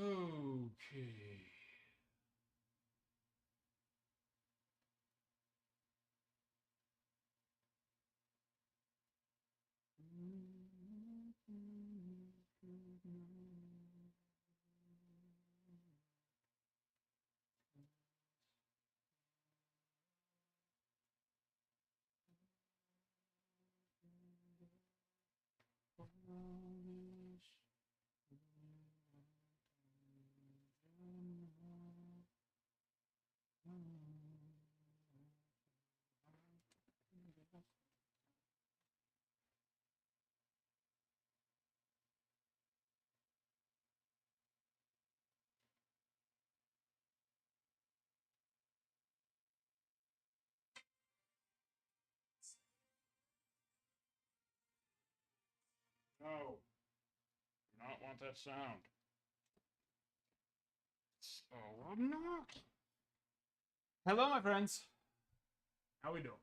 Okay. No, do not want that sound. So obnoxious. Hello, my friends. How we doing?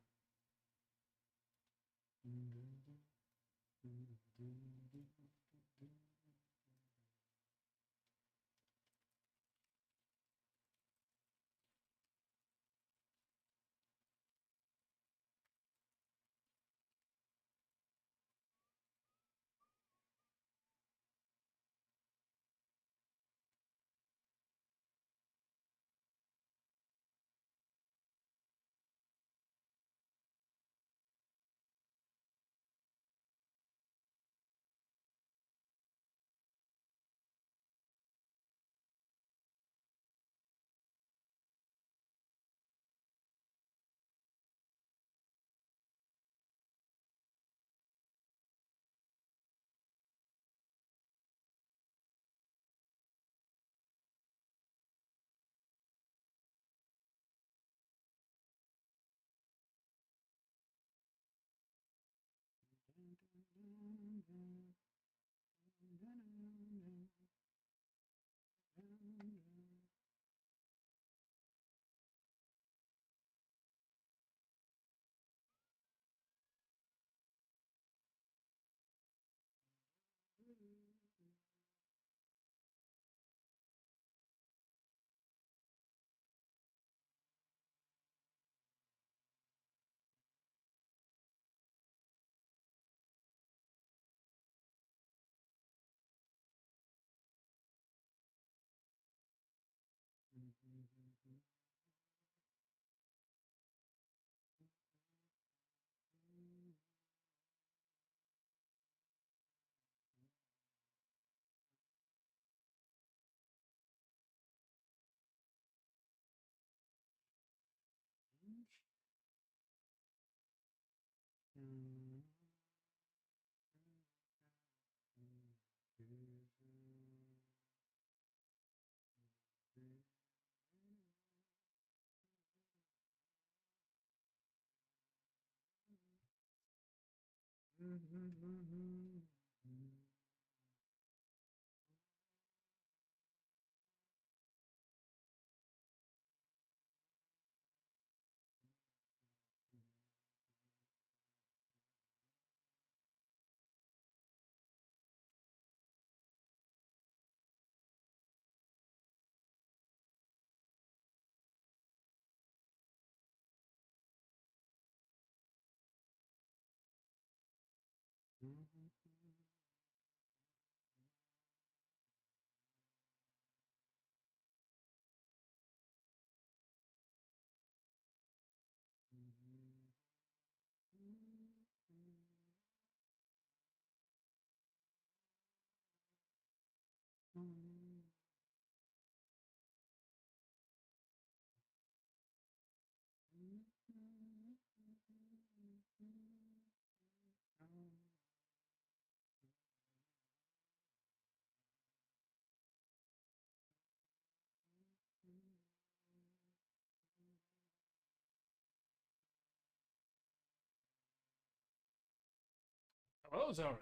Hello, Zarek.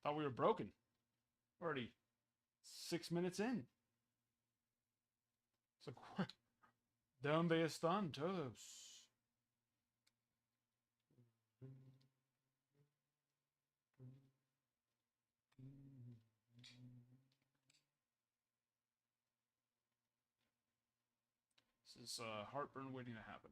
Thought we were broken. Already 6 minutes in. So, ¿dónde están todos? This is heartburn waiting to happen.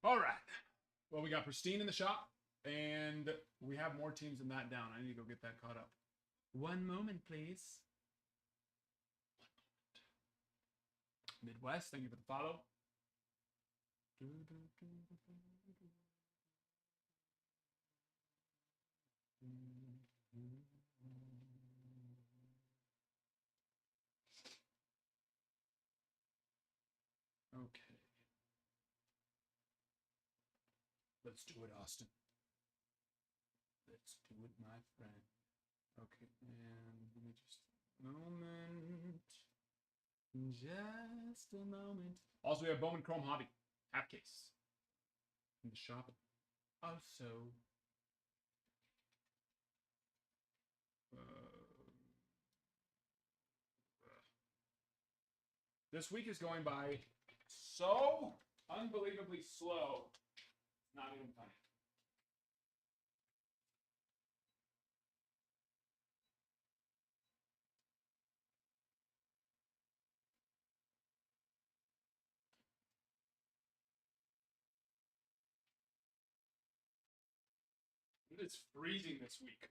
All right. Well, we got Pristine in the shop, and we have more teams than that down. I need to go get that caught up. One moment, please. Midwest, thank you for the follow. Okay. Let's do it, Austin. Let's do it, my friend. Okay, and give me just a moment. Just a moment. Also, we have Bowman Chrome Hobby. Half case. In the shop. Also, this week is going by so unbelievably slow. Not even funny. It's freezing this week.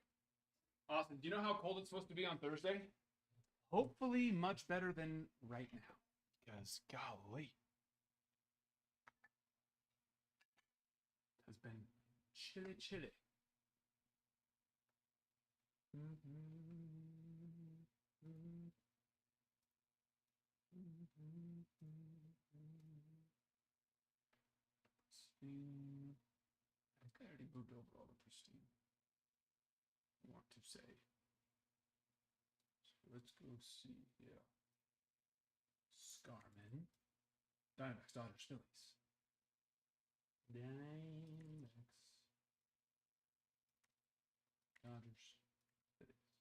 Austin, do you know how cold it's supposed to be on Thursday? Hopefully much better than right now. Because, golly. It has been chilly, chilly. Pristine. I think I already moved over all the Pristine. I want to say. So let's go see here. Scarman. Diamondbacks, Dodgers, Phillies. Diamondbacks. Dodgers, Phillies.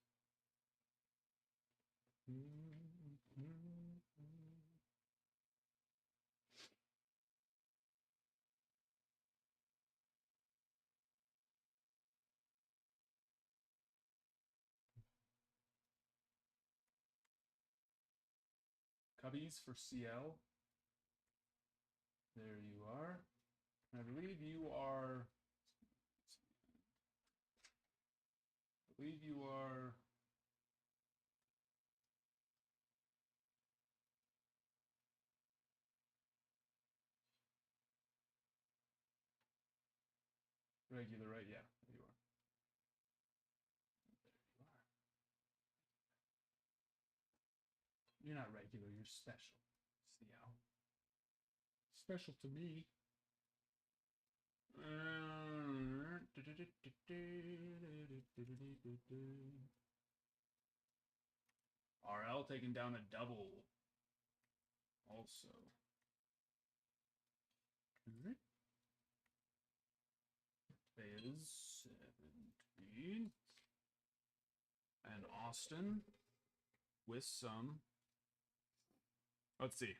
Cubbies for CL. There you are. I believe you are. I believe you are. Regular, right? Yeah, there you are. There you are. You're not regular, you're special. CL. Special to me. RL taking down a double. Also. Is 17. And Austin with some. Let's see.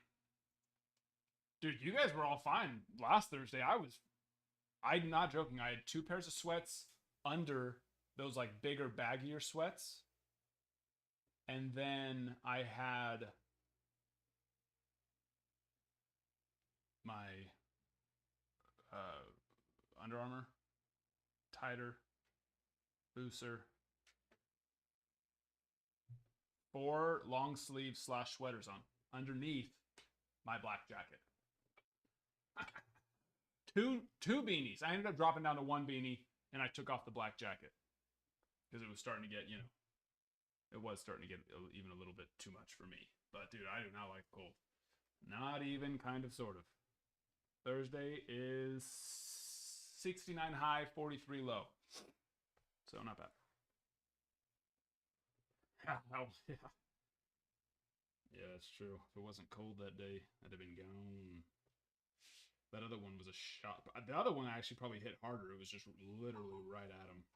Dude, you guys were all fine last Thursday. I'm not joking. I had 2 pairs of sweats under those like bigger, baggier sweats. And then I had my Under Armour tighter booster. 4 long sleeve / sweaters on underneath my black jacket. 2 beanies. I ended up dropping down to 1 beanie, and I took off the black jacket because it was starting to get, it was starting to get even a little bit too much for me. But dude, I do not like cold. Not even, kind of, sort of. Thursday is 69 high, 43 low. So not bad. Oh, yeah. Yeah, that's true. If it wasn't cold that day, I'd have been gone. That other one was a shot. The other one actually probably hit harder. It was just literally right at him.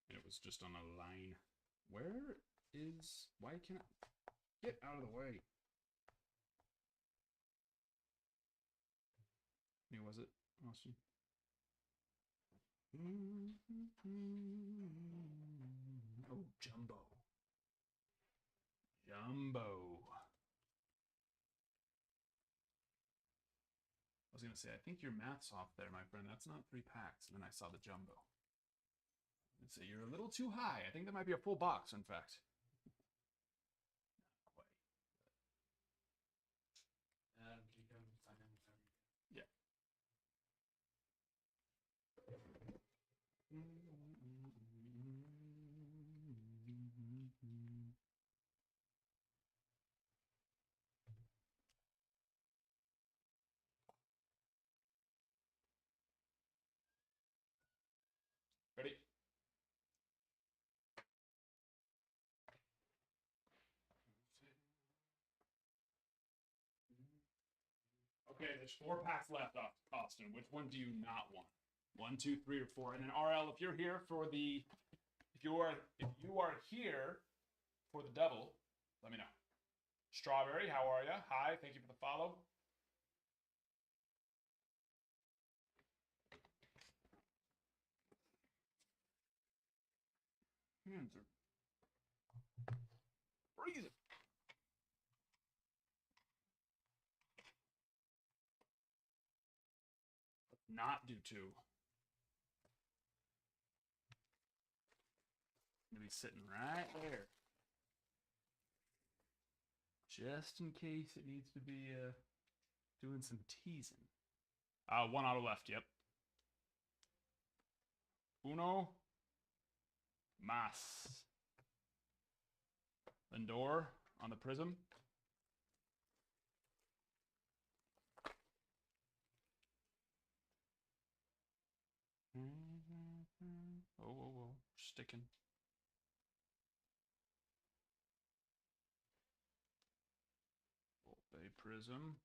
And it was just on a line. Why can't I get out of the way? Who was it, Austin? Oh, Jumbo. I was going to say, I think your math's off there, my friend. That's not 3 packs. And then I saw the Jumbo. I'd say you're a little too high. I think that might be a full box, in fact. Not quite. Yeah. Ready? Okay, there's 4 packs left, Austin. Which one do you not want? 1, 2, 3, or 4. And then RL, if you're here for the, if you are here for the double, let me know. Strawberry, how are you? Hi, thank you for the follow. Hands are freezing. Not do 2. I'm gonna be sitting right there, just in case it needs to be doing some teasing. 1 auto left. Yep. Uno mas. Lindor on the Prism. Whoa. Sticking. Bay Prism.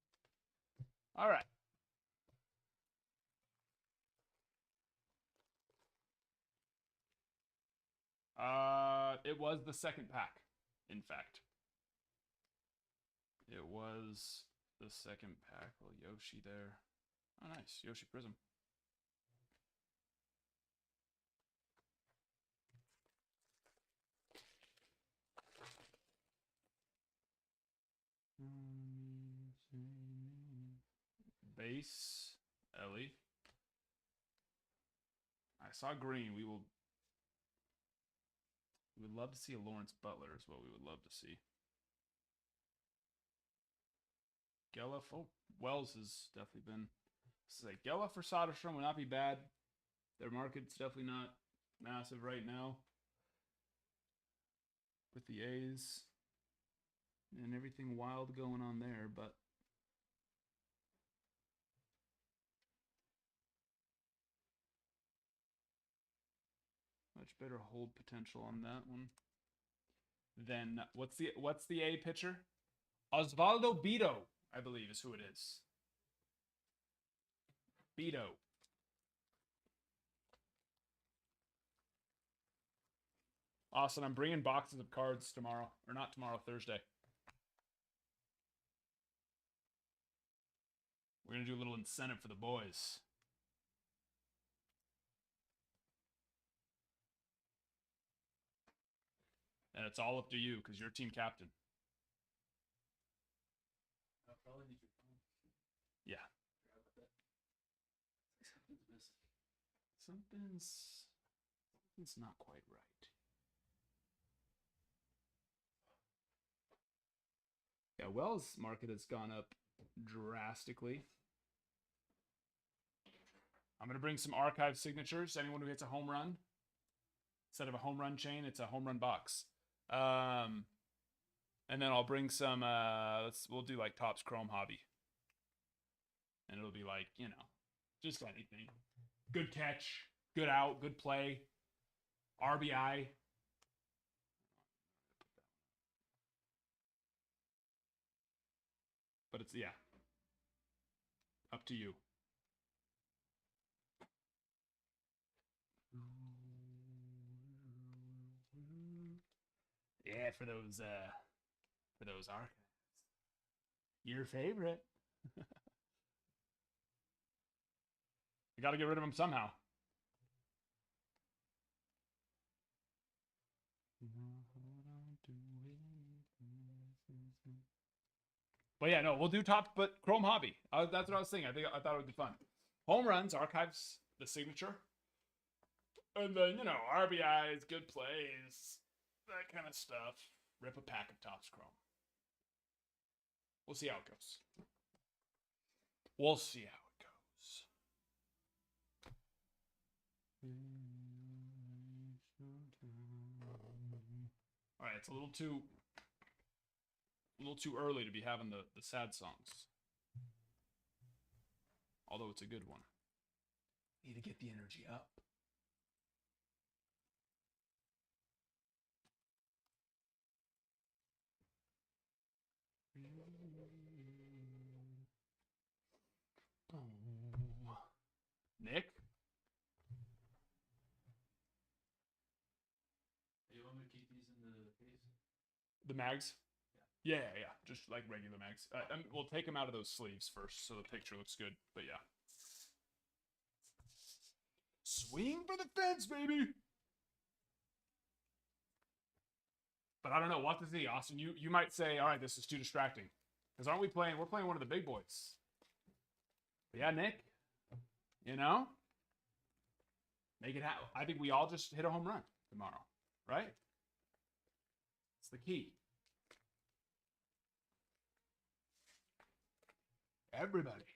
All right. It was the second pack, in fact. It was the second pack. Little Yoshi there. Oh, nice. Yoshi Prism. Base Ellie. I saw green. We would love to see a Lawrence Butler is what we would love to see. Geloff. Oh, Wells has definitely been. Say Geloff or Soderstrom would not be bad. Their market's definitely not massive right now with the A's and everything wild going on there, but much better hold potential on that one. Then what's the A pitcher? Osvaldo Bido, I believe, is who it is. Bido. Austin, I'm bringing boxes of cards tomorrow. Or not tomorrow, Thursday. We're going to do a little incentive for the boys. And it's all up to you because you're team captain. I'll probably need your phone. Yeah. Something's not quite right. Yeah, Wells market has gone up drastically. I'm going to bring some archive signatures. Anyone who hits a home run, instead of a home run chain, it's a home run box. And then I'll bring some, we'll do like Topps Chrome Hobby. And it'll be like, you know, just anything. Good catch, good out, good play, RBI. But it's, yeah, up to you. Yeah, for those archives. Your favorite. You got to get rid of them somehow. But yeah, no, we'll do top, but Chrome Hobby. That's what I was thinking. I thought it would be fun. Home runs, archives, the signature, and then you know RBIs, good plays, that kind of stuff. Rip a pack of Topps Chrome. We'll see how it goes. We'll see how it goes. All right, it's a little too early to be having the sad songs. Although it's a good one. Need to get the energy up. Nick? You want me to keep these in the case? The mags? Yeah. Yeah. Just like regular mags. We'll take them out of those sleeves first so the picture looks good. But yeah. Swing for the fence, baby! But I don't know. We'll have to see, Austin. You might say, all right, this is too distracting. Because aren't we playing? We're playing one of the big boys. But yeah, Nick. You know? Make it happen. I think we all just hit a home run tomorrow. Right? It's the key. Everybody.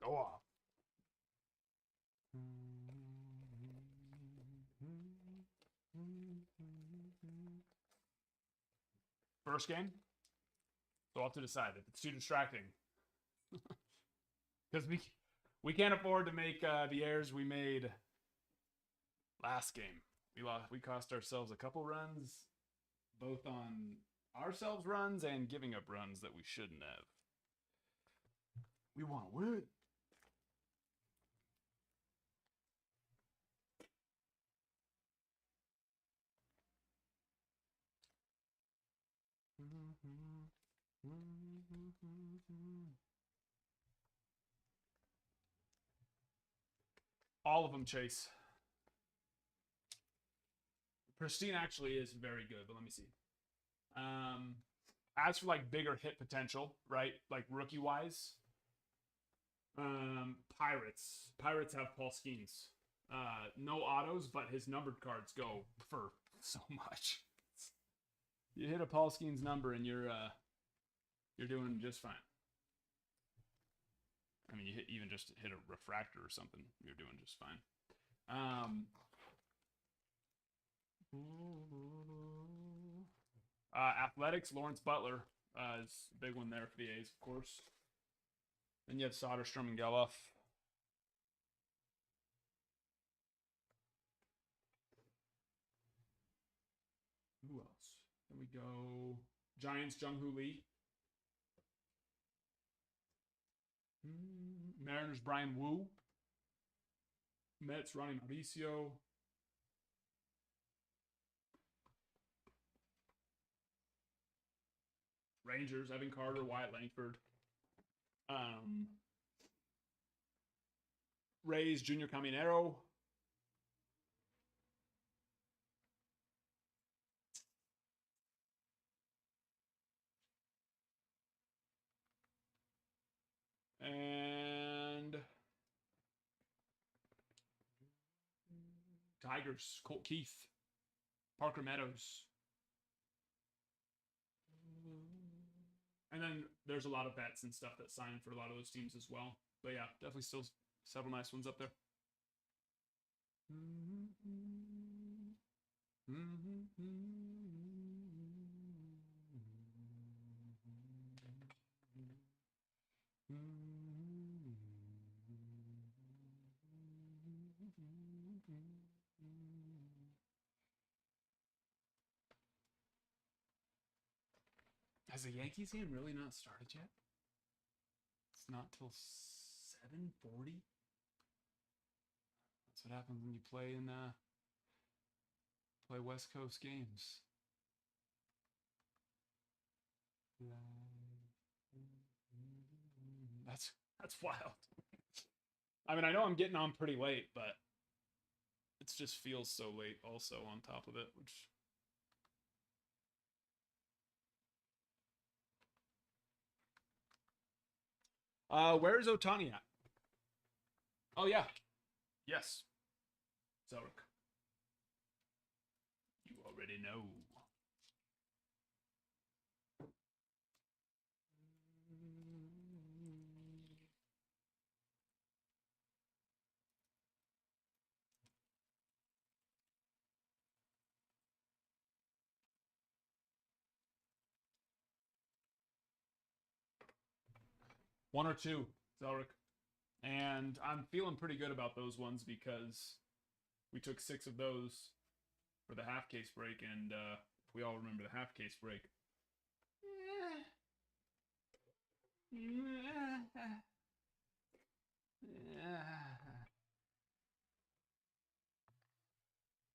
Go off. First game? So I'll have to decide if it's too distracting. Because we can't afford to make the errors we made last game. We cost ourselves a couple runs, both on ourselves runs and giving up runs that we shouldn't have. We want to win. All of them, Chase. Pristine actually is very good, but let me see. As for like bigger hit potential, right? Like rookie wise, Pirates have Paul Skeens. No autos, but his numbered cards go for so much. You hit a Paul Skeens number and you're doing just fine. I mean, you even just hit a refractor or something, you're doing just fine. Athletics, Lawrence Butler is a big one there for the A's, of course. Then you have Soderstrom and Geloff. Who else? Then we go Giants, Jung-Hoo Lee. Mariners, Brian Wu. Mets, Ronnie Mauricio. Rangers, Evan Carter, Wyatt Langford. Rays, Junior Caminero. And Tigers, Colt Keith, Parker Meadows. And then there's a lot of vets and stuff that signed for a lot of those teams as well. But yeah, definitely still several nice ones up there. Has the Yankees game really not started yet? It's not till 7:40. That's what happens when you play West Coast games. That's wild. I mean, I know I'm getting on pretty late, but it just feels so late also on top of it, which where's Otani at? Oh yeah. Yes. Zelric. You already know. One or two, Zelric. And I'm feeling pretty good about those ones because we took 6 of those for the half case break, and we all remember the half case break.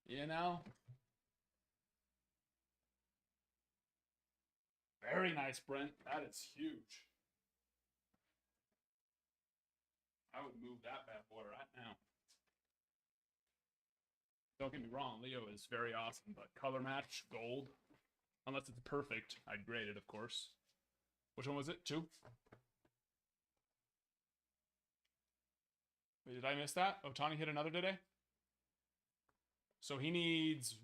You know? Very nice, Brent. That is huge. I would move that bad boy right now. Don't get me wrong, Leo is very awesome, but color match, gold, unless it's perfect, I'd grade it, of course. Which one was it? 2? Wait, did I miss that? Otani hit another today? So he needs...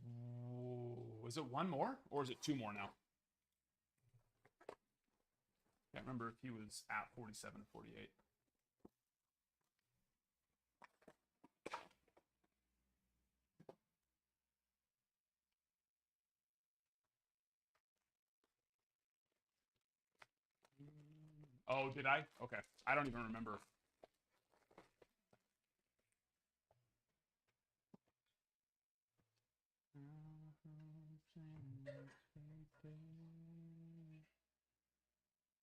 is it 1 more? Or is it 2 more now? Can't remember if he was at 47 or 48. Oh, did I? Okay. I don't even remember.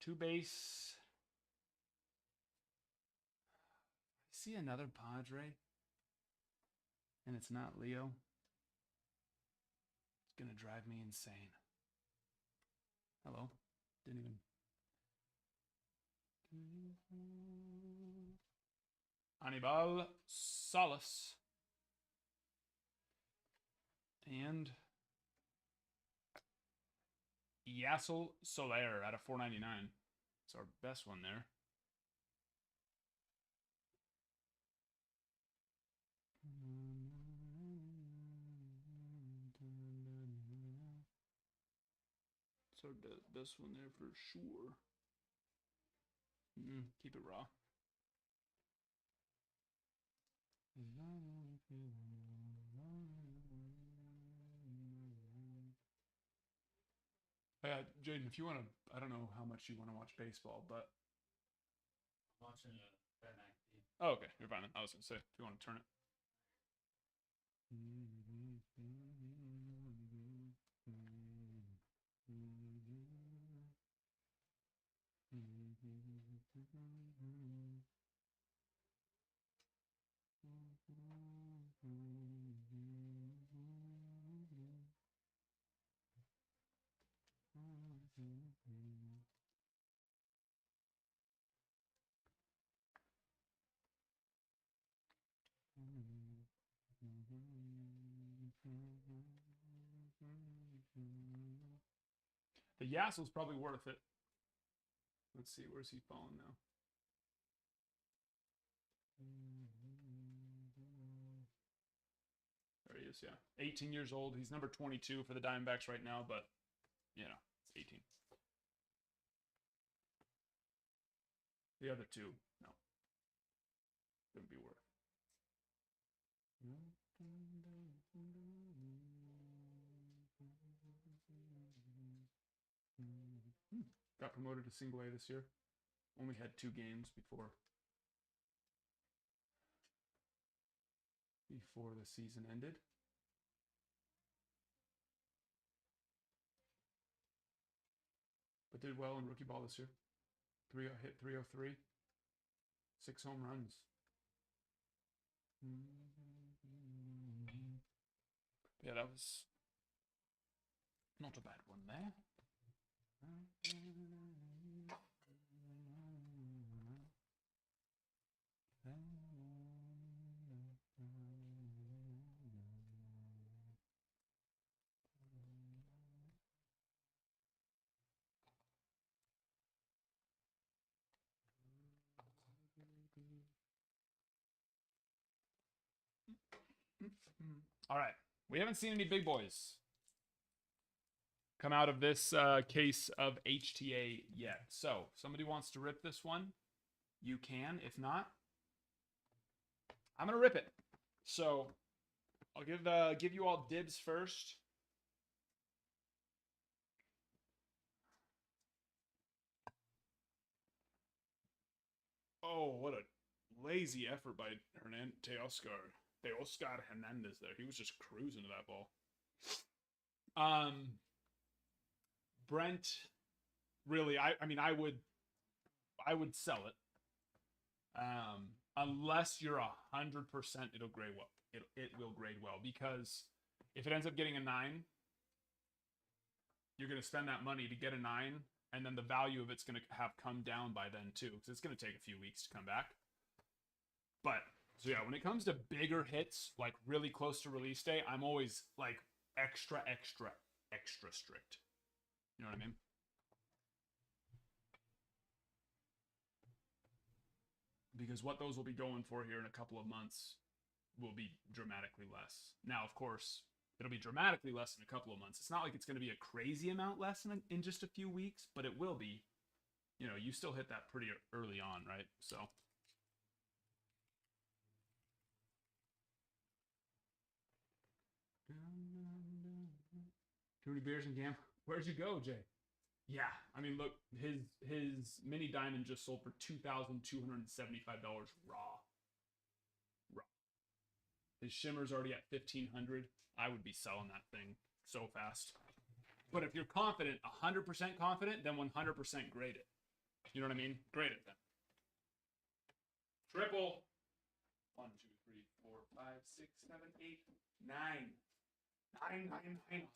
Two base. I see another Padre. And it's not Leo. It's going to drive me insane. Hello. Didn't even... Anibal Salas. And Yassel Soler out of 499. It's our best one there. It's our best one there for sure. Keep it raw. Yeah, Jaden, if you want to, I don't know how much you want to watch baseball, but I'm watching a Bet 19. Oh, okay, you're fine. I was gonna say if you want to turn it. The Yassel's probably worth it. Let's see, where's he falling now? There he is, yeah. 18 years old. He's number 22 for the Diamondbacks right now, but, you know, it's 18. The other two, no. Wouldn't be worth. Got promoted to single A this year. Only had 2 games before the season ended. But did well in rookie ball this year. Hit 303. 6 home runs. Yeah, that was not a bad one there. All right. We haven't seen any big boys come out of this case of HTA yet. So, somebody wants to rip this one, you can. If not, I'm going to rip it. So, I'll give you all dibs first. Oh, what a lazy effort by Teoscar Hernandez there. He was just cruising to that ball. Brent, really, I mean, I would sell it. Unless you're 100% it'll grade well. It will grade well, because if it ends up getting a 9, you're going to spend that money to get a 9, and then the value of it's going to have come down by then too, because it's going to take a few weeks to come back. But so yeah, when it comes to bigger hits, like really close to release day, I'm always like extra strict. You know what I mean? Because what those will be going for here in a couple of months will be dramatically less. Now, of course, it'll be dramatically less in a couple of months. It's not like it's going to be a crazy amount less in just a few weeks, but it will be. You know, you still hit that pretty early on, right? So. Too many beers in camp. Where'd you go, Jay? Yeah, I mean, look, his mini diamond just sold for $2,275 raw. His shimmer's already at $1,500. I would be selling that thing so fast. But if you're confident, 100% confident, then 100% grade it. You know what I mean? Grade it then. Triple. 1, 2, 3, 4, 5, 6, 7, 8, 9. 9, 9, 9.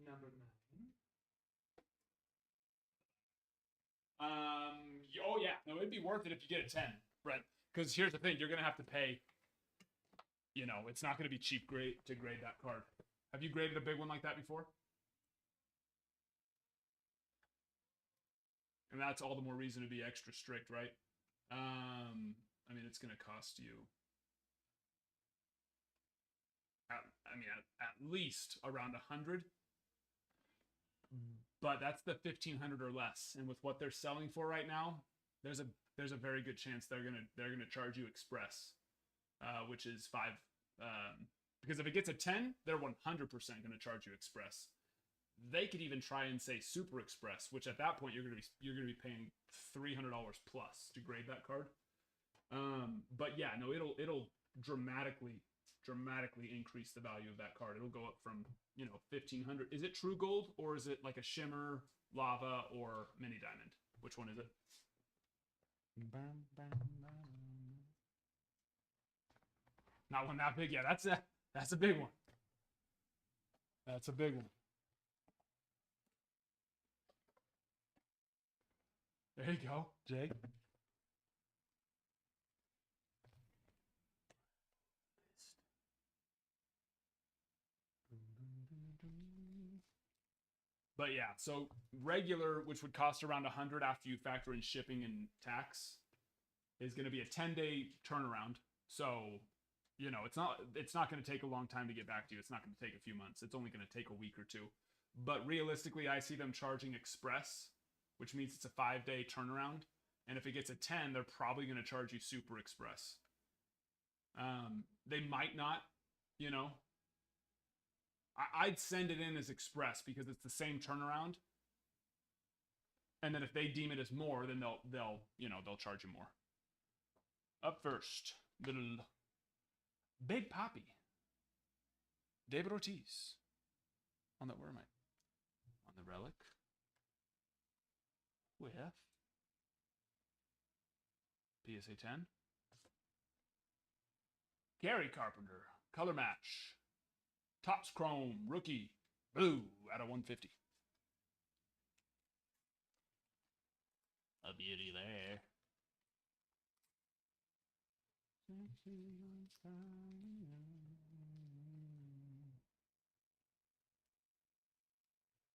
Number 9. Oh yeah, no, it'd be worth it if you get a 10, Brent. Because here's the thing, you're gonna have to pay. You know, it's not gonna be cheap to grade that card. Have you graded a big one like that before? And that's all the more reason to be extra strict, right? I mean, it's gonna cost you. At least around 100. But that's the 1,500 or less, and with what they're selling for right now, there's a very good chance they're gonna charge you express, which is 5. Because if it gets a 10, they're 100% gonna charge you express. They could even try and say super express, which at that point you're gonna be paying $300 plus to grade that card. But yeah, no, it'll dramatically increase the value of that card. It'll go up from, you know, 1,500. Is it true gold, or is it like a shimmer, lava, or mini diamond? Which one is it? Not one that big. Yeah, That's a big one. That's a big one. There you go, Jake. But yeah, so regular, which would cost around 100 after you factor in shipping and tax, is going to be a 10-day turnaround. So, you know, it's not going to take a long time to get back to you. It's not going to take a few months. It's only going to take a week or two. But realistically, I see them charging express, which means it's a 5-day turnaround. And if it gets a 10, they're probably going to charge you super express. They might not, you know. I'd send it in as express because it's the same turnaround. And then if they deem it as more, then they'll charge you more. Up first, little Big Papi, David Ortiz. On the, where am I? On the relic. With PSA 10. Gary Carpenter, color match. Topps Chrome, rookie, blue, out of 150. A beauty there.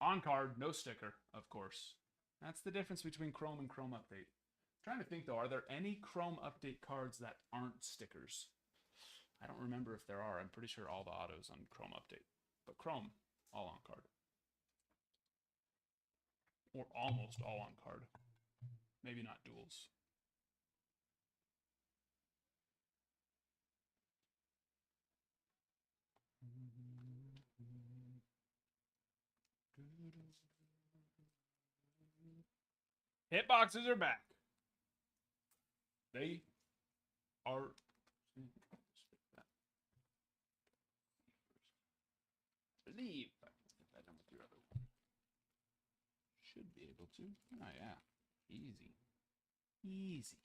On card, no sticker, of course. That's the difference between Chrome and Chrome Update. I'm trying to think though, are there any Chrome Update cards that aren't stickers? I don't remember if there are. I'm pretty sure all the autos on Chrome Update. But Chrome, all on card. Or almost all on card. Maybe not duels. Hitboxes are back. They are. Believe I can get that done with your other one. Should be able to. Oh yeah, easy, easy.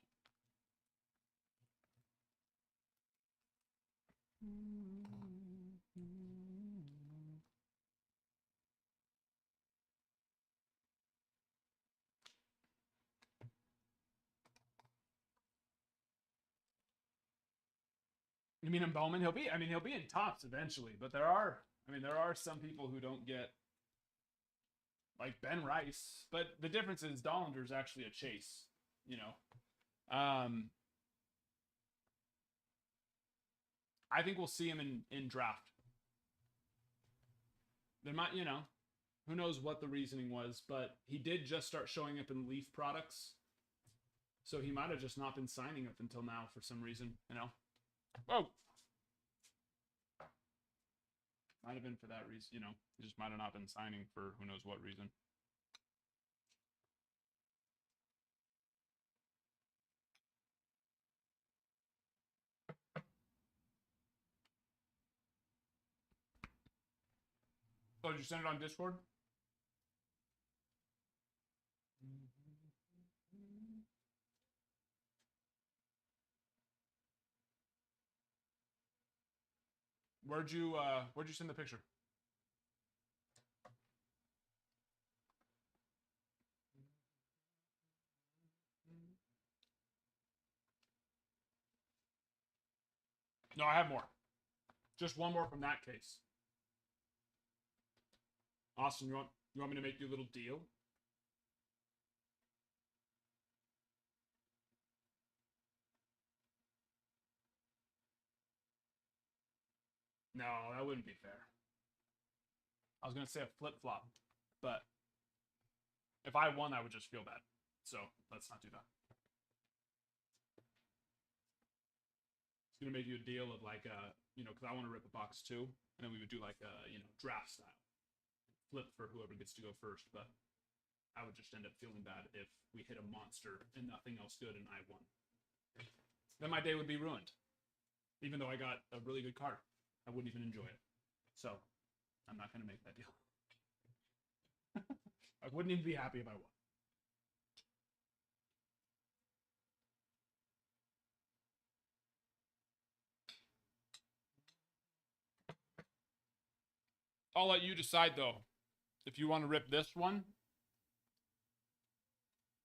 You mean in Bowman? He'll be in Topps eventually, but there are some people who don't get, like Ben Rice, but the difference is Dollander's actually a chase, you know. I think we'll see him in draft. There might, you know, who knows what the reasoning was, but he did just start showing up in Leaf products. So he might have just not been signing up until now for some reason, you know. Whoa. Might have been for that reason, you know. He just might have not been signing for who knows what reason. Oh, did you send it on Discord? Where'd you send the picture? No, I have more. Just one more from that case. Austin, you want me to make you a little deal? No, that wouldn't be fair. I was gonna say a flip-flop, but if I won, I would just feel bad. So let's not do that. It's gonna make you a deal of like you know, because I want to rip a box too, and then we would do like a, you know, draft style flip for whoever gets to go first. But I would just end up feeling bad if we hit a monster and nothing else good and I won. Then my day would be ruined. Even though I got a really good card, I wouldn't even enjoy it. So I'm not gonna make that deal. I wouldn't even be happy if I won. I'll let you decide, though, if you want to rip this one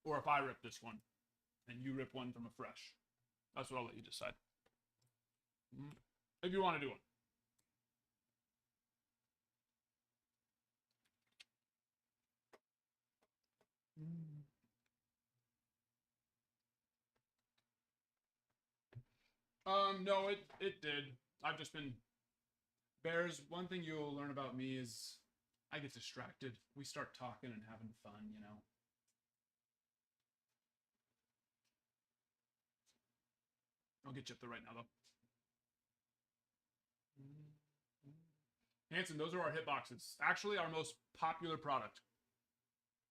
or if I rip this one and you rip one from a fresh. That's what I'll let you decide. If you want to do it. No, it did. I've just been Bears. One thing you'll learn about me is I get distracted. We start talking and having fun, you know. I'll get you up there right now, though. Hanson, those are our hit boxes. Actually, our most popular product,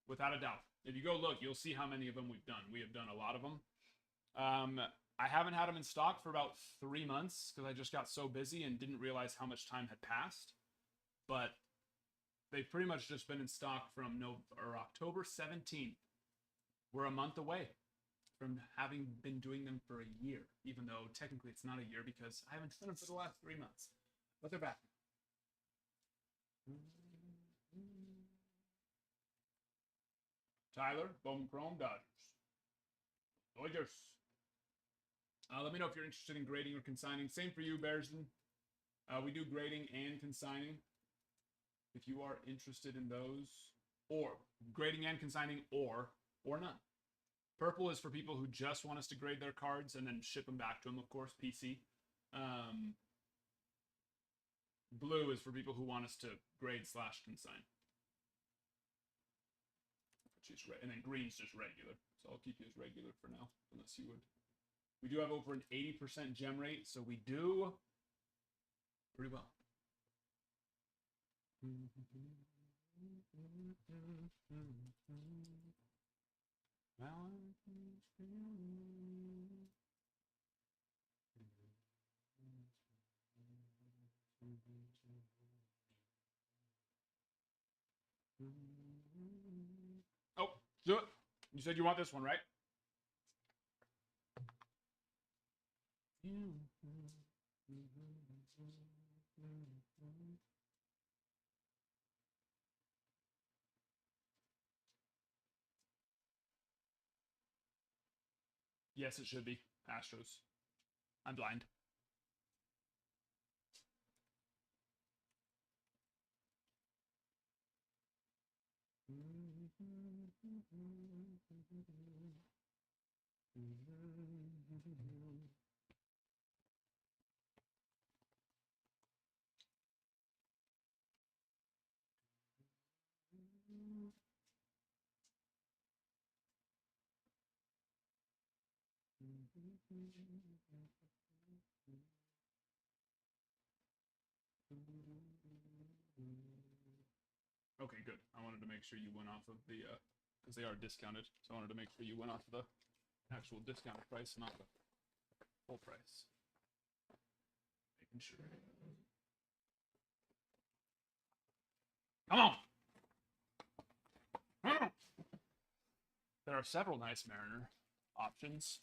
without a doubt. If you go look, you'll see how many of them we've done. We have done a lot of them. I haven't had them in stock for about 3 months because I just got so busy and didn't realize how much time had passed. But they've pretty much just been in stock from October 17th. We're a month away from having been doing them for a year, even though technically it's not a year because I haven't done them for the last 3 months. But they're back. Tyler, Bowman Chrome, Dodgers. Let me know if you're interested in grading or consigning. Same for you, Bearsden. We do grading and consigning. If you are interested in those, or grading and consigning, or none. Purple is for people who just want us to grade their cards and then ship them back to them, of course, PC. Blue is for people who want us to grade/consign. And then green's just regular. So I'll keep you as regular for now, unless you would. We do have over an 80% gem rate, so we do pretty well. Oh, do it. You said you want this one, right? Yes, it should be. Astros. I'm blind. Okay, good. I wanted to make sure you went off of the, because they are discounted. So I wanted to make sure you went off of the actual discounted price, not the full price. Making sure. Come on! There are several nice Mariner options.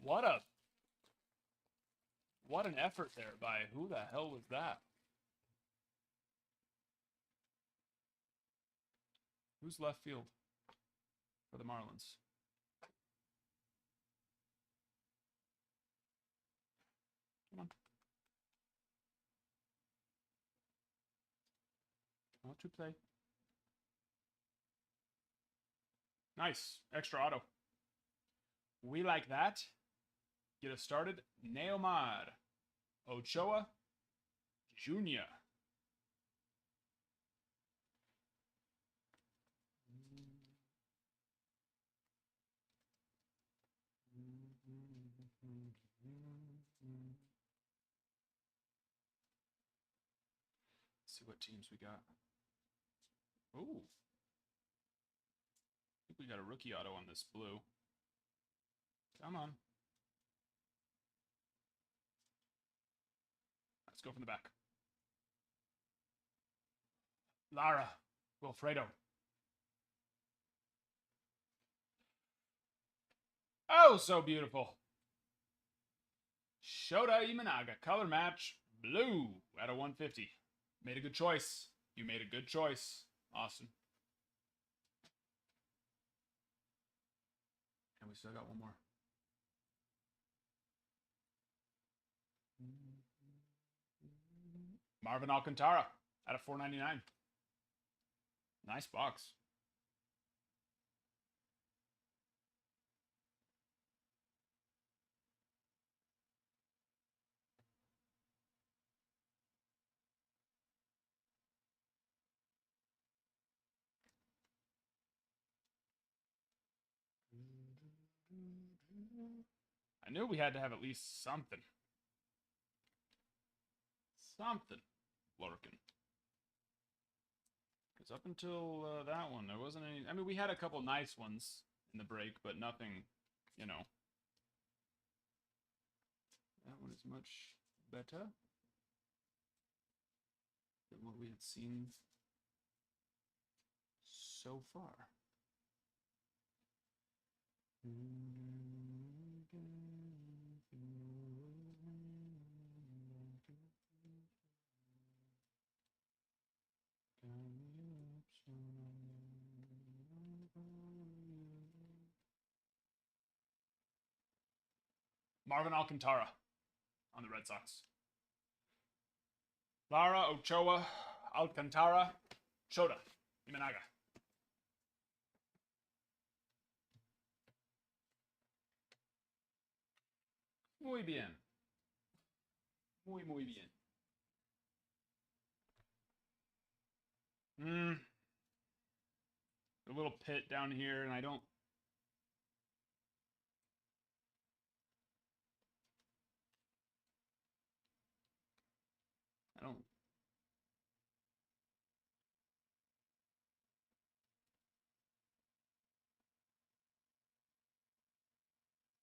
What an effort there by who the hell was that? Who's left field for the Marlins? Come on. Not to play. Nice. Extra auto. We like that. Get us started. Neomar Ochoa Jr. Let's see what teams we got. Ooh. I think we got a rookie auto on this blue. Come on. Let's go from the back. Lara Wilfredo. Oh, so beautiful. Shota Imanaga, color match, blue out of 150. Made a good choice. You made a good choice, Austin. And we still got one more. Marvin Alcantara out of 499. Nice box. I knew we had to have at least something. Something lurking. Because up until that one, there wasn't any... I mean, we had a couple nice ones in the break, but nothing, you know. That one is much better than what we had seen so far. Marvin Alcantara on the Red Sox. Lara, Ochoa, Alcantara, Shota, Imanaga. Muy bien. Muy bien. A little pit down here, and I don't...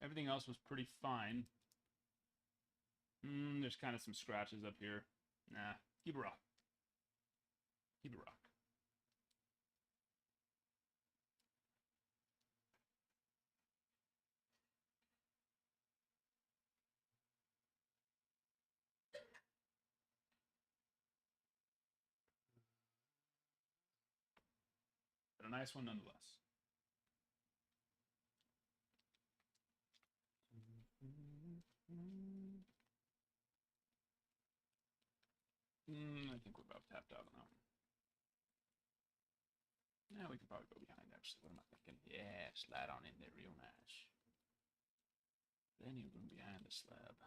Everything else was pretty fine. There's kind of some scratches up here. Nah, keep it rock. Keep it rock. But a nice one nonetheless. I think we're about tapped out on that one. Yeah, we can probably go behind, actually. What am I thinking? Yeah, slide on in there real nice. Plenty of room behind the slab.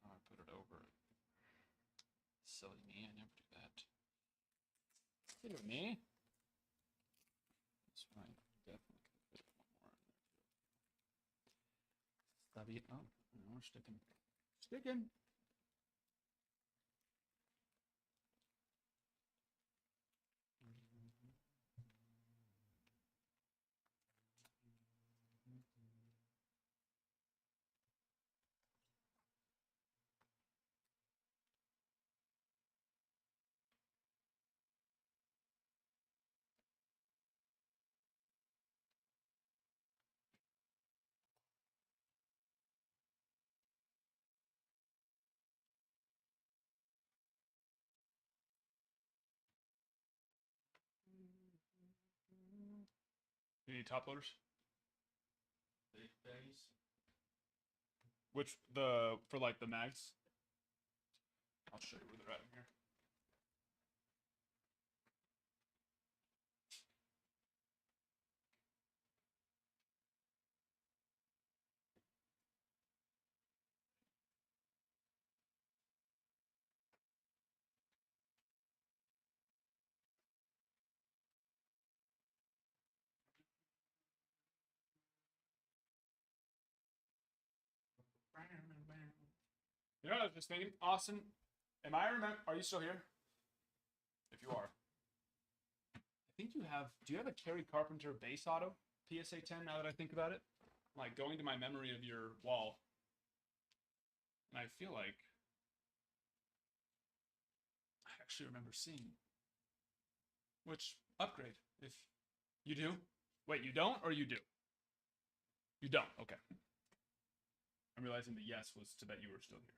I put it over. Silly me, I never do that. Silly me. That's right. Definitely could fit one more in there too. Stubby it up. No, we're sticking. Sticking. You need top loaders? Big baggies. Which, for like the mags? I'll show you where they're at in here. You know what I was just thinking? Austin, are you still here? If you are. I think you have, do you have a Kerry Carpenter base auto? PSA 10 now that I think about it? like going to my memory of your wall, and I feel like I actually remember seeing which upgrade. If you do, wait, you don't or you do? You don't. Okay. I'm realizing the yes was to bet you were still here.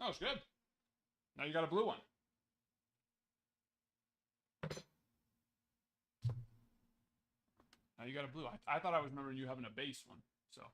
Oh, it's good. Now you got a blue one. Now you got a blue. I thought I was remembering you having a base one. So.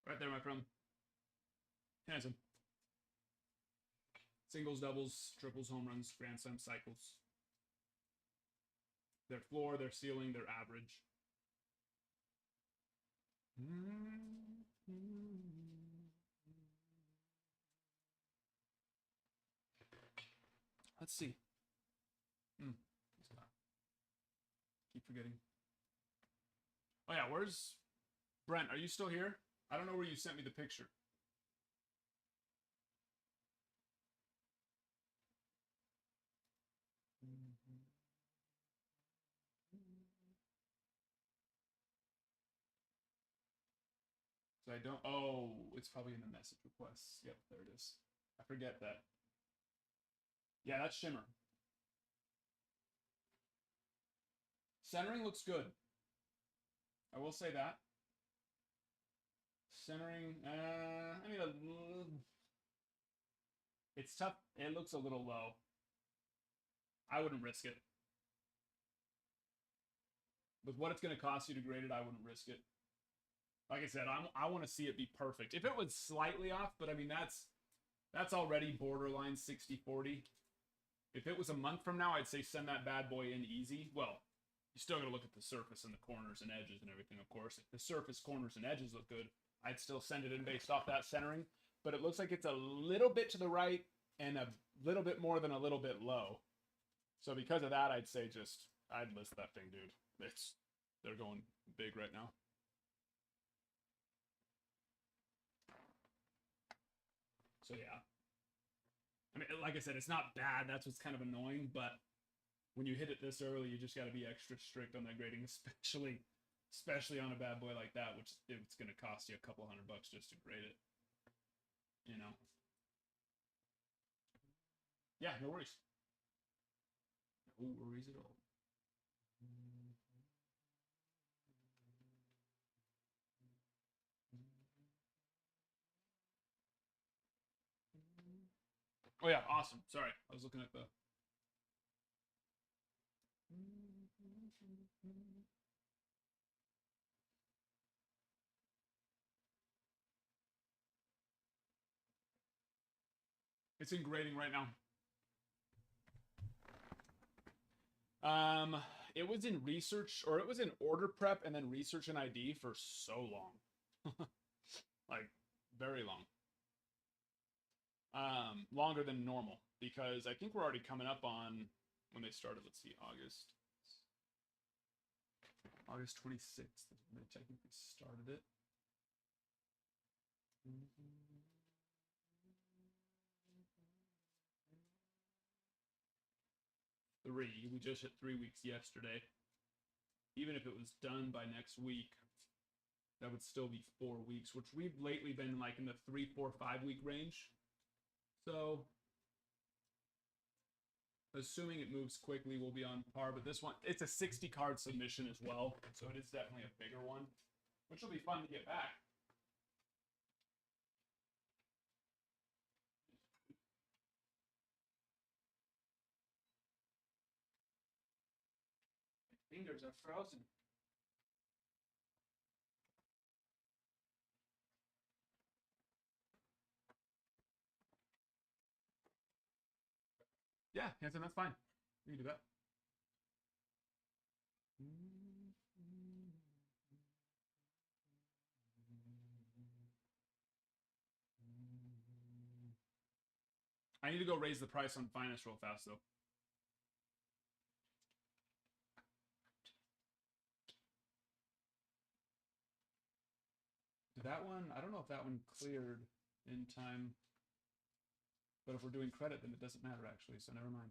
Right there, my friend. Handsome. Singles, doubles, triples, home runs, grand slam cycles. Their floor, their ceiling, their average. Let's see. Keep forgetting. Oh yeah, where's Brent? Are you still here? I don't know where you sent me the picture. So I don't. Oh, it's probably in the message requests. Yep, there it is. I forget that. Yeah, that's shimmer. Centering looks good. I will say that. Centering, I mean, it's tough. It looks a little low. I wouldn't risk it. With what it's going to cost you to grade it, I wouldn't risk it. Like I said, I want to see it be perfect. If it was slightly off, but I mean, that's already borderline 60-40. If it was a month from now, I'd say send that bad boy in easy. Well, you still got to look at the surface and the corners and edges and everything, of course. If the surface, corners, and edges look good, I'd still send it in based off that centering. But it looks like it's a little bit to the right and a little bit more than a little bit low. So because of that, I'd say I'd list that thing, dude. They're going big right now. So yeah. I mean, like I said, it's not bad. That's what's kind of annoying, but when you hit it this early, you just got to be extra strict on that grading, especially on a bad boy like that, which it's going to cost you a couple $100 just to grade it. You know. Yeah, no worries. No worries at all. Oh yeah, awesome. Sorry, I was looking at the. It's in grading right now. It was in research, or it was in order prep and then research and ID for so long. Like, very long. Longer than normal, because I think we're already coming up on when they started. Let's see, August 26th is when they technically started it. We just hit 3 weeks yesterday. Even if it was done by next week, that would still be 4 weeks, which we've lately been like in the 3, 4, 5 week range. So assuming it moves quickly, we'll be on par. But this one, it's a 60 card submission as well, so it is definitely a bigger one, which will be fun to get back. My fingers are frozen. Yeah, Hanson, that's fine. You can do that. I need to go raise the price on Finest real fast, though. That one, I don't know if that one cleared in time. But if we're doing credit, then it doesn't matter, actually, so never mind.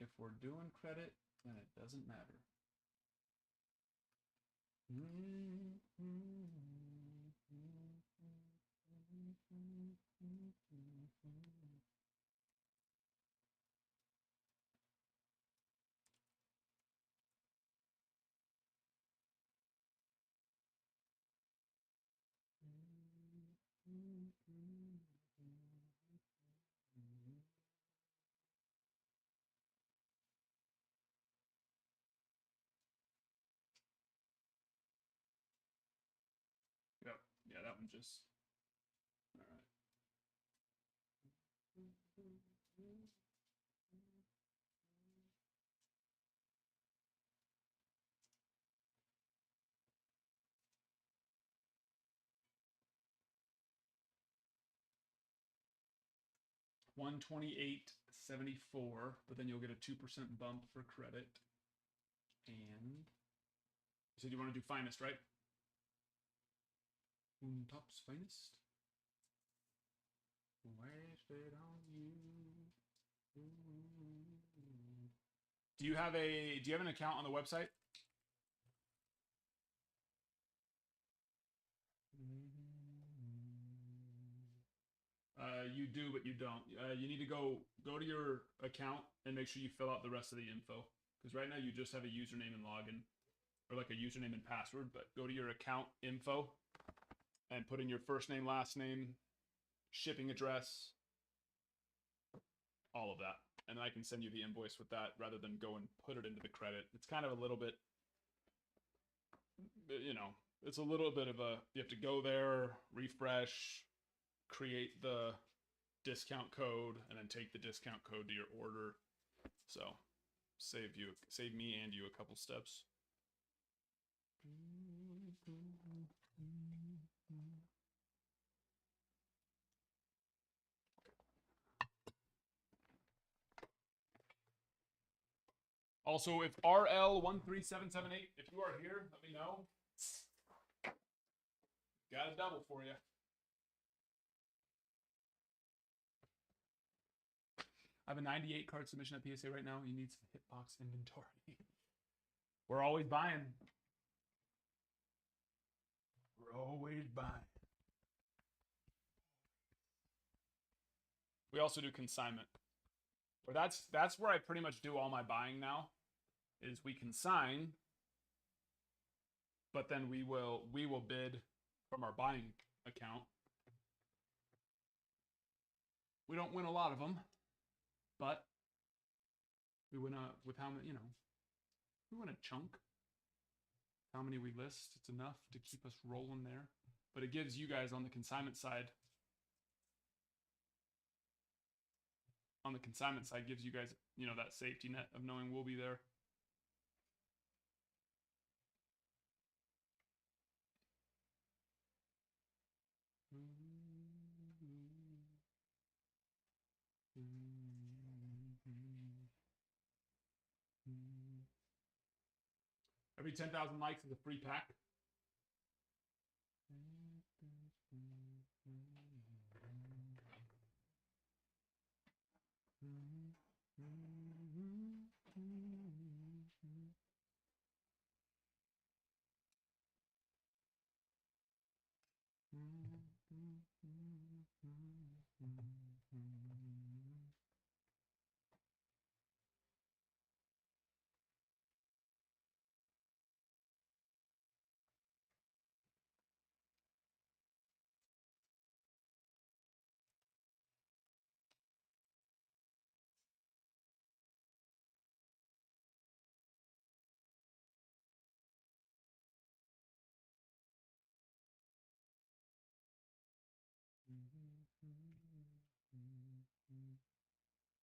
If we're doing credit, then it doesn't matter. Yep. Yeah, that one just. All right. 128.74, but then you'll get a 2% bump for credit. And you said you want to do Finest, right? Top's Finest. Wasted on you. Do you have an account on the website? You do, but you don't. You need to go to your account and make sure you fill out the rest of the info. Because right now you just have a username and login, or like a username and password. But go to your account info and put in your first name, last name, shipping address, all of that. And I can send you the invoice with that rather than go and put it into the credit. It's kind of a little bit, you know, it's a little bit of a, you have to go there, refresh, create the discount code, and then take the discount code to your order. So save me and you a couple steps. Also, if RL13778, if you are here, let me know. Got a double for you. I have a 98 card submission at PSA right now. You need some hitbox inventory. We're always buying. We're always buying. We also do consignment. Or that's where I pretty much do all my buying now. Is we consign, but then we will bid from our buying account. We don't win a lot of them, but we win with how many, we win a chunk. How many we list, it's enough to keep us rolling there. But it gives you guys on the consignment side. On the consignment side, gives you guys, that safety net of knowing we'll be there. Every 10,000 likes is a free pack.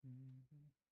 Oh my gosh.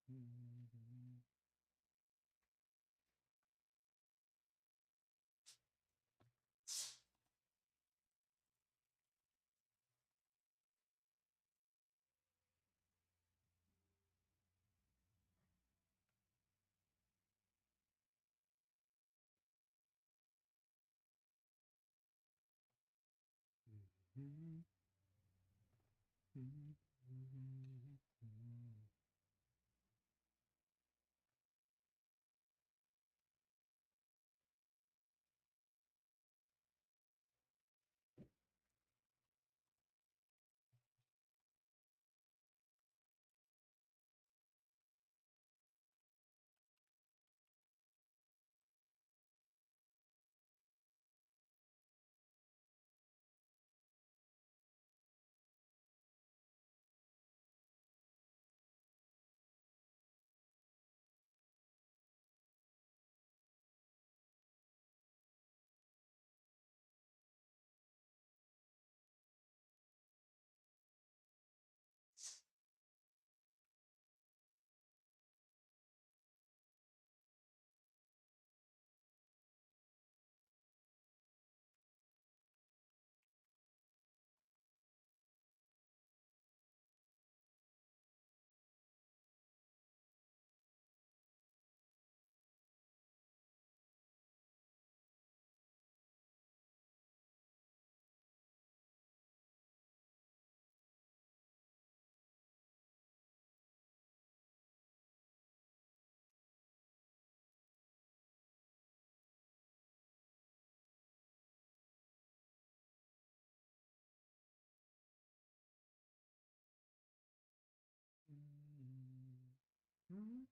Tight.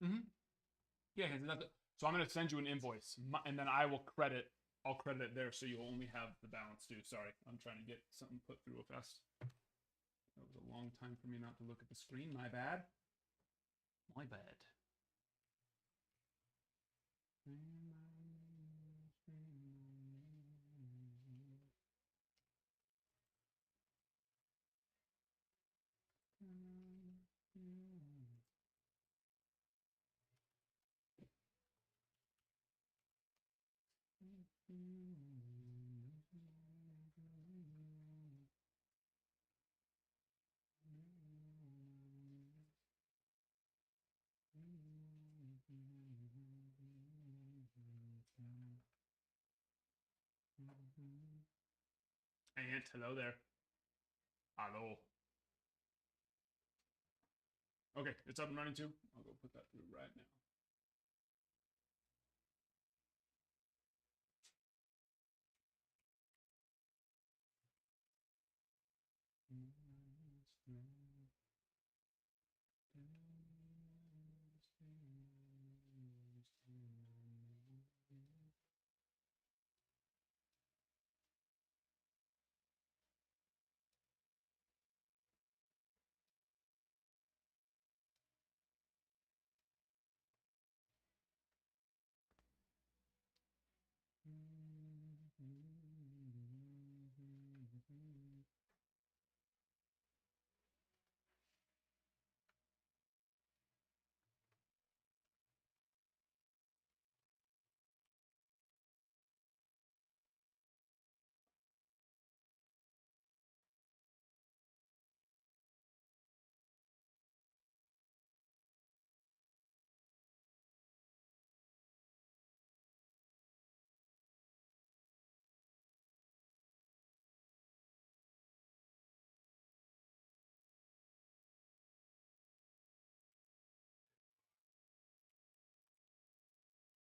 Mm-hmm. Yeah, so I'm gonna send you an invoice, and then I will credit. I'll credit it there, so you'll only have the balance due. Sorry, I'm trying to get something put through real fast. That was a long time for me not to look at the screen. My bad. My bad. Aunt, hello there. Hello. Okay, it's up and running too. I'll go put that through right now.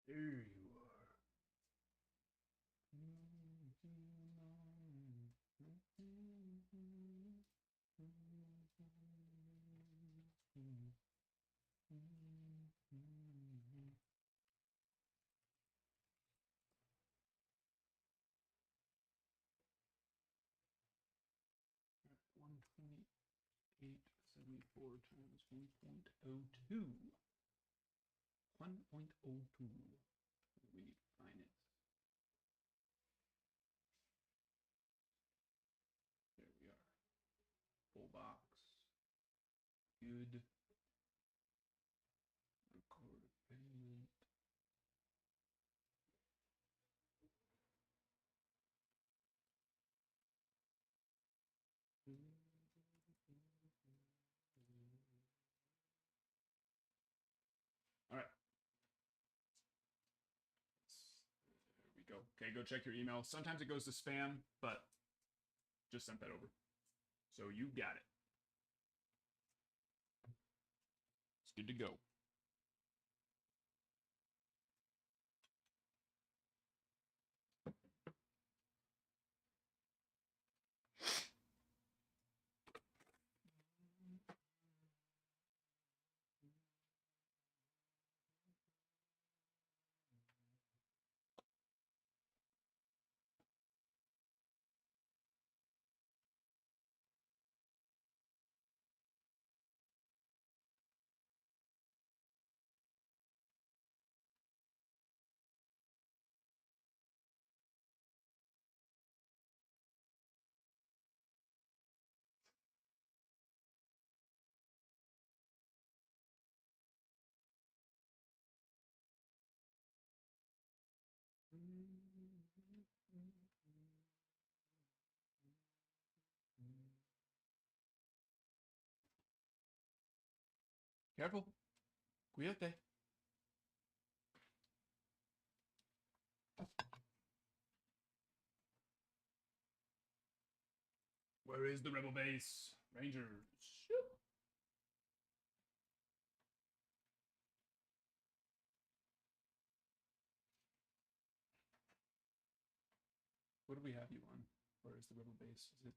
There you are. One 874 times 1.02. 1.02. We find it. There we are. Full box. Good. Record payment. All right. There we go. Okay, go check your email. Sometimes it goes to spam, but just sent that over. So you got it. It's good to go. Careful. Cuídate. Where is the rebel base? Rangers. What do we have you on? Where is the rebel base? Is it?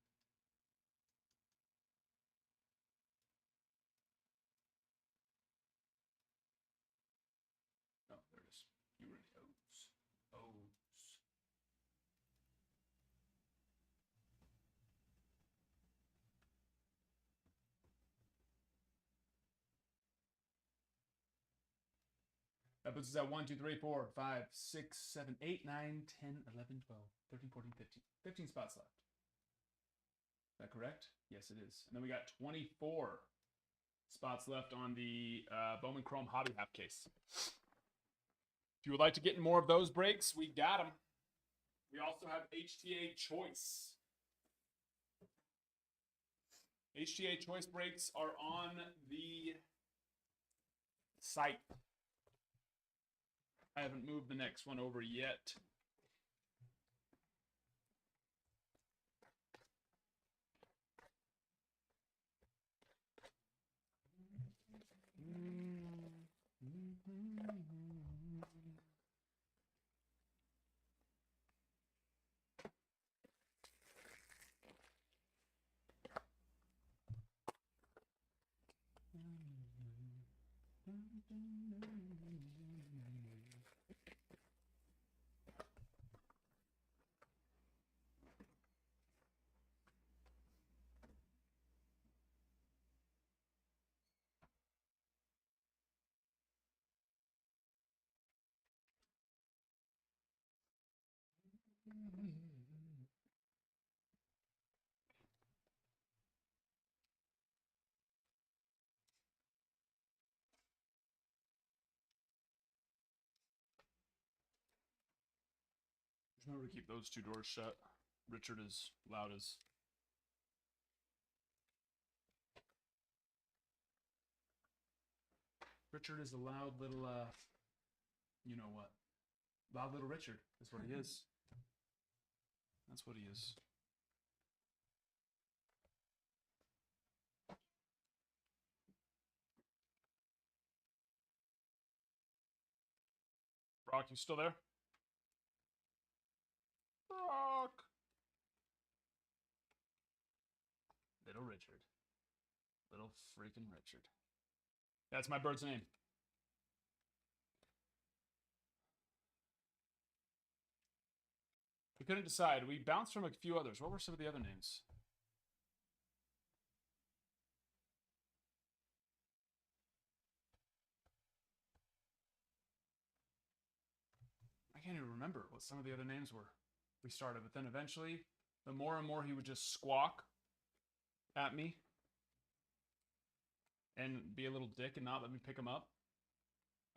Oh, there it is. You were in the O's. O's. That puts us at 1, 2, 3, 4, 5, 6, 7, 8, 9, 10, 11, 12, 13, 14, 15. 15 spots left. Is that correct? Yes, it is. And then we got 24 spots left on the Bowman Chrome Hobby Half case. If you would like to get in more of those breaks, we got them. We also have HTA Choice. HTA Choice breaks are on the site. I haven't moved the next one over yet. Remember to keep those two doors shut. Richard is loud as. Richard is a loud little, you know what? Loud little Richard is what he is. That's what he is. Brock, you still there? Brock! Little Richard. Little freaking Richard. That's my bird's name. We couldn't decide. We bounced from a few others. What were some of the other names? I can't even remember what some of the other names were. We started, but then eventually, the more and more he would just squawk at me and be a little dick and not let me pick him up.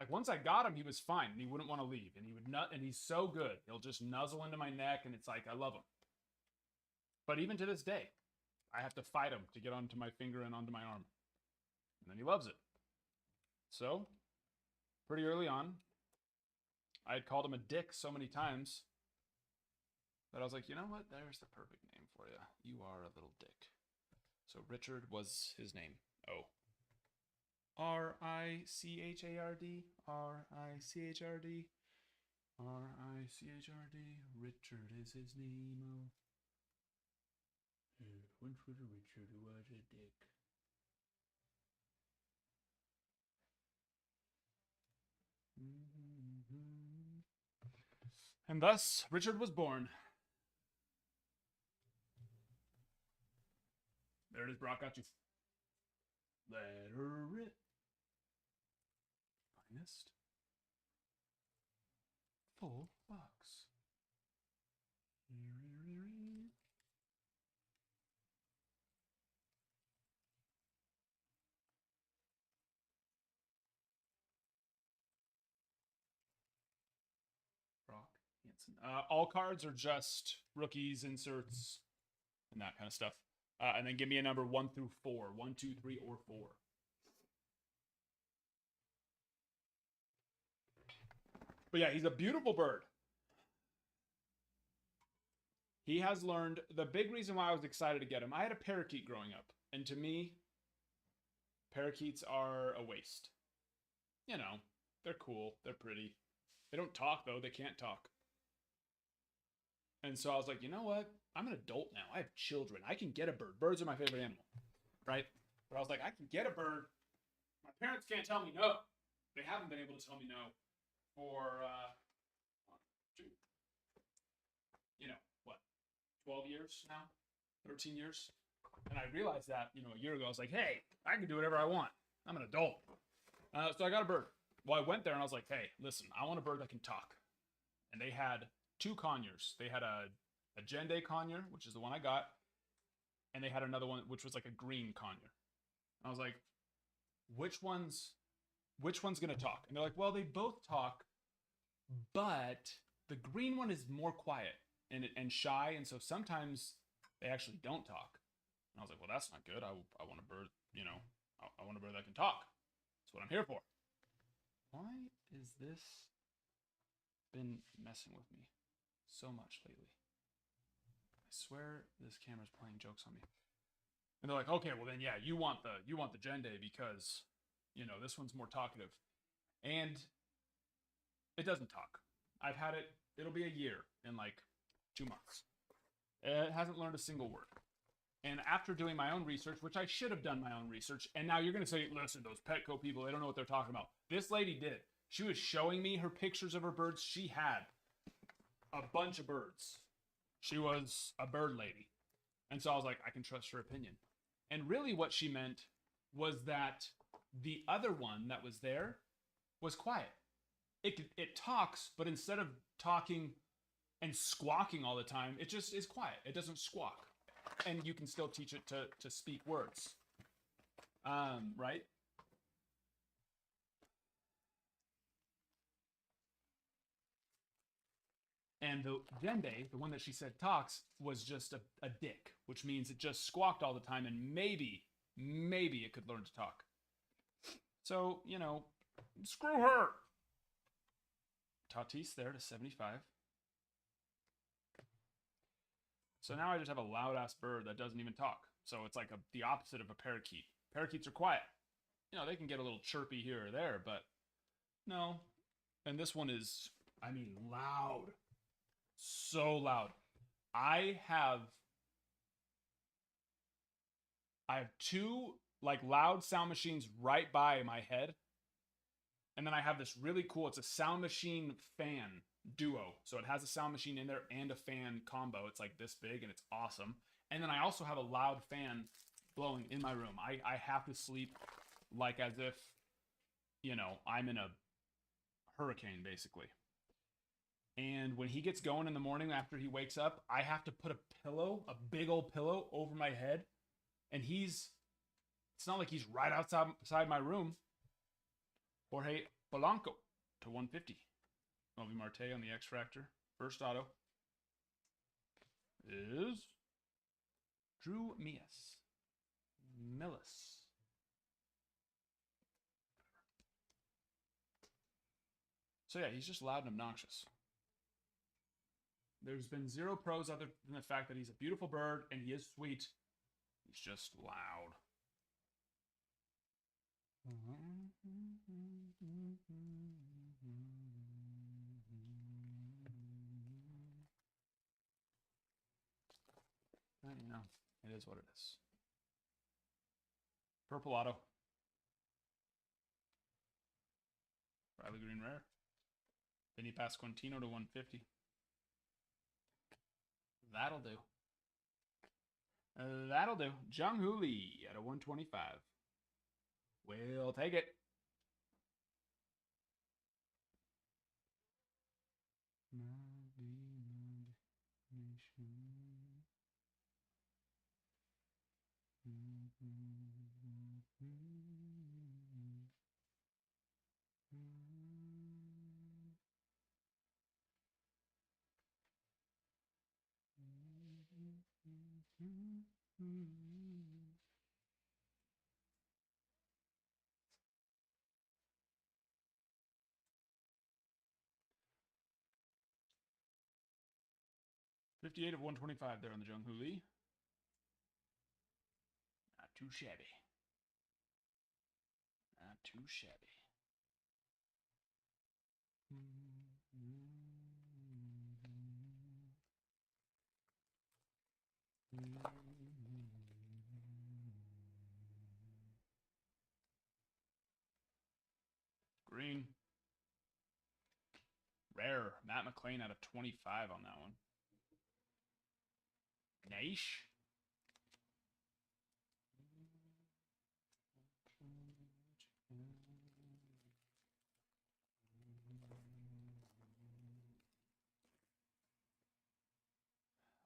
Like once I got him, he was fine and he wouldn't want to leave. And he would nut, and he's so good. He'll just nuzzle into my neck, and it's like I love him. But even to this day, I have to fight him to get onto my finger and onto my arm. And then he loves it. So, pretty early on, I had called him a dick so many times that I was like, you know what? There's the perfect name for you. You are a little dick. So Richard was his name. Oh. R-I-C-H-A-R-D. R-I-C-H-R-D. R-I-C-H-R-D. Richard is his name. Once was a Richard who was a dick. And thus, Richard was born. There it is, Brock. Got you. Let her rip. Finest. Full box. Brock Hansen. All cards are just rookies, inserts, and that kind of stuff. And then give me a number 1 through 4. 1, 2, 3, or 4. But yeah, he's a beautiful bird. He has learned the big reason why I was excited to get him. I had a parakeet growing up. And to me, parakeets are a waste. You know, they're cool. They're pretty. They don't talk, though. They can't talk. And so I was like, you know what? I'm an adult now. I have children. I can get a bird. Birds are my favorite animal, right? But I was like, I can get a bird. My parents can't tell me no. They haven't been able to tell me no for, 12 years now? 13 years? And I realized that, a year ago. I was like, hey, I can do whatever I want. I'm an adult. So I got a bird. Well, I went there and I was like, hey, listen, I want a bird that can talk. And they had 2 conures. They had a Gende conure, which is the one I got, and they had another one which was like a green conure. I was like, which one's gonna talk? And they're like, well, they both talk, but the green one is more quiet and shy, and so sometimes they actually don't talk. And I was like, well, that's not good. I want a bird, I want a bird that can talk. That's what I'm here for. Why is this been messing with me so much lately? I swear this camera's playing jokes on me. And they're like, okay, well then, yeah, you want the Gende because, this one's more talkative. And it doesn't talk. I've had it. It'll be a year in like 2 months. It hasn't learned a single word. And after doing my own research, which I should have done my own research, and now you're going to say, listen, those Petco people, they don't know what they're talking about. This lady did. She was showing me her pictures of her birds. She had a bunch of birds. She was a bird lady. And so I was like, I can trust her opinion. And really what she meant was that the other one that was there was quiet. It talks, but instead of talking and squawking all the time, it just is quiet. It doesn't squawk. And you can still teach it to speak words. Right? And the Dende, the one that she said talks, was just a dick, which means it just squawked all the time, and maybe it could learn to talk. So, you know, screw her. Tatis there to 75. So now I just have a loud-ass bird that doesn't even talk. So it's like the opposite of a parakeet. Parakeets are quiet. You know, they can get a little chirpy here or there, but no. And this one is, I mean, loud. So loud. I have two like loud sound machines right by my head. And then I have this really cool, it's a sound machine fan duo. So it has a sound machine in there and a fan combo. It's like this big and it's awesome. And then I also have a loud fan blowing in my room. I have to sleep like as if, you know, I'm in a hurricane basically. And when he gets going in the morning after he wakes up, I have to put a pillow, a big old pillow over my head. And it's not like he's right outside my room. Jorge Polanco to 150. MLB Marte on the X Factor. First auto is Drew Millis. So yeah, he's just loud and obnoxious. There's been zero pros other than the fact that he's a beautiful bird and he is sweet. He's just loud. You know, it is what it is. Purple auto. Riley Green rare. Vinny Pasquantino to 150. That'll do. That'll do. Jung Hoo Lee at a 125. We'll take it. $58 of 125 there on the Jung Hoo Lee. Not too shabby. Not too shabby. Green. Rare. Matt McClain out of 25 on that one. Nice.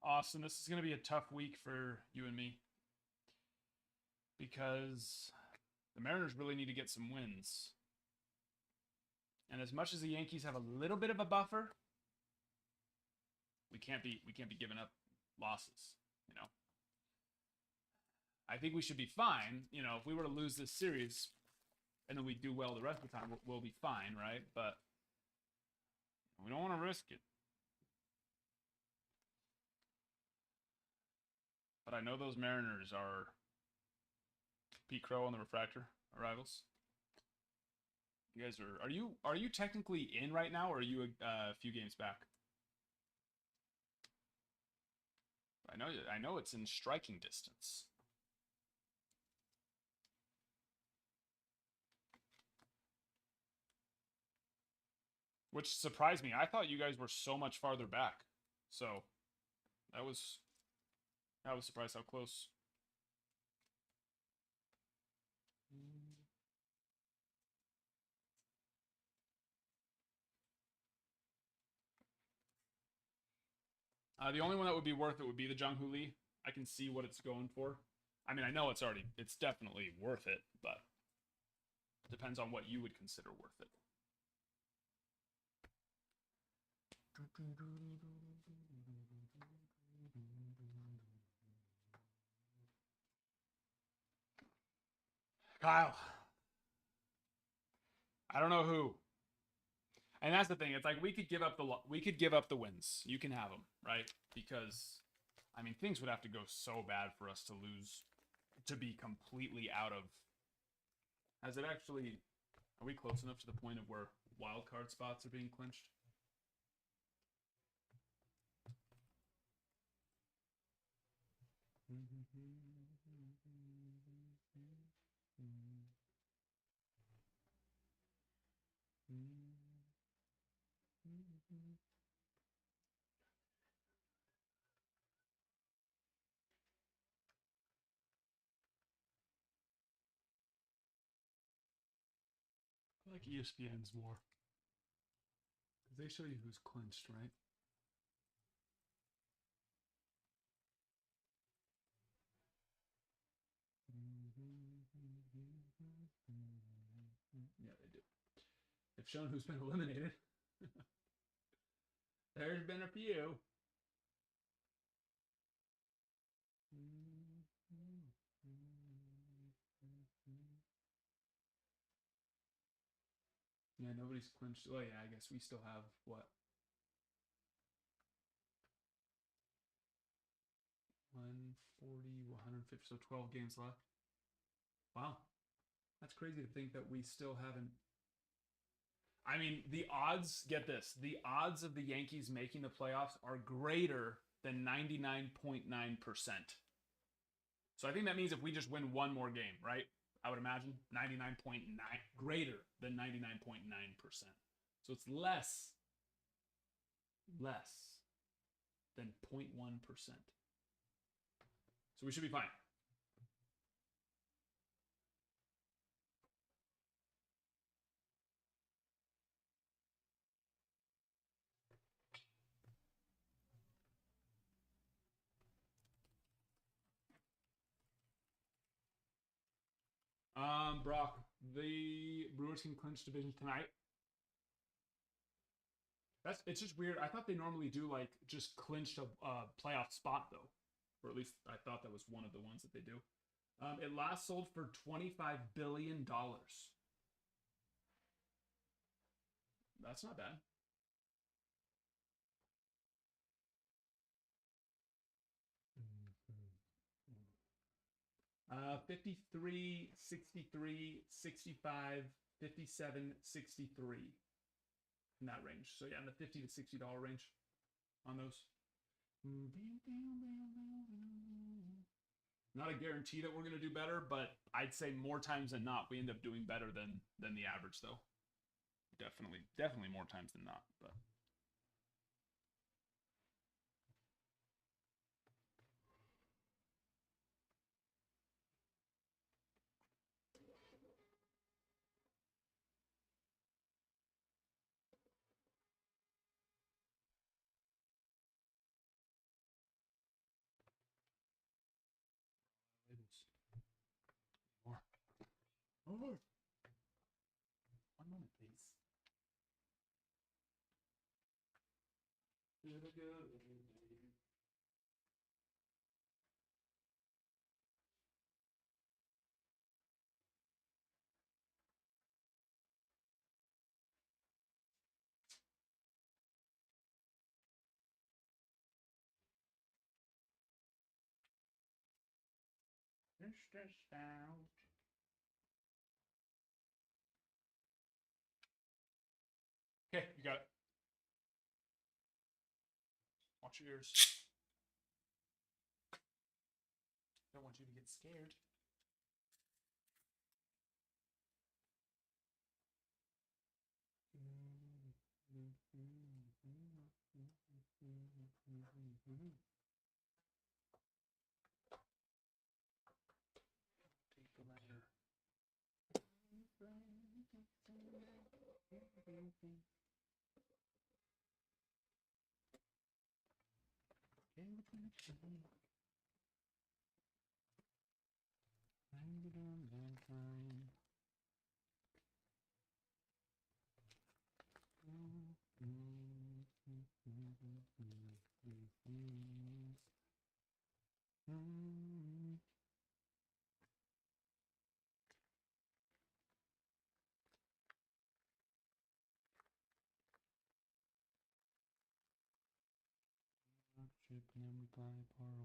Austin, this is going to be a tough week for you and me. Because the Mariners really need to get some wins. And as much as the Yankees have a little bit of a buffer, we can't be giving up losses, you know. I think we should be fine, you know, if we were to lose this series and then we do well the rest of the time, we'll be fine, right? But we don't want to risk it. But I know those Mariners are Pete Crow on the refractor arrivals. You guys are you technically in right now, or are you a few games back? I know it's in striking distance. Which surprised me. I thought you guys were so much farther back. So I was surprised how close. The only one that would be worth it would be the Jung Hoo Lee. I can see what it's going for. I mean, I know it's definitely worth it, but it depends on what you would consider worth it. Kyle. I don't know who. And that's the thing. It's like we could give up the wins. You can have them, right? Because I mean, things would have to go so bad for us to lose, to be completely out of. Has it actually? Are we close enough to the point of where wild card spots are being clinched? I like ESPN's more. Because they show you who's clinched, right? Yeah, they do. They've shown who's been eliminated. There's been a few. Yeah, nobody's clinched. Oh, yeah, I guess we still have what? 140, 150, so 12 games left. Wow. That's crazy to think that we still haven't. I mean, the odds, get this, the odds of the Yankees making the playoffs are greater than 99.9%. So I think that means if we just win one more game, right? I would imagine 99.9, greater than 99.9%. So it's less than 0.1%. So we should be fine. Brock, the Brewers can clinch division tonight. It's just weird. I thought they normally do like just clinched a playoff spot though, or at least I thought that was one of the ones that they do. It last sold for $25 billion. That's not bad. 53, 63, 65, 57, 63 in that range. So yeah, in the $50 to $60 range on those. Not a guarantee that we're going to do better, but I'd say more times than not we end up doing better than the average though. Definitely more times than not, but more. More. 1 moment, please. Fish this out. Okay, you got it. Watch your ears. Don't want you to get scared. Take the letter. ship and then we fly far away.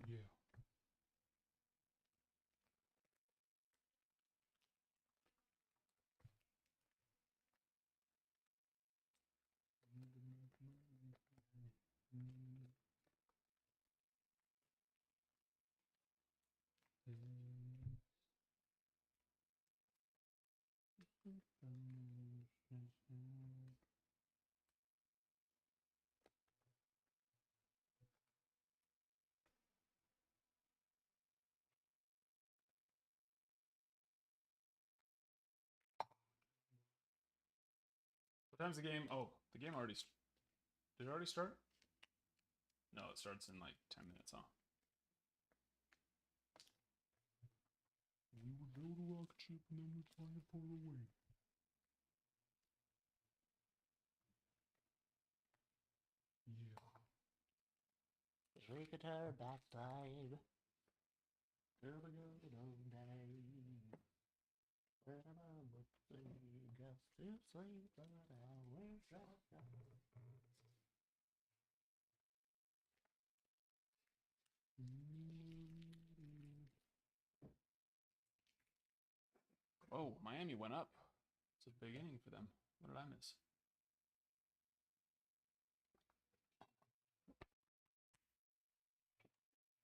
Yeah. What time's the game? Oh, the game already. Did it already start? No, it starts in like 10 minutes, huh? We would build a rocket ship and then we'd fly it far away. Yeah. We could turn back time. Here we go, long day. When I'm with you, just to sleep, but I wish I could. Oh, Miami went up. It's a big inning for them. What did I miss?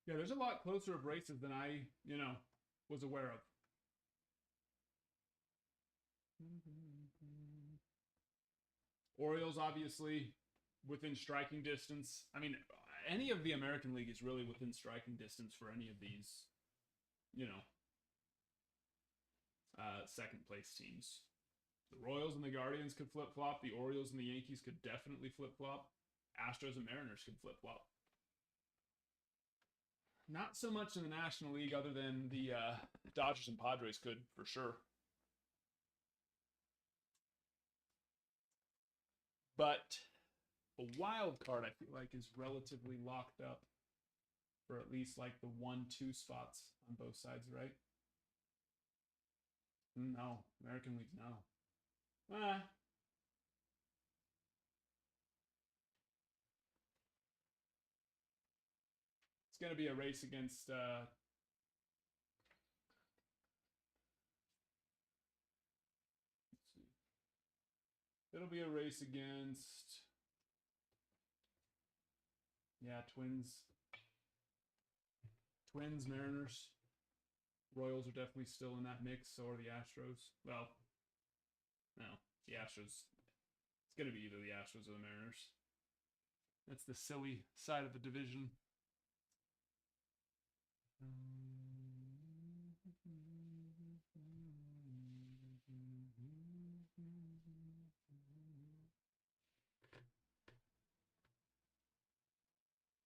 Yeah, there's a lot closer of races than I, was aware of. Orioles, obviously, within striking distance. I mean, any of the American League is really within striking distance for any of these, second place teams. The Royals and the Guardians could flip flop. The Orioles and the Yankees could definitely flip flop. Astros and Mariners could flip flop. Not so much in the National League, other than the Dodgers and Padres could for sure. But a wild card, I feel like, is relatively locked up for at least like the 1-2 spots on both sides, right? No, American League, no. It's going to be a race against. Let's see. It'll be a race against. Yeah, Twins, Mariners. Royals are definitely still in that mix. So are the Astros. Well, no, the Astros. It's going to be either the Astros or the Mariners. That's the silly side of the division.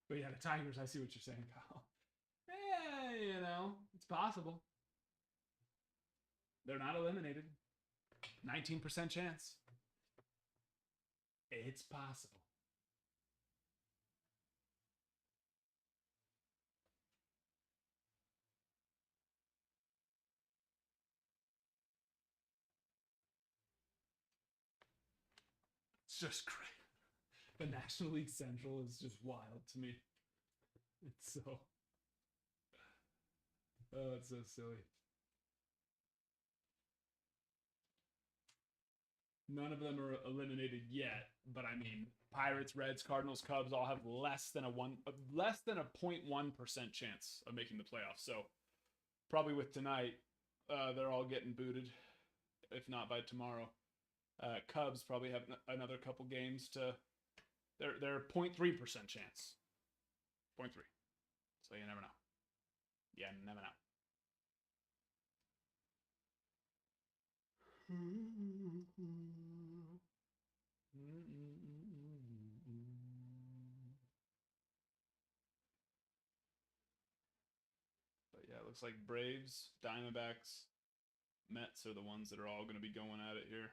But yeah, the Tigers, I see what you're saying, Kyle. Yeah, it's possible. They're not eliminated. 19% chance. It's possible. It's just great. The National League Central is just wild to me. It's so. Oh, it's so silly. None of them are eliminated yet, but I mean, Pirates, Reds, Cardinals, Cubs all have less than a 0.1% chance of making the playoffs. So probably with tonight, they're all getting booted, if not by tomorrow. Cubs probably have another couple games to. They're 0.3% chance. 0.3. So you never know. Yeah, never know. But yeah, it looks like Braves, Diamondbacks, Mets are the ones that are all going to be going at it here.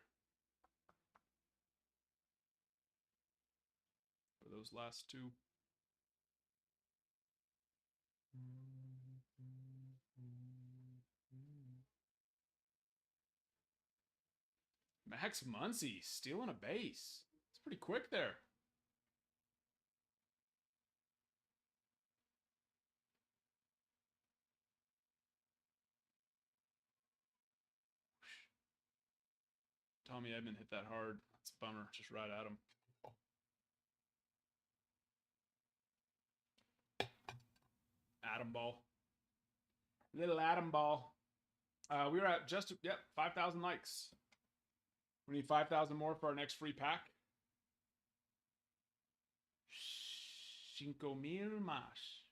For those last two. Max Muncy stealing a base. It's pretty quick there. Tommy Edman hit that hard. That's a bummer. Just right at him. Atom ball. Little atom ball. We were at just, 5,000 likes. We need 5,000 more for our next free pack. 5,000 más.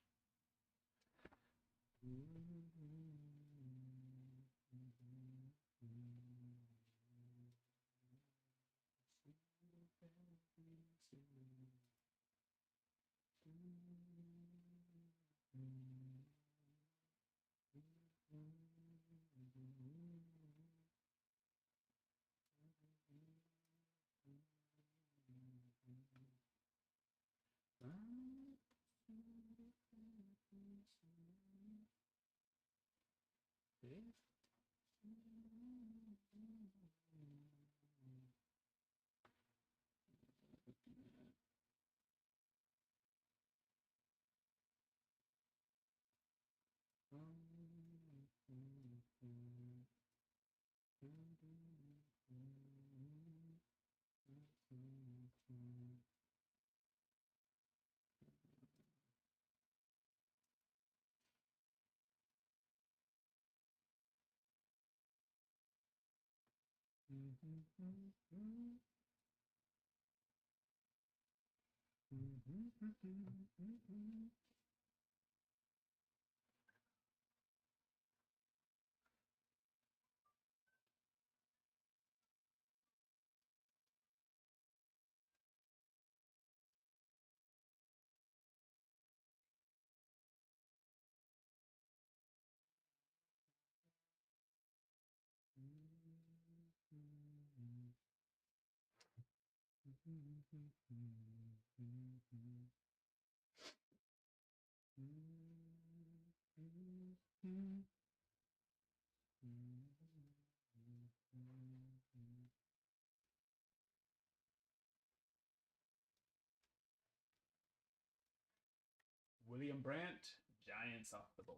William Brandt, Giants off the board.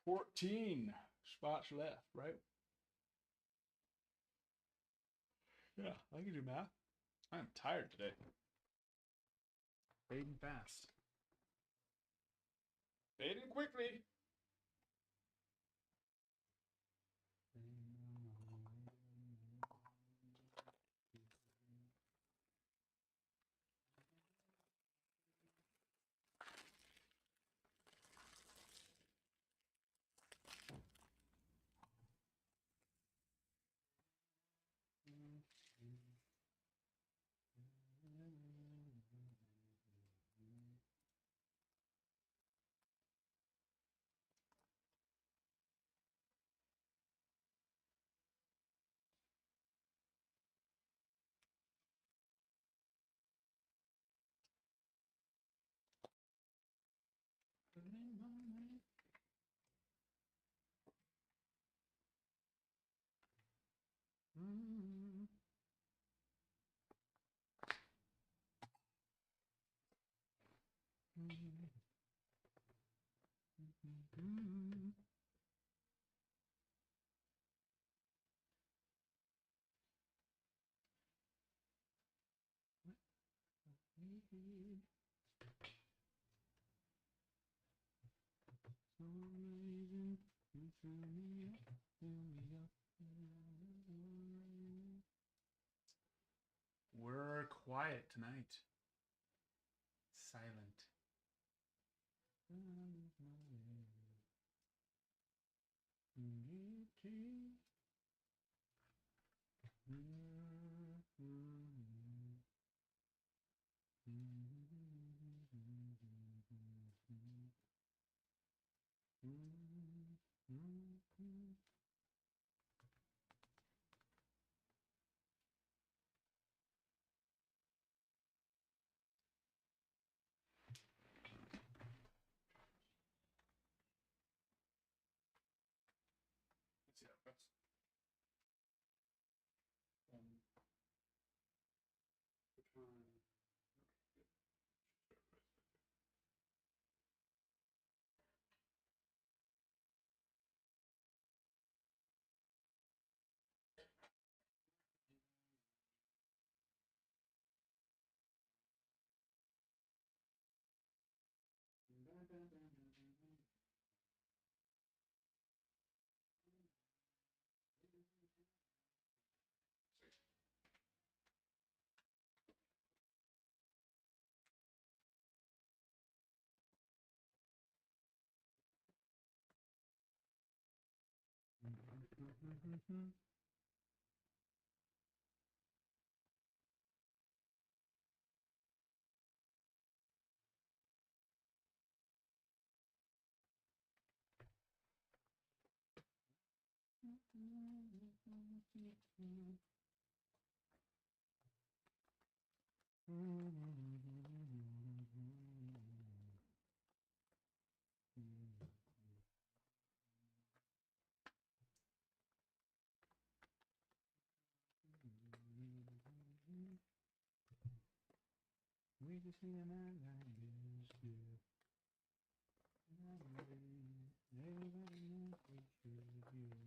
14 spots left, right? Yeah, I can do math. I am tired today. Fading fast. Fading quickly. We're quiet tonight. Silent. We just need a night like this, yeah. Everybody knows what you do.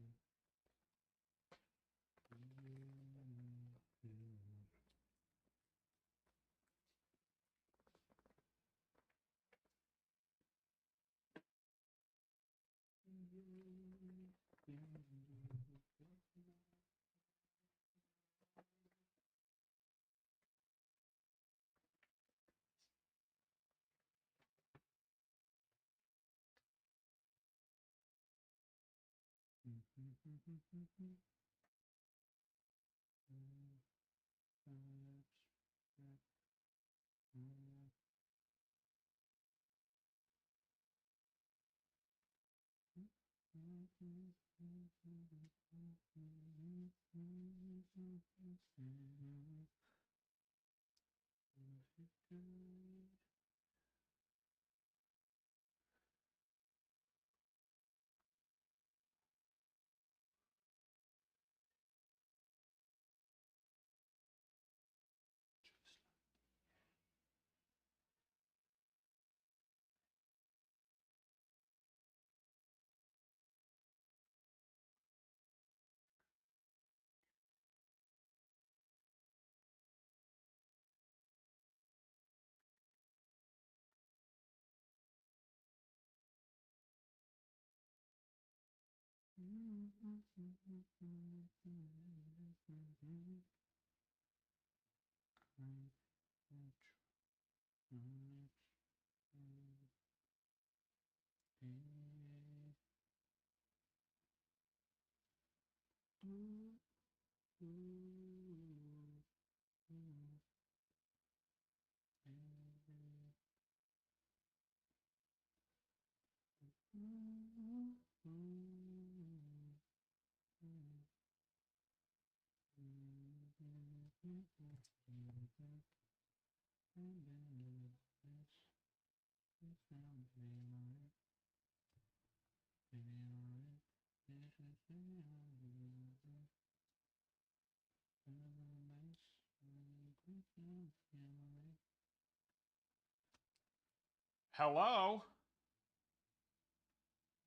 Hello?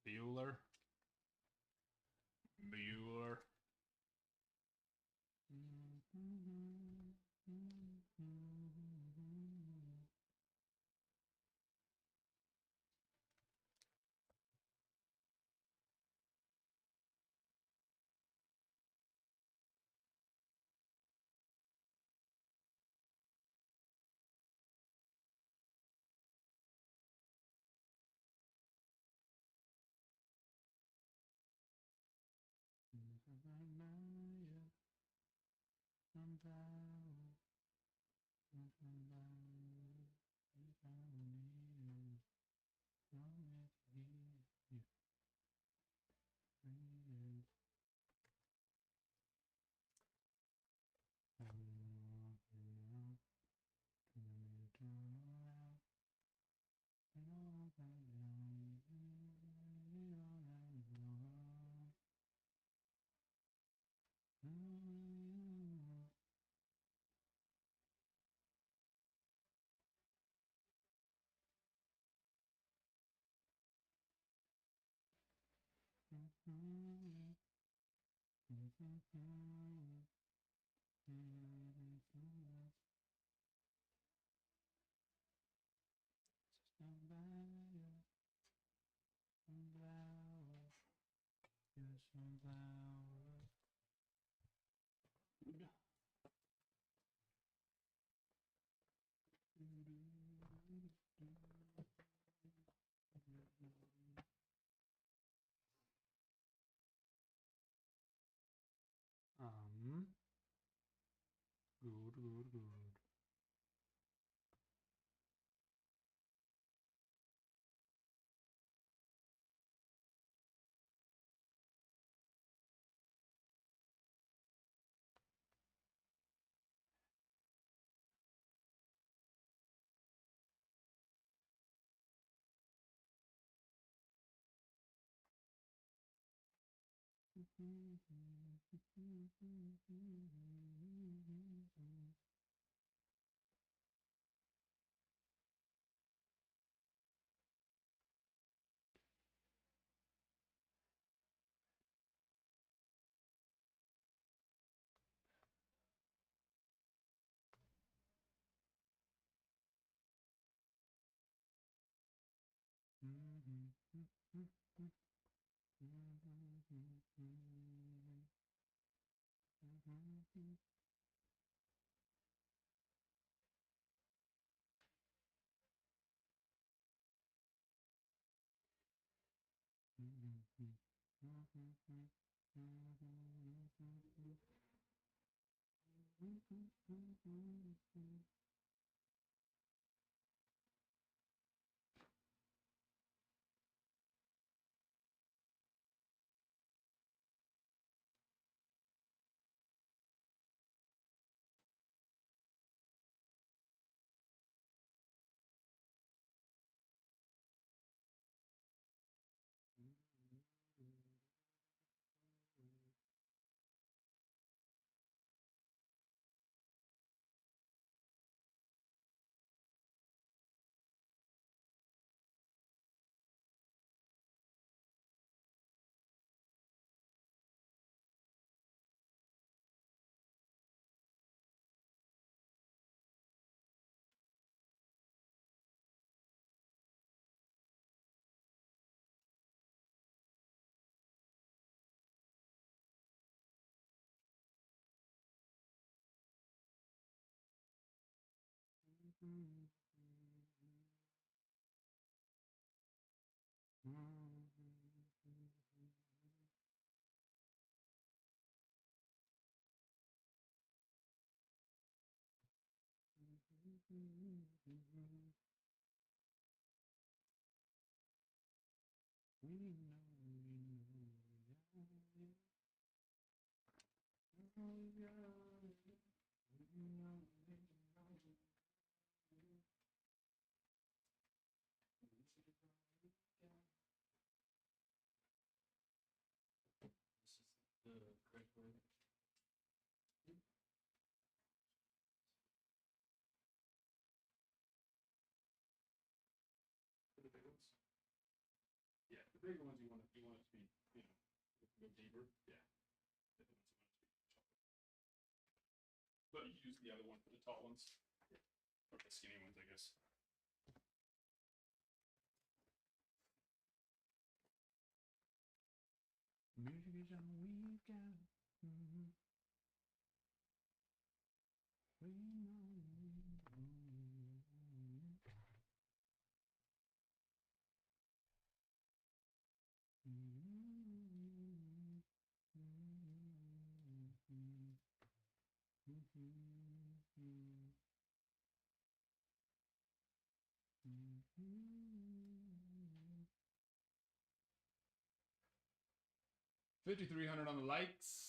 Bueller? Bueller? This is the correct word. For the big ones. Yeah, the bigger ones you want it to be, go deeper. Yeah. The ones you want it to be chocolate. But you use the other one for the tall ones. Or the skinny ones, I guess. Music is all we've got. $5,300 on the likes.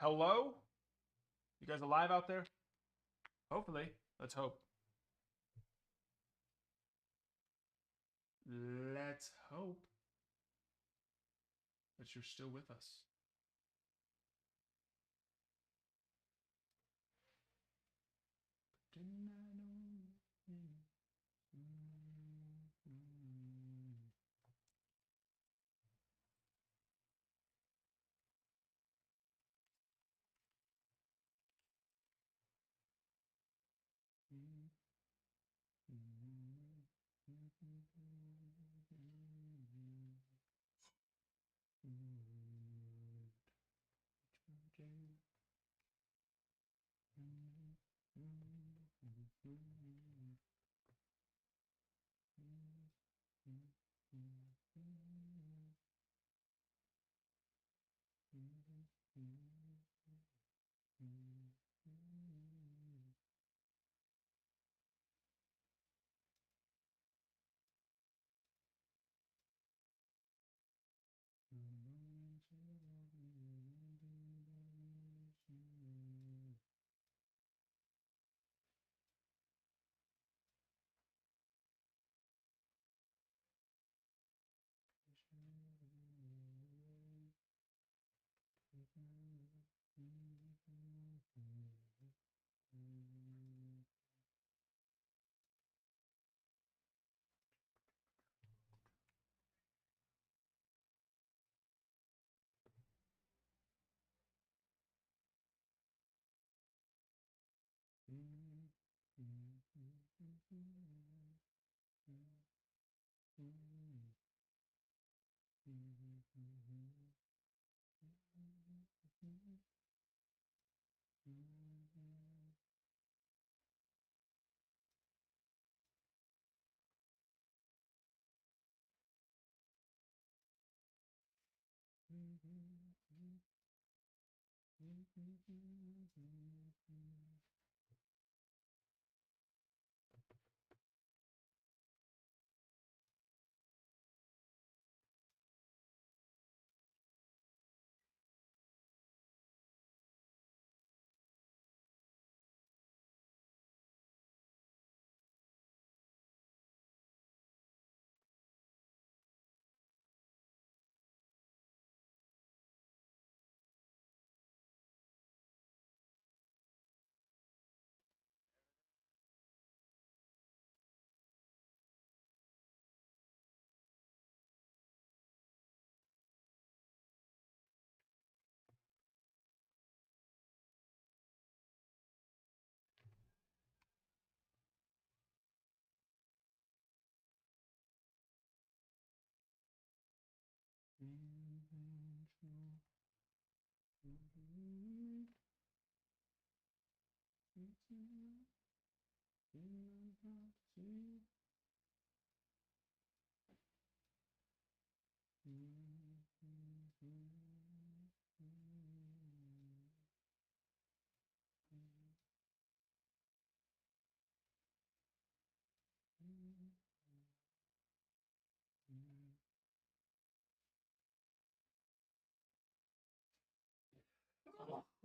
Hello? You guys alive out there? Hopefully. Let's hope. Let's hope that you're still with us.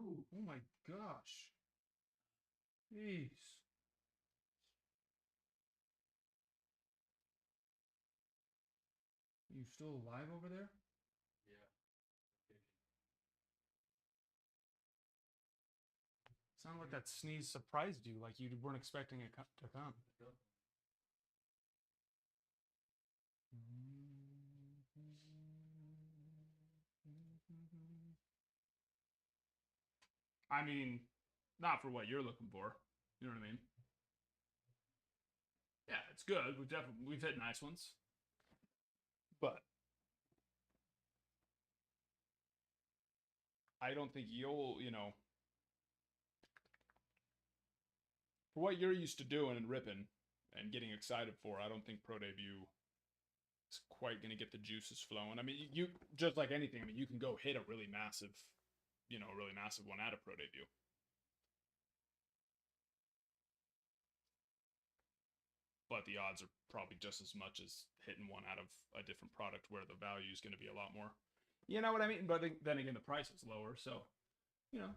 Oh my gosh. Jeez. Are you still alive over there? Yeah. Sounded like that sneeze surprised you, like you weren't expecting it to come. I mean, not for what you're looking for. You know what I mean? Yeah, it's good. We've hit nice ones, but I don't think for what you're used to doing and ripping and getting excited for. I don't think pro debut is quite going to get the juices flowing. I mean, you just like anything. I mean, you can go hit a really massive, a really massive one at a pro debut. But the odds are probably just as much as hitting one out of a different product where the value is going to be a lot more. You know what I mean? But then again, the price is lower, so you know.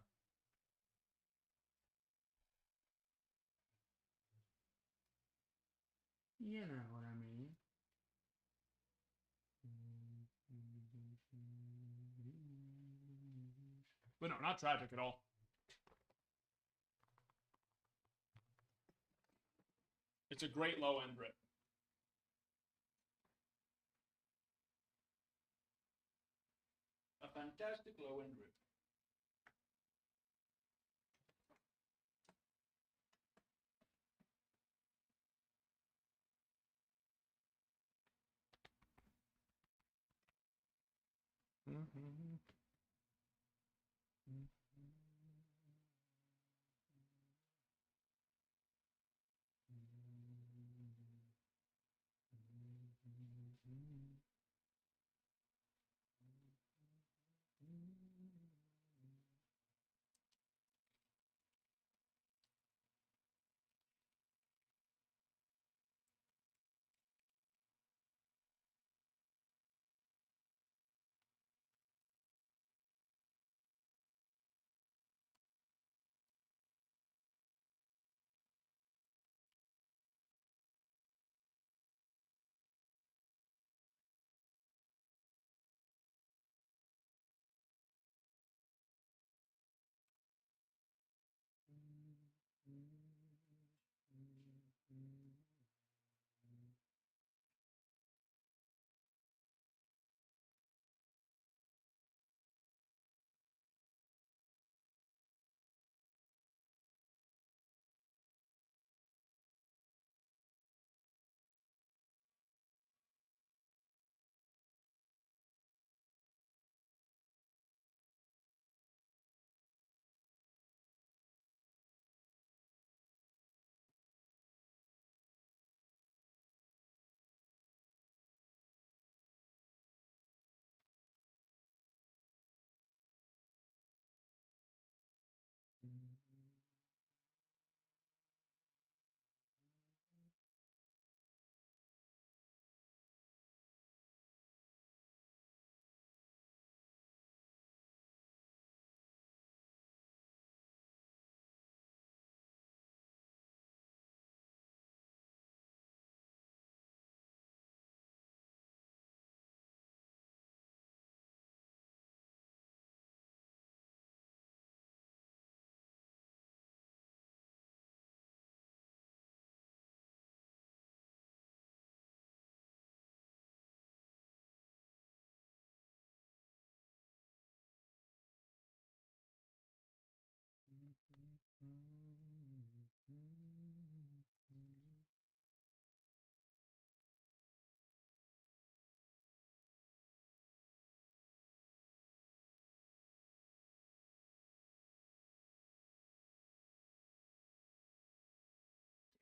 You know what I mean. But no, not tragic at all. It's a great low end rip. A fantastic low end rip. Mm-hmm.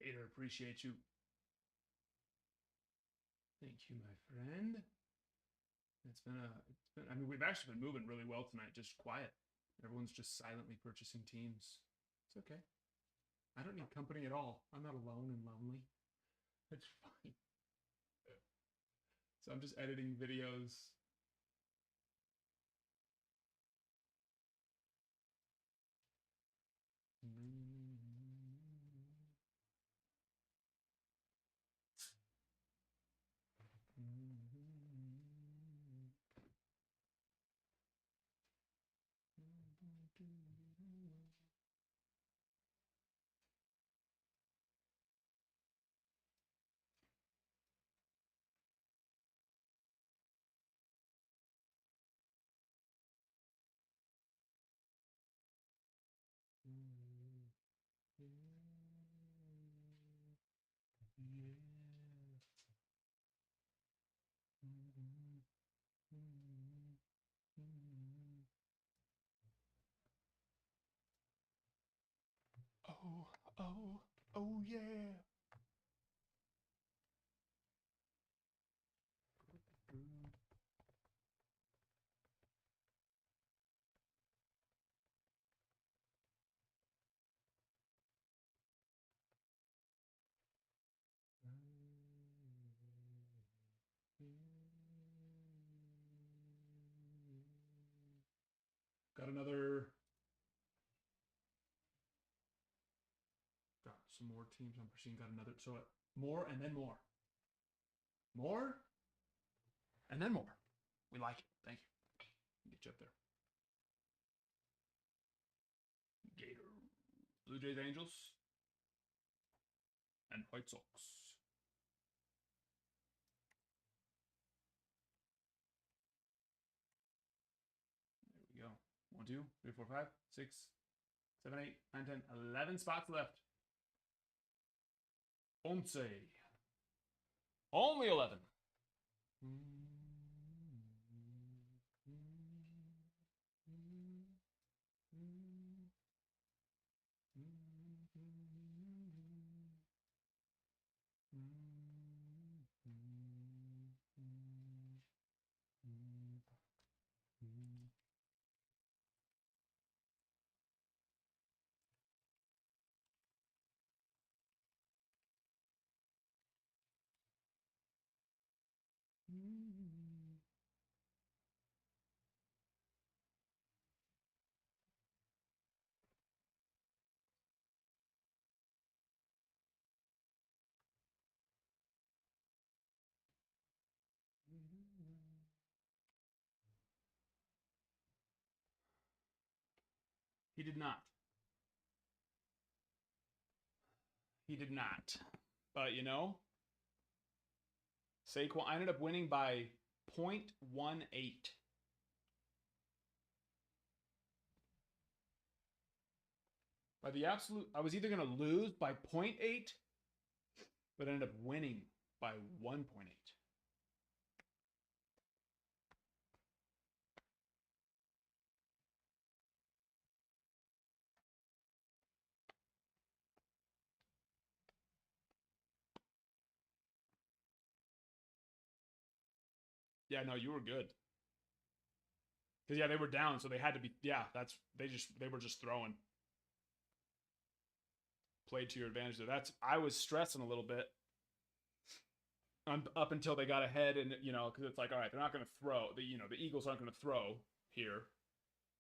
Hater, appreciate you. Thank you, my friend. I mean, we've actually been moving really well tonight, just quiet. Everyone's just silently purchasing teams. It's okay. I don't need company at all. I'm not alone and lonely. It's fine. So I'm just editing videos Oh, oh, oh yeah. Got another. Got some more teams I'm pursuing. Got another. So more and then more. More and then more. We like it. Thank you. Get you up there. Gator. Blue Jays, Angels, and White Sox. There we go. 1, 2, 3, 4, 5, 6, 7, 8, 9, 10, 11 spots left. 11. Only 11. He did not. He did not. But, you know, Saquon, I ended up winning by 0.18. By the absolute, I was either going to lose by 0.8, but ended up winning by 1.8. Yeah, no, you were good. Because yeah, they were down, so they had to be. Yeah, they were just throwing. Played to your advantage there. I was stressing a little bit up until they got ahead, and because it's like, all right, they're not going to throw. The Eagles aren't going to throw here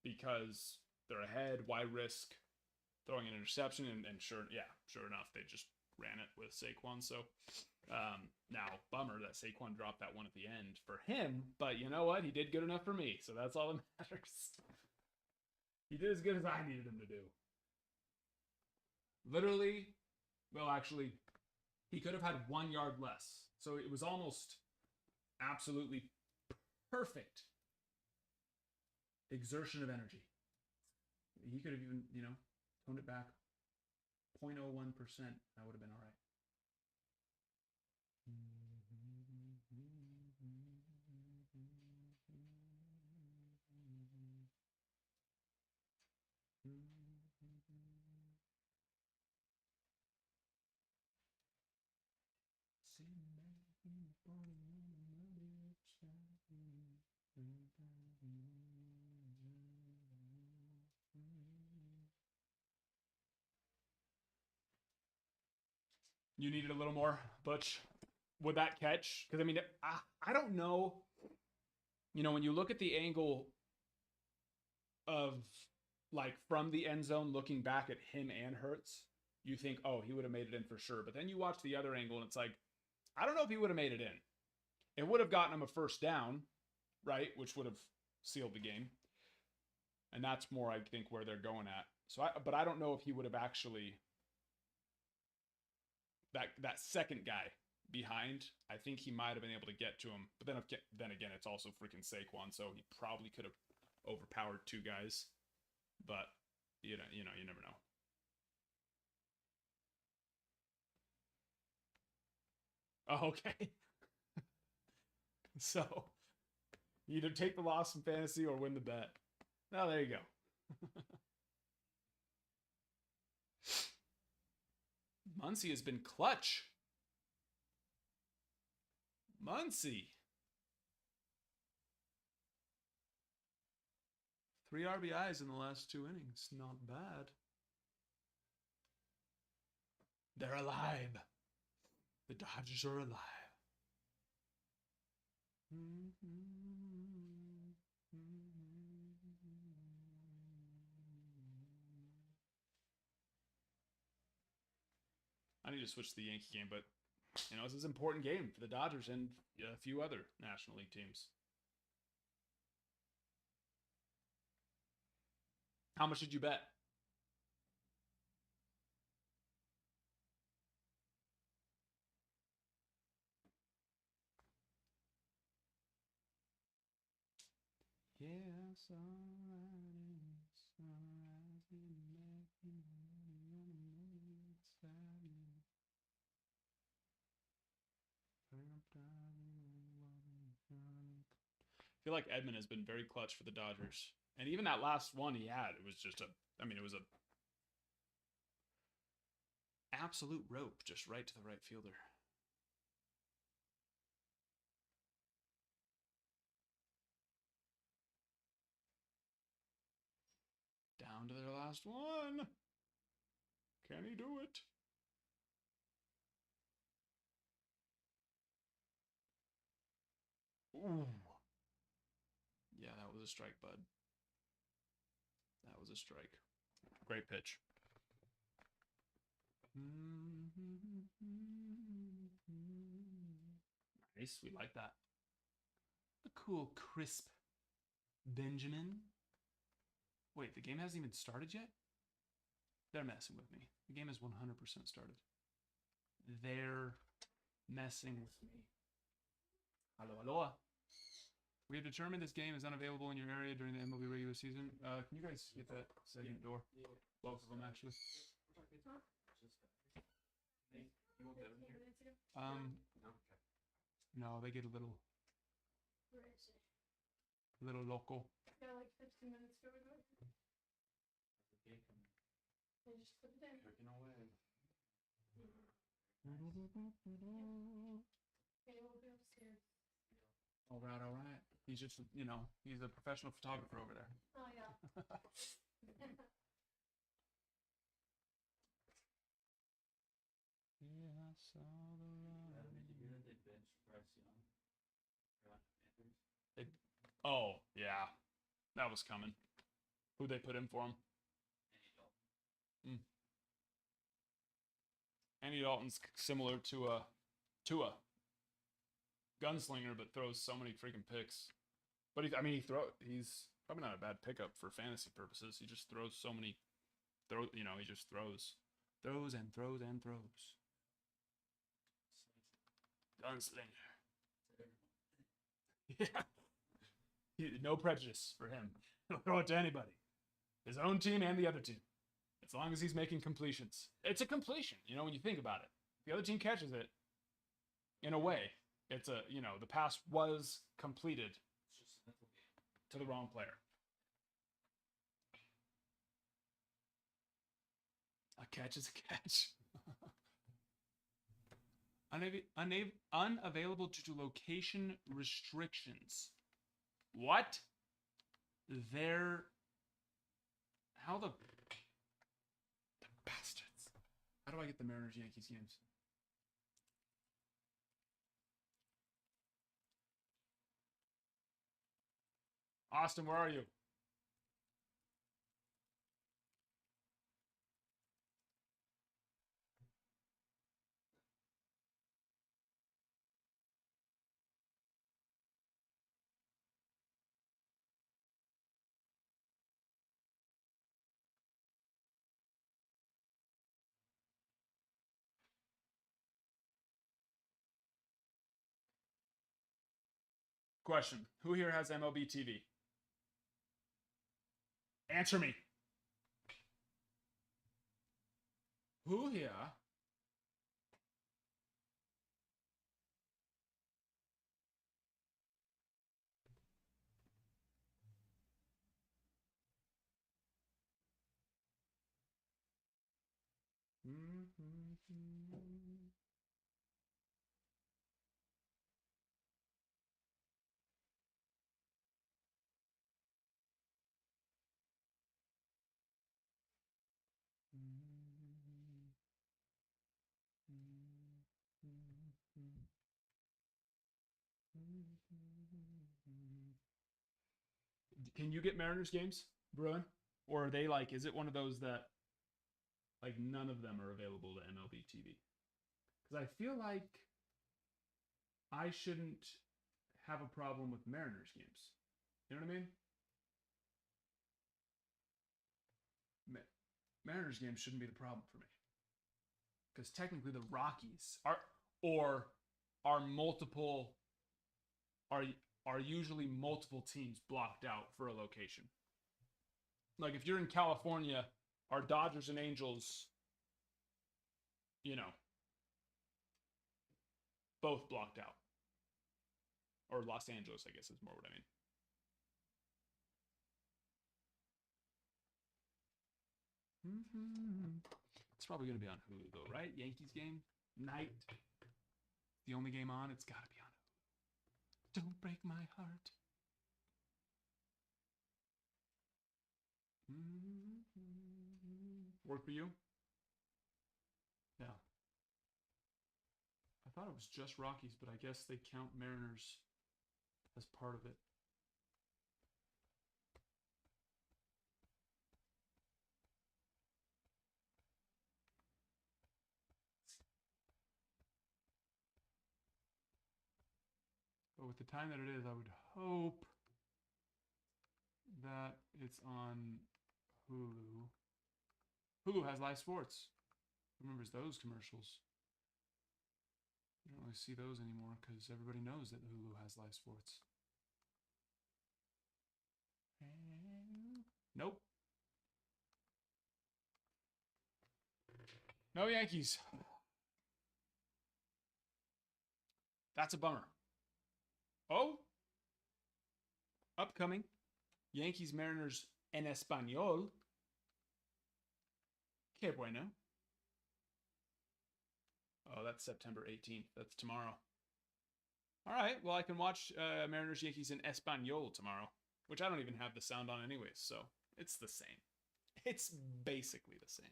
because they're ahead. Why risk throwing an interception? And sure enough, they just ran it with Saquon. So now, bummer that Saquon dropped that one at the end for him, but you know what? He did good enough for me, so that's all that matters. He did as good as I needed him to do. Literally, well, actually, he could have had 1 yard less. So it was almost absolutely perfect exertion of energy. He could have even, toned it back 0.01%. That would have been all right. You needed a little more, Butch. Would that catch? Because, I mean, I don't know. When you look at the angle of, like, from the end zone looking back at him and Hurts, you think, oh, he would have made it in for sure. But then you watch the other angle, and it's like, I don't know if he would have made it in. It would have gotten him a first down, right? Which would have sealed the game. And that's more, I think, where they're going at. But I don't know if he would have actually... That second guy behind, I think he might have been able to get to him. But then again, it's also freaking Saquon, so he probably could have overpowered two guys. But you never know. Oh, okay. So You either take the loss in fantasy or win the bet. Oh, there you go. Muncie has been clutch. Muncie. 3 RBIs in the last 2 innings. Not bad. They're alive. The Dodgers are alive. I need to switch to the Yankee game, but you know, this is an important game for the Dodgers and a few other National League teams. How much did you bet? Yes, I feel like Edmund has been very clutch for the Dodgers. And even that last one he had, it was just it was a absolute rope just right to the right fielder. Down to their last one. Can he do it? Ooh. Yeah, that was a strike, bud. That was a strike. Great pitch. Nice. We like that. The cool, crisp Benjamin. Wait, the game hasn't even started yet? They're messing with me. The game has 100% started. They're messing with me. Hello, hello. We have determined this game is unavailable in your area during the MLB regular season. Can you guys get that second door? Both of them, actually. No, they get a little local. Yeah, like 15 minutes ago. They just put it in. Cooking away. Okay, we'll be upstairs. All right, all right. He's just, you know, he's a professional photographer over there. Oh, yeah. Yeah, I saw the light. Did you hear that they benched Bryce Young? Oh, yeah. That was coming. Who'd they put in for him? Andy Dalton's similar to a gunslinger, but throws so many freaking picks. But he's probably not a bad pickup for fantasy purposes. He just throws so many, he just throws and throws and throws. Gunslinger. Yeah. No prejudice for him. He'll throw it to anybody. His own team and the other team. As long as he's making completions. It's a completion, when you think about it. If the other team catches it, in a way, it's the pass was completed to the wrong player. A catch is a catch. Unavailable due to location restrictions. What? How the bastards. How do I get the Mariners Yankees games? Austin, where are you? Question. Who here has MLB TV? Answer me. Who here? Can you get Mariners games, Bruin? Or are they like, is it one of those that, like, none of them are available to MLB TV? Because I feel like I shouldn't have a problem with Mariners games. You know what I mean? Mariners games shouldn't be the problem for me. Because technically the Rockies are multiple are usually multiple teams blocked out for a location. Like if you're in California, are Dodgers and Angels, you know, both blocked out. Or Los Angeles, I guess is more what I mean. It's probably going to be on Hulu though, right? Yankees game night. The only game on, it's got to be on Hulu. Don't break my heart. Work for you? Yeah. I thought it was just Rockies, but I guess they count Mariners as part of it. But with the time that it is, I would hope that it's on Hulu. Hulu has live sports. Who remembers those commercials? You don't really see those anymore because everybody knows that Hulu has live sports. Nope. No Yankees. That's a bummer. Oh, upcoming Yankees Mariners en español. Que bueno. Oh, that's September 18th. That's tomorrow. All right. Well, I can watch Mariners Yankees in español tomorrow, which I don't even have the sound on anyways, so it's the same. It's basically the same.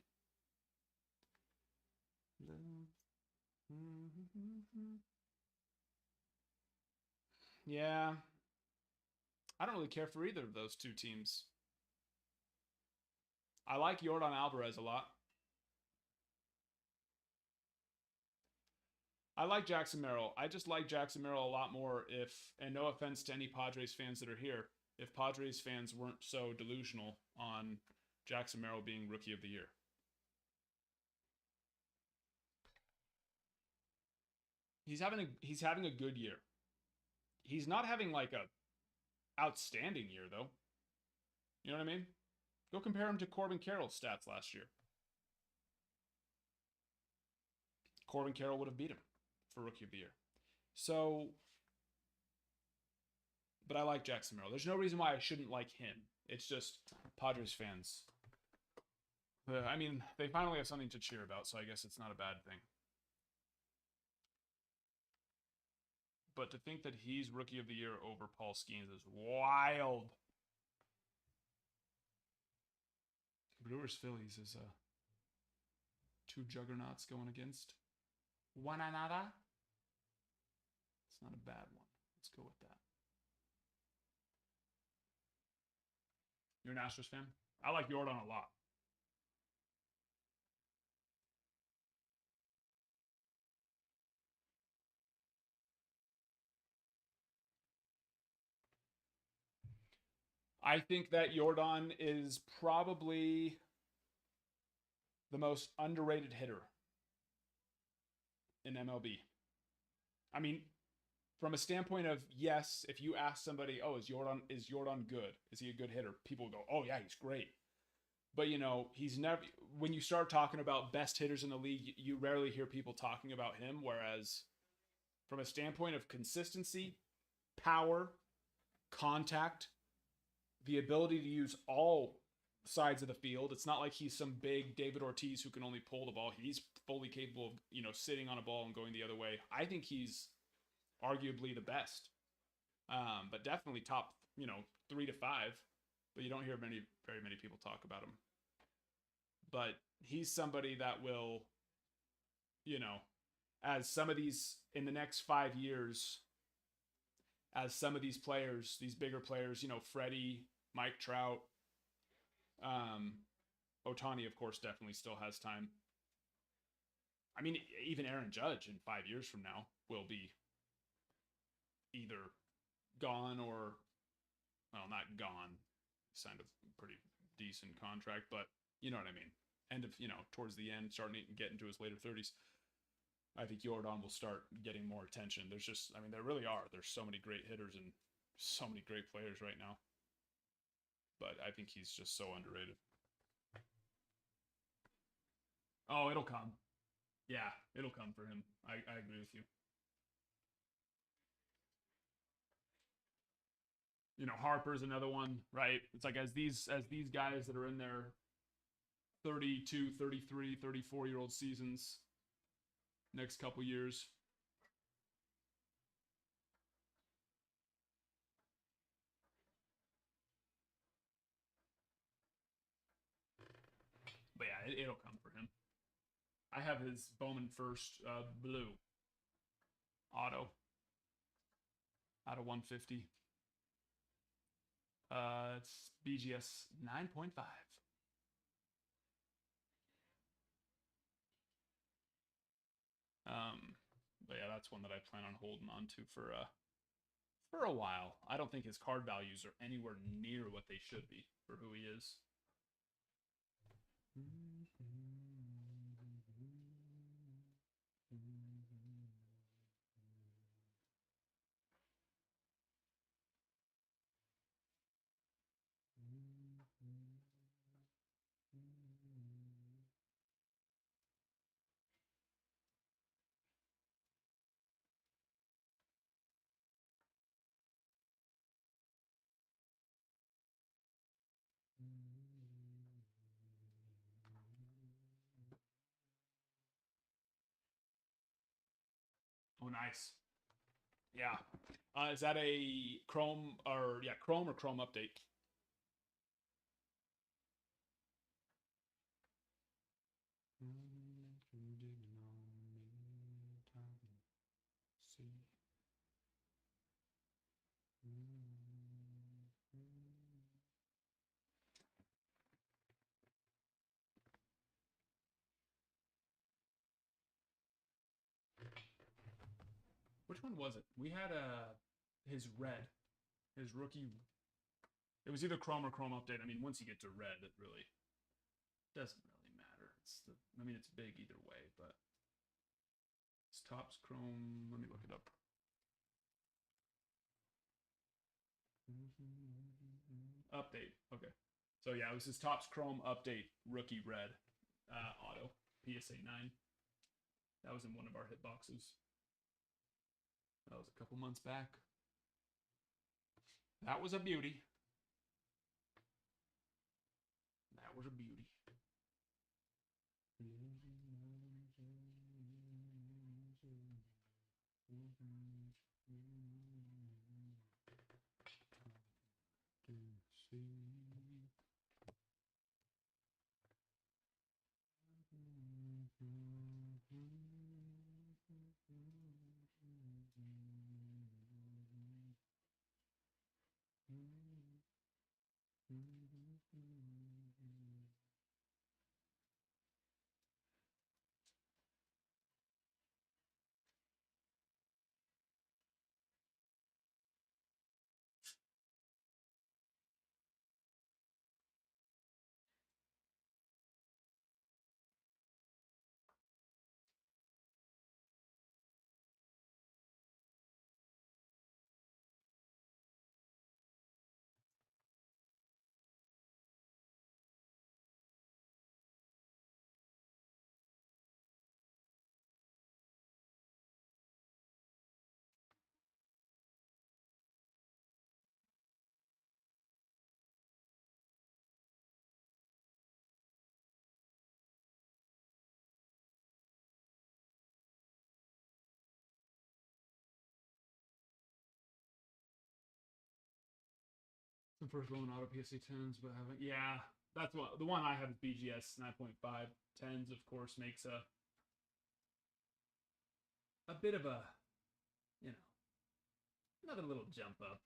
Yeah. I don't really care for either of those two teams. I like Yordan Alvarez a lot. I like Jackson Merrill. I just like Jackson Merrill a lot more if, and no offense to any Padres fans that are here, if Padres fans weren't so delusional on Jackson Merrill being Rookie of the Year. He's having a good year. He's not having like a outstanding year though. You know what I mean? Go compare him to Corbin Carroll's stats last year. Corbin Carroll would have beat him for Rookie of the Year. So, but I like Jackson Merrill. There's no reason why I shouldn't like him. It's just Padres fans. I mean, they finally have something to cheer about, so I guess it's not a bad thing. But to think that he's Rookie of the Year over Paul Skeens is wild. Brewers Phillies is two juggernauts going against one another. It's not a bad one. Let's go with that. You're an Astros fan? I like Yordan a lot. I think that Yordan is probably the most underrated hitter in MLB. I mean, from a standpoint of, yes, if you ask somebody, oh, is Yordan good? Is he a good hitter? People go, oh yeah, he's great. But you know, he's never, when you start talking about best hitters in the league, you rarely hear people talking about him. Whereas from a standpoint of consistency, power, contact, the ability to use all sides of the field. It's not like he's some big David Ortiz who can only pull the ball. He's fully capable of, sitting on a ball and going the other way. I think he's arguably the best. But definitely top, 3 to 5. But you don't hear very many people talk about him. But he's somebody that will, as some of these in the next 5 years, as some of these players, these bigger players, Freddie, Mike Trout, Otani, of course, definitely still has time. I mean, even Aaron Judge in 5 years from now will be either gone or, well, not gone. Signed a pretty decent contract, but you know what I mean. End of, towards the end, starting to get into his later 30s. I think Jordan will start getting more attention. There's just, there really are. There's so many great hitters and so many great players right now. But I think he's just so underrated. Oh, it'll come. Yeah, it'll come for him. I agree with you. Harper's another one, right? It's like as these guys that are in their 32, 33, 34-year-old seasons next couple years. But yeah, it'll come for him. I have his Bowman first blue auto out of 150. It's BGS 9.5. But yeah, that's one that I plan on holding on to for a while. I don't think his card values are anywhere near what they should be for who he is. Oh, nice. Yeah. Is that a Chrome or Chrome update? Which one was it? We had his red, his rookie. It was either Chrome or Chrome update. Once you get to red, it really doesn't really matter. It's big either way, but it's Topps Chrome. Let me look it up. Update. Okay. So yeah, it was his Topps Chrome update rookie red auto PSA 9. That was in one of our hit boxes. That was a couple months back. That was a beauty. That was a beauty. The first one auto PSA 10s, but haven't. Yeah, that's what the one I have is BGS 9.5. 10s, of course, makes a bit of a, you know, another little jump up.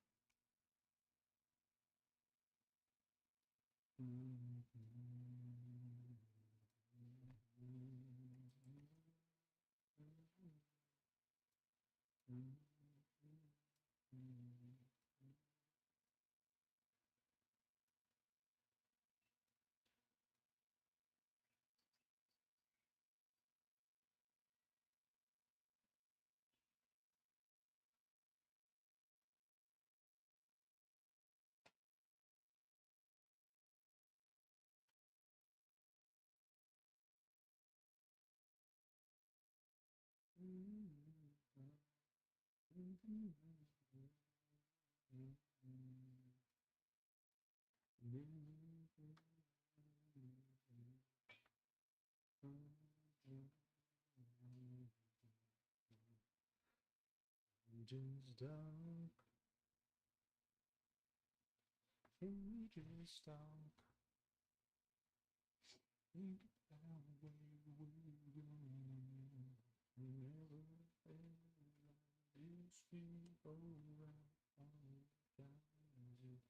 Just dark. Just stop. Think about where we're going. Wherever this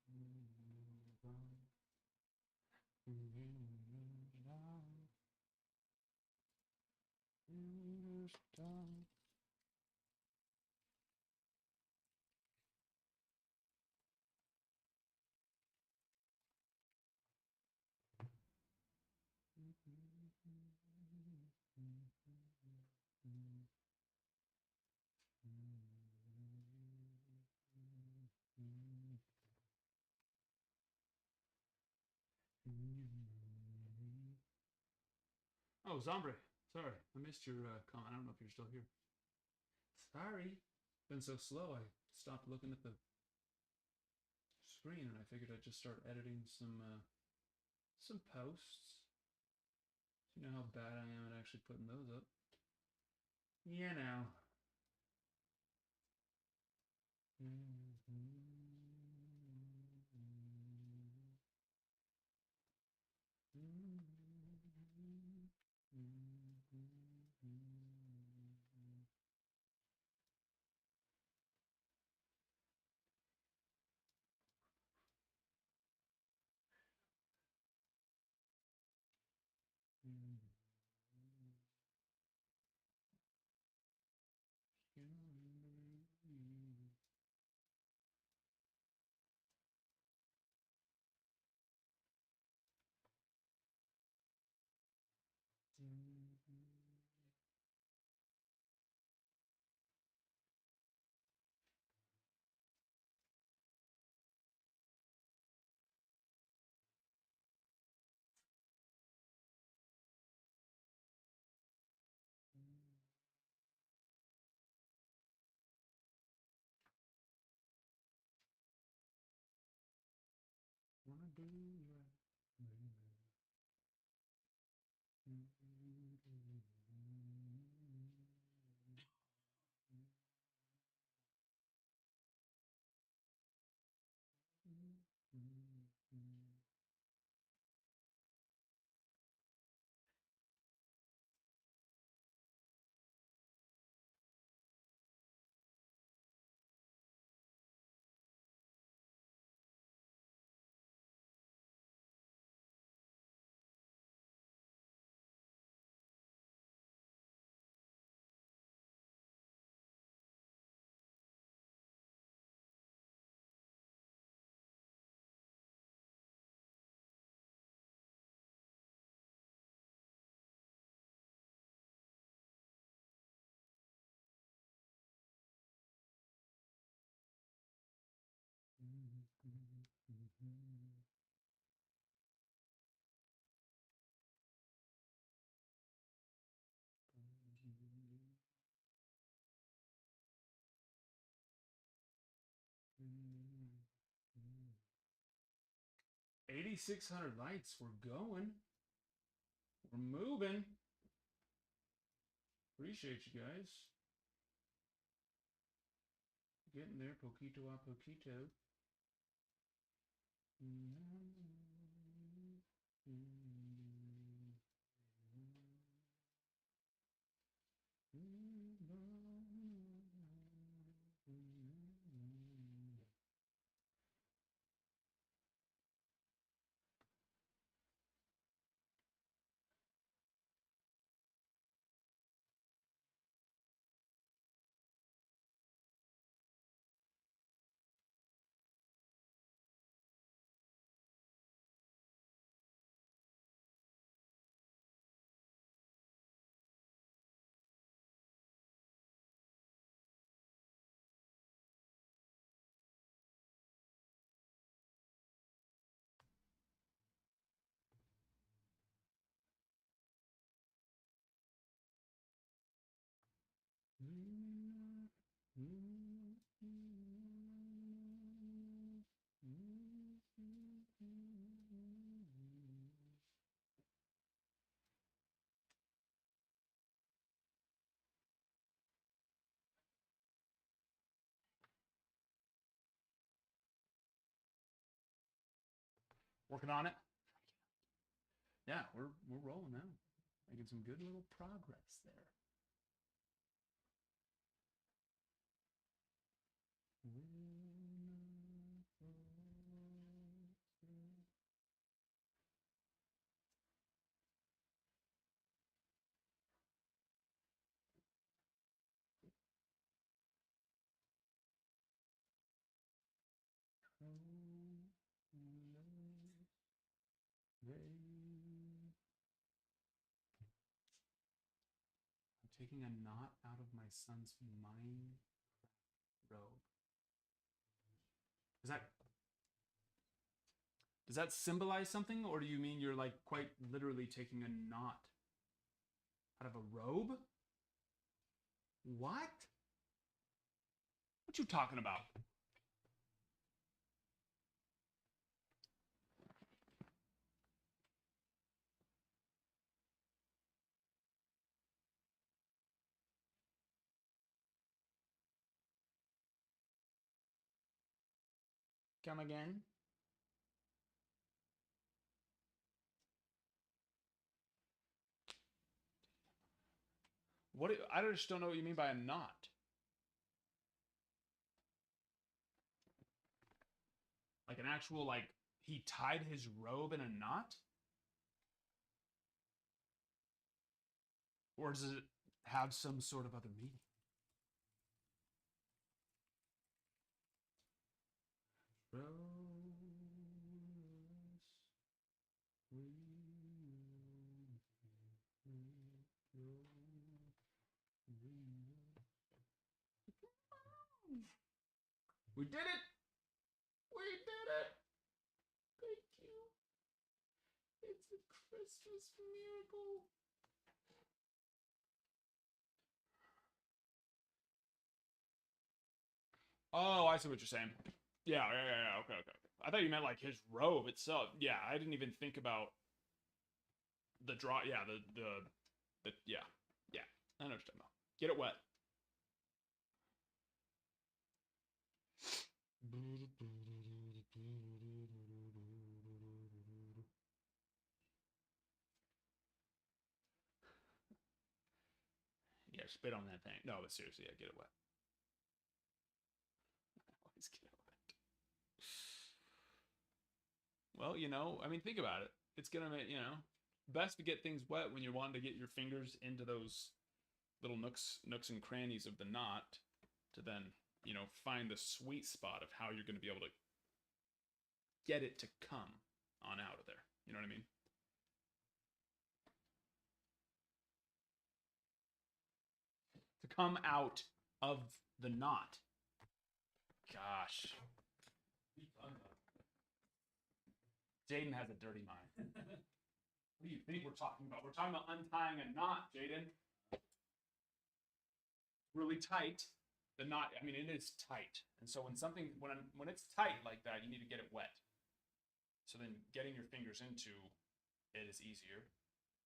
feel alright. All guys if we move on. Just stop. Oh, Zombre. Sorry, I missed your comment. I don't know if you're still here. Sorry. Been so slow, I stopped looking at the screen, and I figured I'd just start editing some posts. You know how bad I am at actually putting those up. You know. Wanna do right. 8,600 likes. We're going. We're moving. Appreciate you guys. Getting there, poquito a poquito. Working on it. Yeah, we're rolling now. Making some good little progress there. I'm taking a knot out of my son's mine robe. Does that symbolize something, or do you mean you're like quite literally taking a knot out of a robe? What? What you talking about? Come again? What? I just don't know what you mean by a knot. Like an actual, like, he tied his robe in a knot? Or does it have some sort of other meaning? We did it! We did it! Thank you. It's a Christmas miracle. Oh, I see what you're saying. Yeah. Okay. I thought you meant like his robe itself. Yeah, I didn't even think about the draw. Yeah, yeah. I know what you're talking about. Get it wet. Yeah, spit on that thing. No, but seriously, yeah, get it wet. Always get it wet. Well, I mean, think about it. It's gonna make, best to get things wet when you're wanting to get your fingers into those little nooks and crannies of the knot to then, find the sweet spot of how you're going to be able to get it to come on out of there. You know what I mean? To come out of the knot. Gosh. Jaden has a dirty mind. What do you think we're talking about? We're talking about untying a knot, Jaden. Really tight. The knot, I mean, it is tight. And so when it's tight like that, you need to get it wet. So then getting your fingers into it is easier.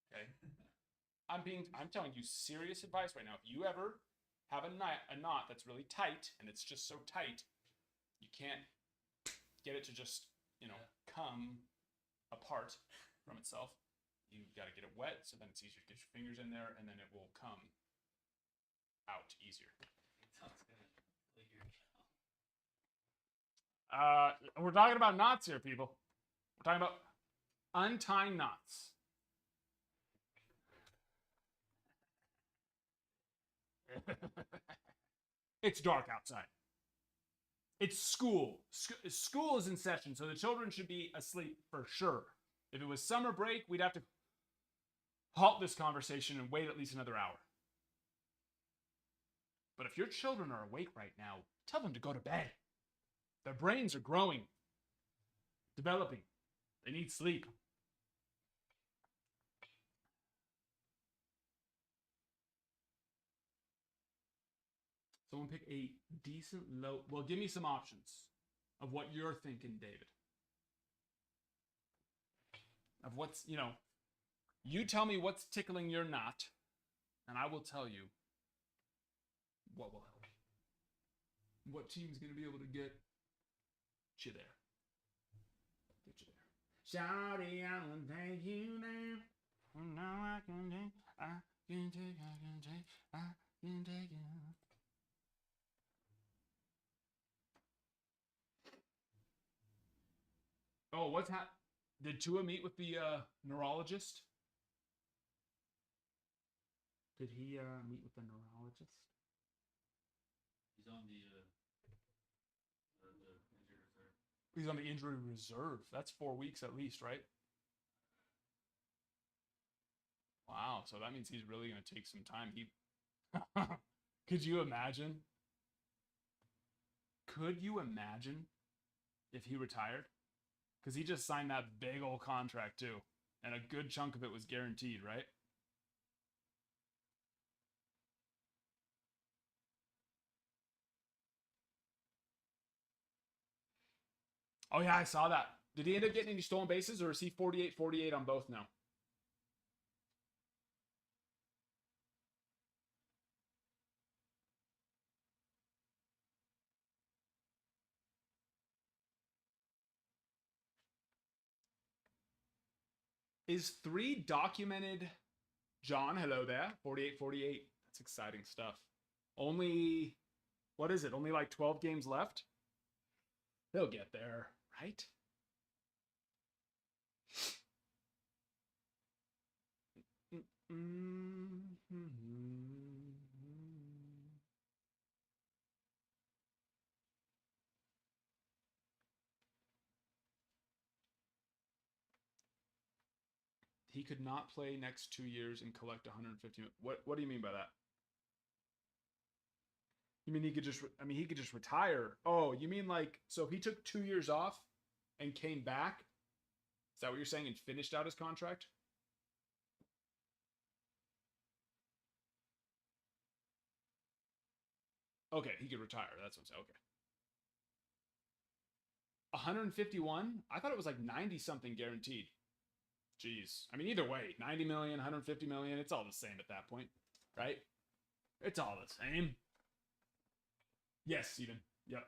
Okay? I'm telling you serious advice right now. If you ever have a knot that's really tight and it's just so tight, you can't get it to just, come apart from itself. You got to get it wet, so then it's easier to get your fingers in there, and then it will come out easier. Sounds good. Like your We're talking about knots here, people. We're talking about untying knots. It's dark outside. It's school. School is in session, so the children should be asleep for sure. If it was summer break, we'd have to halt this conversation and wait at least another hour. But if your children are awake right now, tell them to go to bed. Their brains are growing, developing. They need sleep. Someone pick a decent low. Well, give me some options of what you're thinking, David. Of what's, you tell me what's tickling your knot, and I will tell you what will help. What team's going to be able to get you there? Get you there. Shawty, I will take you there. No, I can take, I can take, I can take, I can take you. Oh, what's happening? Did Tua meet with the neurologist? Did he meet with the neurologist? He's on the injured reserve. He's on the injury reserve. That's 4 weeks at least, right? Wow, so that means he's really going to take some time. Could you imagine? Could you imagine if he retired? Because he just signed that big old contract too. And a good chunk of it was guaranteed, right? Oh, yeah, I saw that. Did he end up getting any stolen bases, or is he 48-48 on both now? Is 3 documented? John, hello there. 48-48. That's exciting stuff. Only, what is it? Only like 12 games left? They'll get there, right? He could not play next 2 years and collect 150. What do you mean by that? You mean he could just retire? Oh, you mean like, so he took 2 years off and came back? Is that what you're saying, and finished out his contract? Okay, he could retire. That's what I'm saying. Okay. 151? I thought it was like 90 something guaranteed. Jeez. I mean, either way, 90 million, 150 million, it's all the same at that point, right? It's all the same. Yes, Steven. Yep.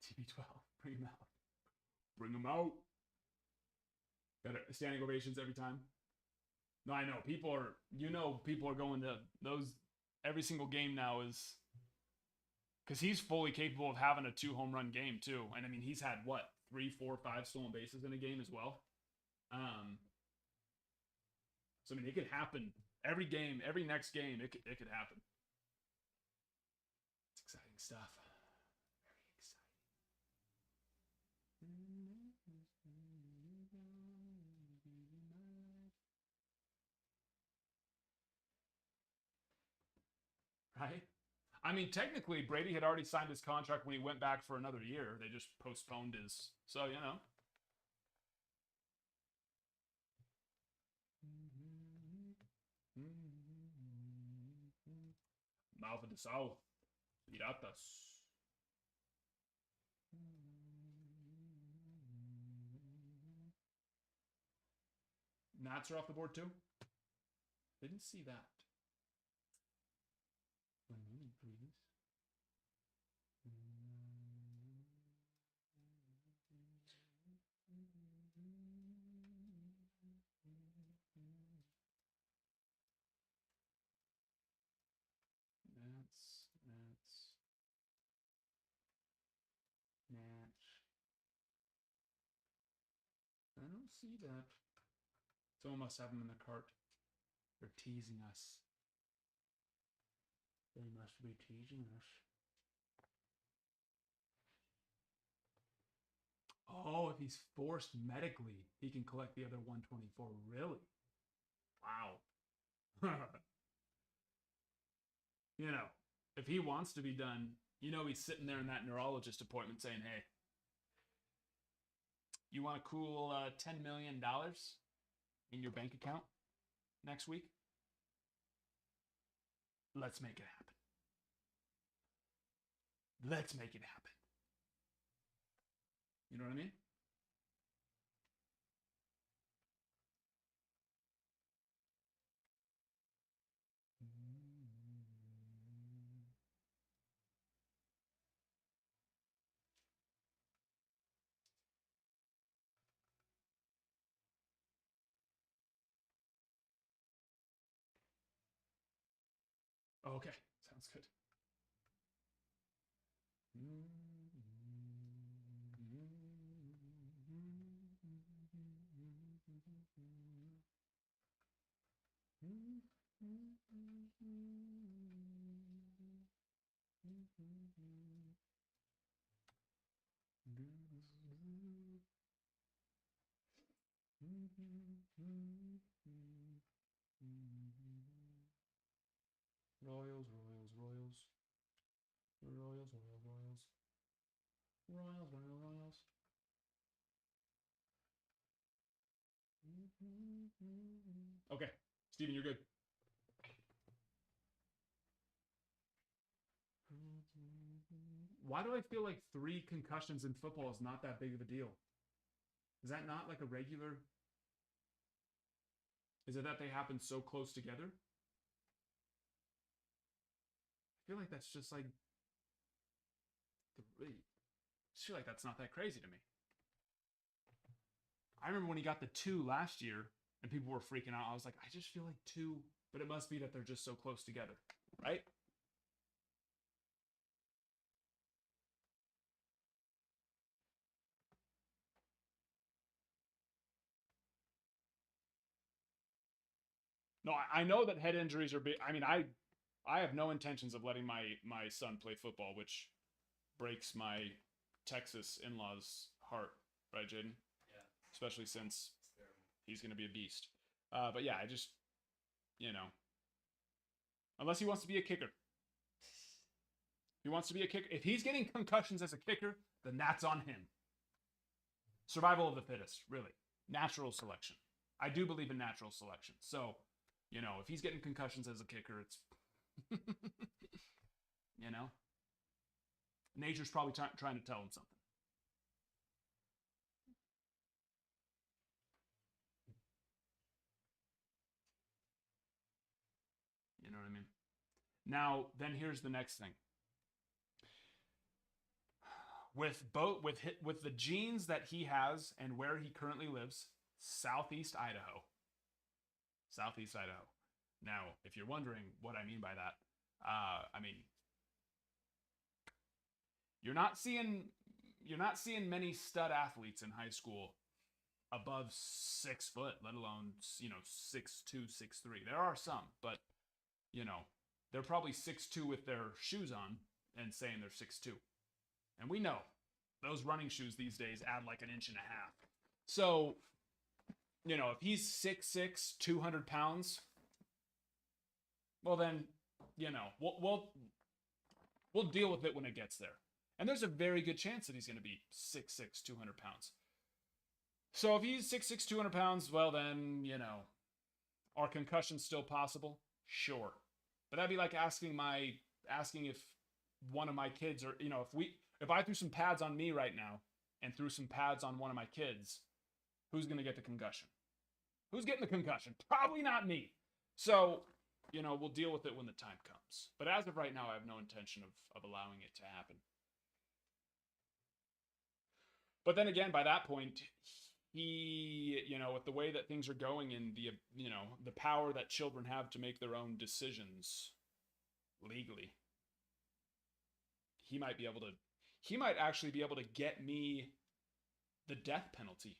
TB12. Bring him out. Bring him out. Better standing ovations every time. No, I know. People are going to those every single game now is because he's fully capable of having a 2 home run game too. And I mean, he's had what, 3, 4, 5 stolen bases in a game as well. So I mean, it could happen every game, every next game. It could happen. It's exciting stuff. Right? I mean, technically, Brady had already signed his contract when he went back for another year. They just postponed his. So, Malva de South. Piratas. Nats are off the board too? Didn't see that. 1 minute, please. don't see that. Someone must have them in the cart. They're teasing us. They must be teasing us. Oh, if he's forced medically, he can collect the other 124. Really? Wow. You know, if he wants to be done, you know he's sitting there in that neurologist appointment saying, hey, you want a cool $10 million in your bank account next week? Let's make it happen. Let's make it happen. You know what I mean? Okay, sounds good. Royals, Royals, Royals. Royals, Royals, Royals. Royals, Royals, Royals. Okay, Steven, you're good. Why do I feel like 3 concussions in football is not that big of a deal? Is that not like a regular? Is it that they happen so close together? I feel like that's just like 3. I feel like that's not that crazy to me. I remember when he got the 2 last year and people were freaking out. I was like, I just feel like 2, but it must be that they're just so close together, right? No, I know that head injuries are big. I mean, I have no intentions of letting my son play football, which breaks my Texas in-laws' heart, right, Jaden? Yeah. Especially since It's terrible. he's going to be a beast. But yeah, I just, unless he wants to be a kicker. If he wants to be a kicker. If he's getting concussions as a kicker, then that's on him. Survival of the fittest, really. Natural selection. I do believe in natural selection. So, if he's getting concussions as a kicker, it's, nature's probably trying to tell him something. You know what I mean? Now, then here's the next thing. With the genes that he has and where he currently lives, Southeast Idaho. Southeast Idaho. Now, if you're wondering what I mean by that, I mean, you're not seeing many stud athletes in high school above 6 foot, let alone 6'2", 6'3". There are some, but they're probably 6'2" with their shoes on and saying they're 6'2". And we know those running shoes these days add like an inch and a half. So, if he's 6'6", 200 pounds, well then, we'll deal with it when it gets there. And there's a very good chance that he's going to be 6'6", 200 pounds. So if he's 6'6", 200 pounds, well then, are concussions still possible? Sure. But that'd be like asking if one of my kids, or if I threw some pads on me right now and threw some pads on one of my kids, who's going to get the concussion? Who's getting the concussion? Probably not me. So, we'll deal with it when the time comes. But as of right now, I have no intention of allowing it to happen. But then again, by that point, he, with the way that things are going and the power that children have to make their own decisions legally, he might actually be able to get me the death penalty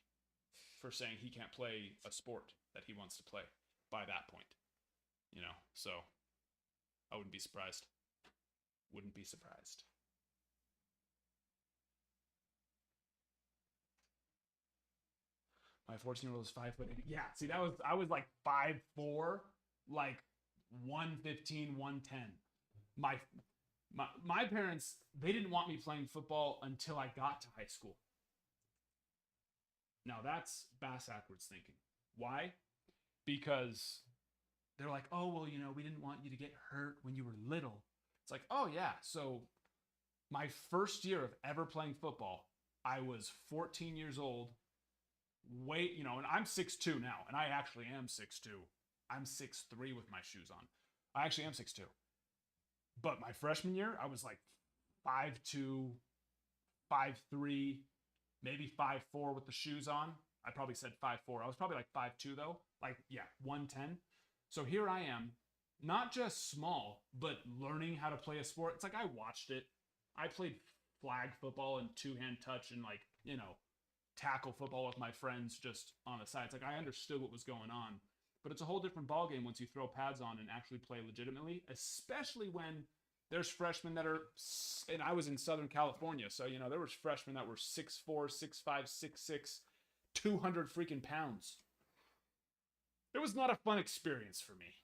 for saying he can't play a sport that he wants to play by that point. You know, so I wouldn't be surprised. Wouldn't be surprised. My 14-year-old is 5'8". Yeah, see, I was like 5'4", like 115, 110. My parents, they didn't want me playing football until I got to high school. Now that's backwards thinking. Why? Because they're like, oh, well, you know, we didn't want you to get hurt when you were little. It's like, oh yeah, so my first year of ever playing football, I was 14 years old. Wait, you know, and I'm 6'2" now, and I actually am 6'2". I'm 6'3" with my shoes on. I actually am 6'2". But my freshman year, I was like 5'2", 5'3", maybe 5'4" with the shoes on. I probably said 5'4". I was probably like 5'2" though. Like, yeah, 110. So here I am, not just small, but learning how to play a sport. It's like I watched it. I played flag football and two-hand touch and, like, you know, tackle football with my friends just on the side. It's like I understood what was going on. But it's a whole different ballgame once you throw pads on and actually play legitimately, especially when there's freshmen that are, and I was in Southern California, so, you know, there was freshmen that were 6'4", 6'5", 6'6", 200 freaking pounds. It was not a fun experience for me.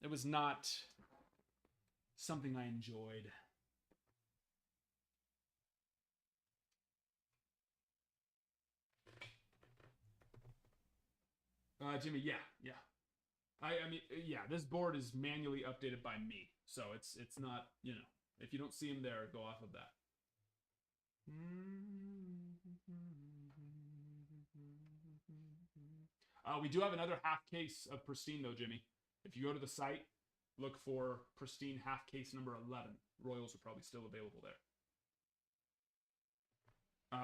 It was not something I enjoyed. Jimmy, yeah. I mean, yeah, this board is manually updated by me, so it's not, you know, if you don't see him there, go off of that. We do have another half case of Pristine, though, Jimmy. If you go to the site, look for Pristine half case number 11. Royals are probably still available there.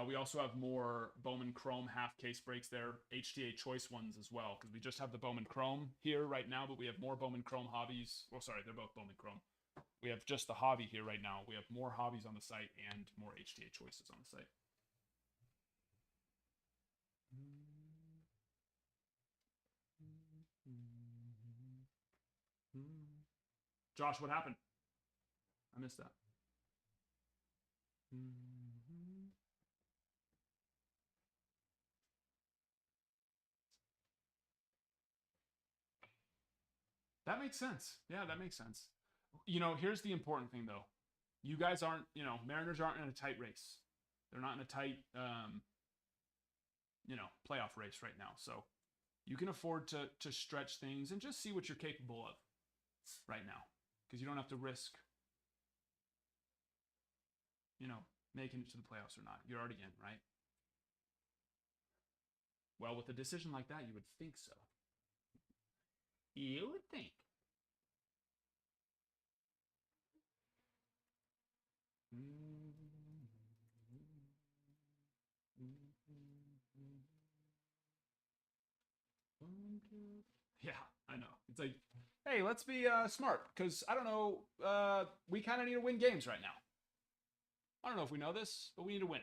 We also have more Bowman Chrome half case breaks there, HTA choice ones as well, because we just have the Bowman Chrome here right now, but we have more Bowman Chrome hobbies. Well, sorry, they're both Bowman Chrome. We have just the hobby here right now. We have more hobbies on the site and more HTA choices on the site. Josh, what happened? I missed that. That makes sense. Yeah, that makes sense. You know, here's the important thing, though. You guys aren't, you know, Mariners aren't in a tight race. They're not in a tight, you know, playoff race right now. So you can afford to stretch things and just see what you're capable of right now. Because you don't have to risk, you know, making it to the playoffs or not. You're already in, right? Well, with a decision like that, you would think so. You would think. Yeah, I know. It's like, hey, let's be smart, because I don't know, we kind of need to win games right now. I don't know if we know this, but we need to win.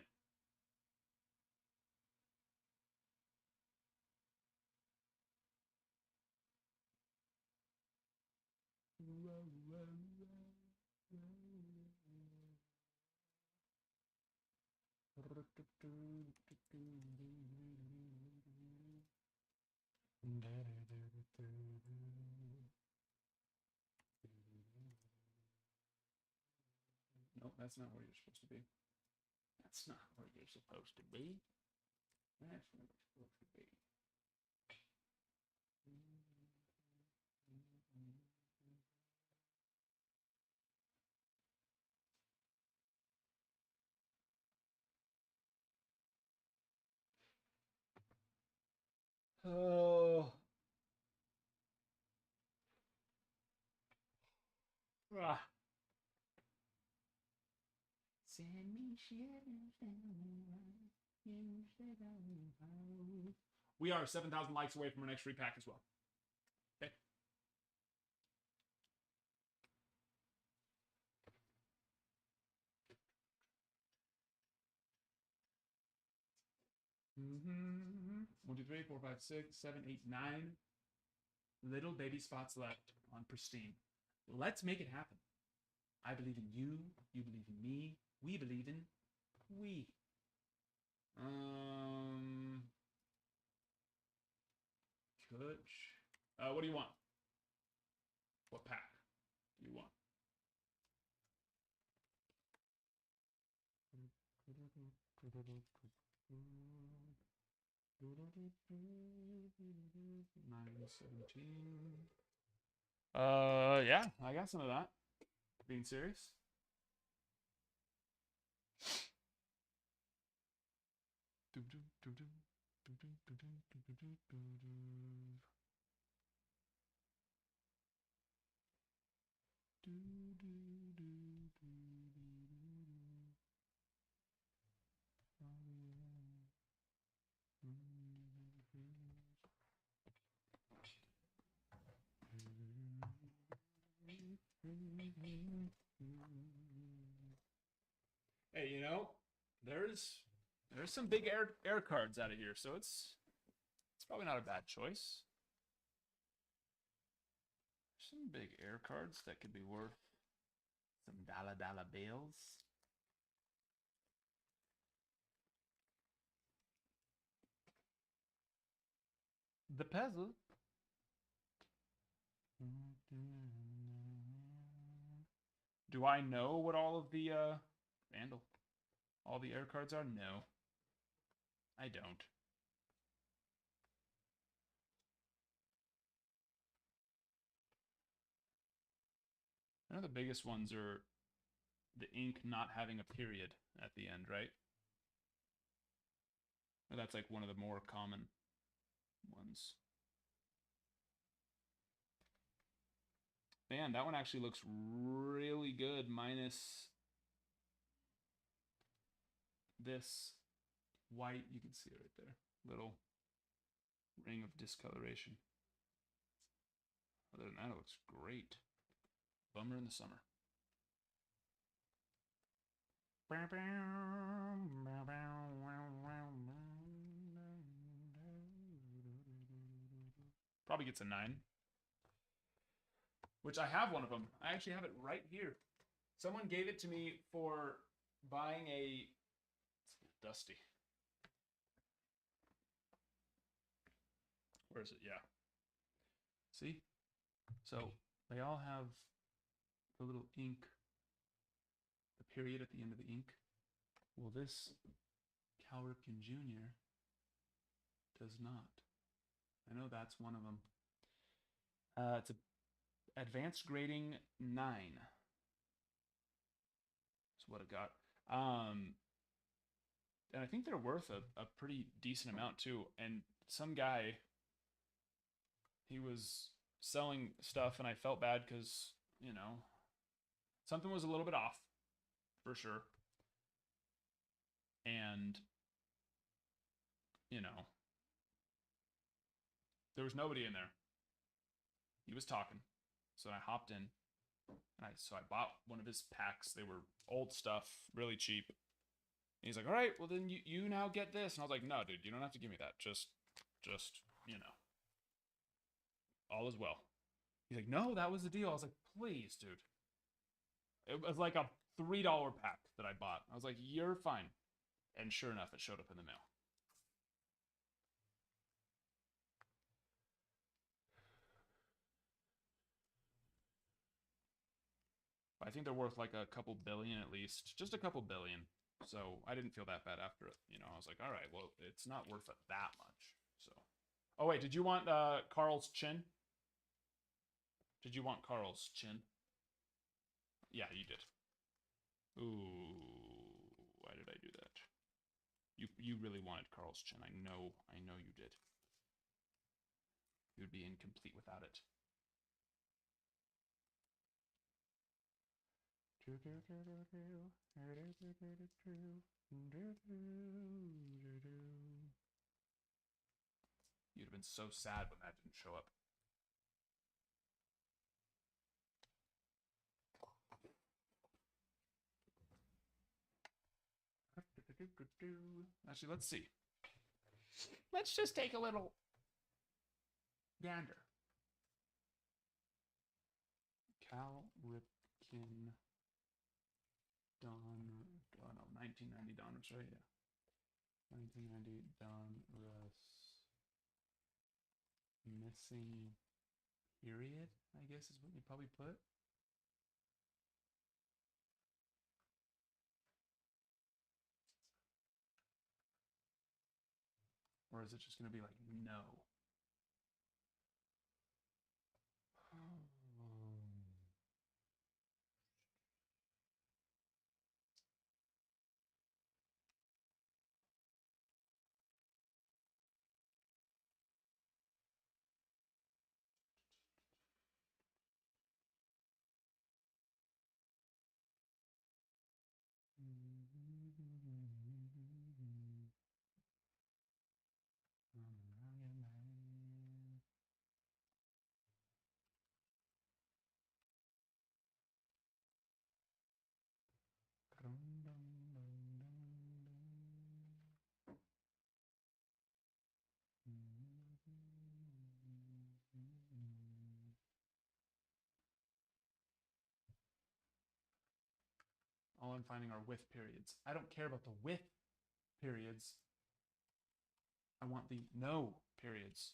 Nope, that's not where you're supposed to be. That's not where you're supposed to be. That's where you're supposed to be. Oh. Ah. Send me shivers down the line. We are 7,000 likes away from our next free pack as well. Okay. 1, 2, 3, 4, 5, 6, 7, 8, 9 little baby spots left on pristine. Let's make it happen. I believe in you. You believe in me. We believe in we. Coach. What do you want? What pack do you want? $9.17. Yeah, I got some of that. Being serious. Hey, you know, there's some big air cards out of here, so it's probably not a bad choice. Some big air cards that could be worth some dollar bills. The puzzle. Do I know what all of the Vandal, all the air cards are? No, I don't. I know the biggest ones are the ink not having a period at the end, right? Or that's like one of the more common ones. Man, that one actually looks really good, minus this white. You can see it right there. Little ring of discoloration. Other than that, it looks great. Bummer in the summer. Probably gets a 9. Which I have one of them. I actually have it right here. Someone gave it to me for buying a... It's a little dusty. Where is it? Yeah. See? So they all have the little ink, the period at the end of the ink. Well, this Cal Ripken Jr. does not. I know that's one of them. It's a advanced grading 9. That's what it got. And I think they're worth a pretty decent amount too. And some guy, he was selling stuff, and I felt bad because, you know, something was a little bit off, for sure. And, you know, there was nobody in there. He was talking. So I hopped in, and so I bought one of his packs. They were old stuff, really cheap. And he's like, all right, well then you now get this. And I was like, no, dude, you don't have to give me that. Just, you know, all is well. He's like, no, that was the deal. I was like, please, dude. It was like a $3 pack that I bought. I was like, you're fine. And sure enough, it showed up in the mail. I think they're worth like a couple billion at least. Just a couple billion. So I didn't feel that bad after it. You know, I was like, all right, well, it's not worth it that much. So, oh wait, did you want Carl's chin? Did you want Carl's chin? Yeah, you did. Ooh, why did I do that? You really wanted Carl's chin. I know you did. You would be incomplete without it. You'd have been so sad when that didn't show up. Actually, let's see. Let's just take a little gander. Cal Ripken Donruss. Oh no, 1990 Donruss, right? Yeah. 1990 Donruss. Missing period, I guess is what you probably put. Or is it just going to be like no? All I'm finding are with periods. I don't care about the with periods. I want the no periods.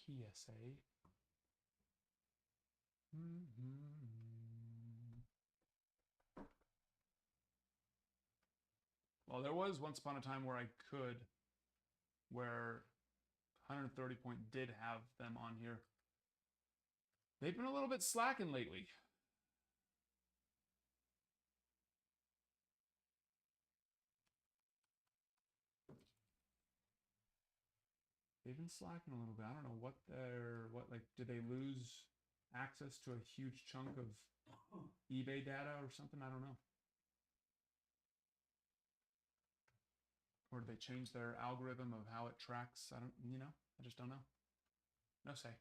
PSA. Well, there was once upon a time where I could, where 130 point did have them on here. They've been a little bit slacking lately. They've been slacking a little bit. I don't know what did they lose access to a huge chunk of eBay data or something? I don't know. Or did they change their algorithm of how it tracks? I just don't know. No say.